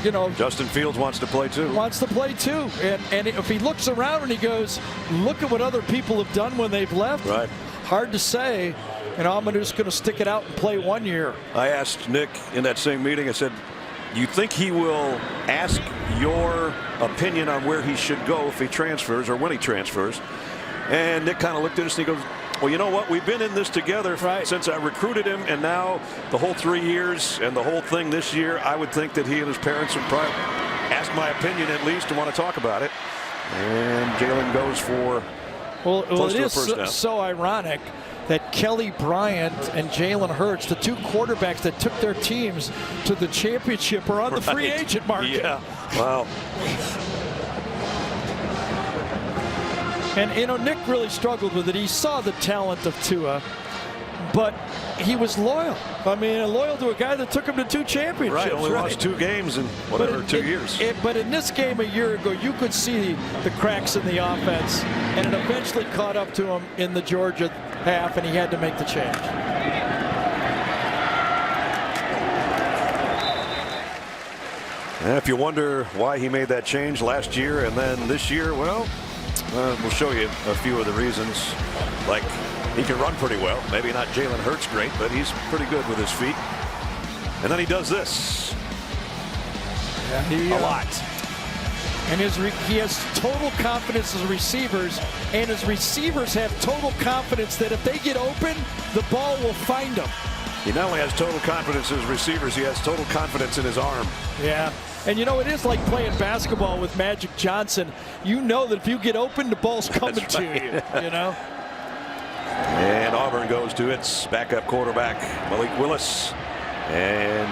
you know. Justin Fields wants to play too. Wants to play too. And if he looks around and he goes, look at what other people have done when they've left. Right. Hard to say. And I'm just going to stick it out and play 1 year. I asked Nick in that same meeting, I said, you think he will ask your opinion on where he should go if he transfers or when he transfers? And Nick kind of looked at us and he goes, well, you know what? We've been in this together since I recruited him, and now the whole 3 years and the whole thing this year, I would think that he and his parents would probably ask my opinion at least and want to talk about it. And Jalen goes for close to a first down. So ironic that Kelly Bryant and Jalen Hurts, the two quarterbacks that took their teams to the championship, are on the free agent market. Yeah, wow. And, you know, Nick really struggled with it. He saw the talent of Tua, but he was loyal. I mean, loyal to a guy that took him to 2 championships. Right, only lost 2 games in whatever, 2 years. But in this game a year ago, you could see the cracks in the offense, and it eventually caught up to him in the Georgia half, and he had to make the change. And if you wonder why he made that change last year and then this year, well, we'll show you a few of the reasons. Like, he can run pretty well. Maybe not Jalen Hurts great, but he's pretty good with his feet. And then he does this. Yeah, a lot. And he has total confidence as receivers, and his receivers have total confidence that if they get open, the ball will find them. He not only has total confidence in his receivers, he has total confidence in his arm. Yeah. And you know, it is like playing basketball with Magic Johnson. You know that if you get open, the ball's coming to you, you know? And Auburn goes to its backup quarterback, Malik Willis. And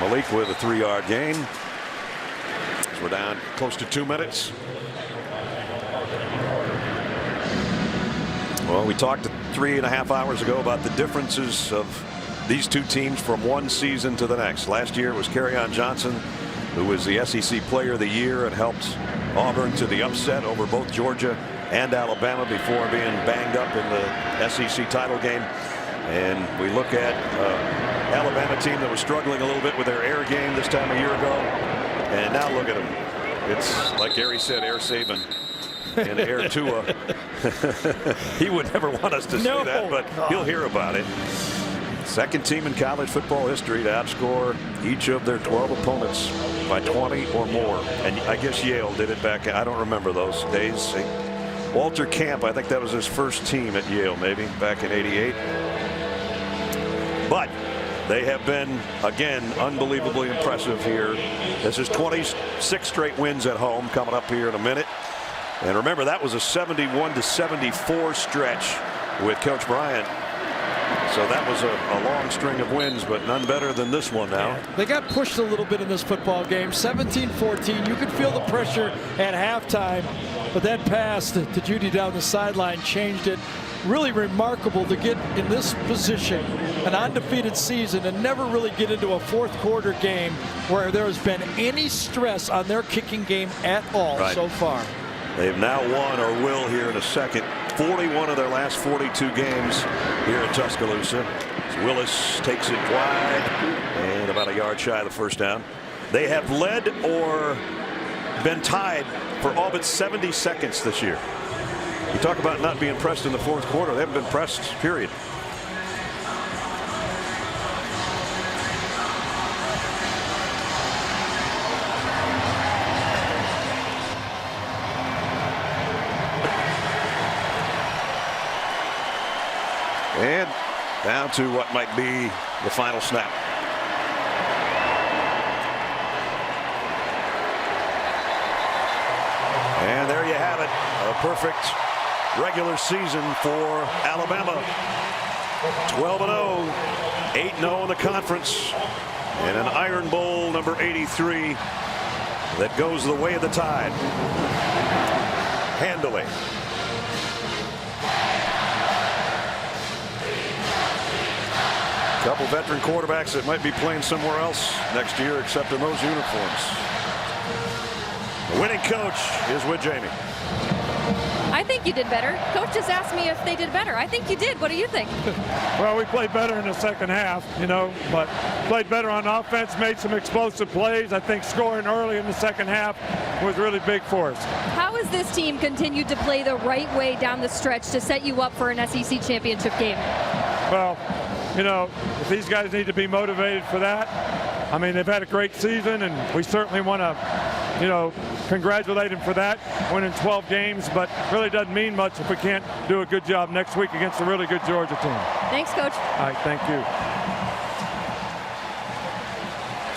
Malik with a 3-yard gain. As we're down close to 2 minutes. Well, we talked 3.5 hours ago about the differences of these two teams from one season to the next. Last year it was Kerryon Johnson, who was the SEC Player of the Year and helped Auburn to the upset over both Georgia and Alabama before being banged up in the SEC title game. And we look at Alabama team that was struggling a little bit with their air game this time a year ago. And now look at them. It's like Gary said, air Saban and air Tua. He would never want us to say that, but he'll hear about it. Second team in college football history to outscore each of their 12 opponents by 20 or more. And I guess Yale did it back. I don't remember those days. Walter Camp, I think that was his first team at Yale, maybe back in '88. But they have been, again, unbelievably impressive here. This is 26 straight wins at home coming up here in a minute. And remember, that was a 71-74 stretch with Coach Bryant. So that was a long string of wins, but none better than this one now. Yeah, they got pushed a little bit in this football game. 17-14. You could feel the pressure at halftime, but that pass to Judy down the sideline changed it. Really remarkable to get in this position, an undefeated season, and never really get into a fourth quarter game where there has been any stress on their kicking game at all so far. They've now won, or will here in a second, 41 of their last 42 games here in Tuscaloosa. As Willis takes it wide and about a yard shy of the first down. They have led or been tied for all but 70 seconds this year. You talk about not being pressed in the fourth quarter. They haven't been pressed, period. And down to what might be the final snap. And there you have it. A perfect regular season for Alabama. 12-0, 8-0 in the conference, and an Iron Bowl number 83 that goes the way of the Tide. Handily. Couple veteran quarterbacks that might be playing somewhere else next year except in those uniforms. The winning coach is with Jamie. I think you did better. Coach just asked me if they did better. I think you did. What do you think? Well, we played better in the second half, you know, but played better on offense, made some explosive plays. I think scoring early in the second half was really big for us. How has this team continued to play the right way down the stretch to set you up for an SEC championship game? Well, you know, if these guys need to be motivated for that, I mean, they've had a great season, and we certainly want to, congratulate them for that, winning 12 games, but really doesn't mean much if we can't do a good job next week against a really good Georgia team. Thanks, Coach. All right, thank you.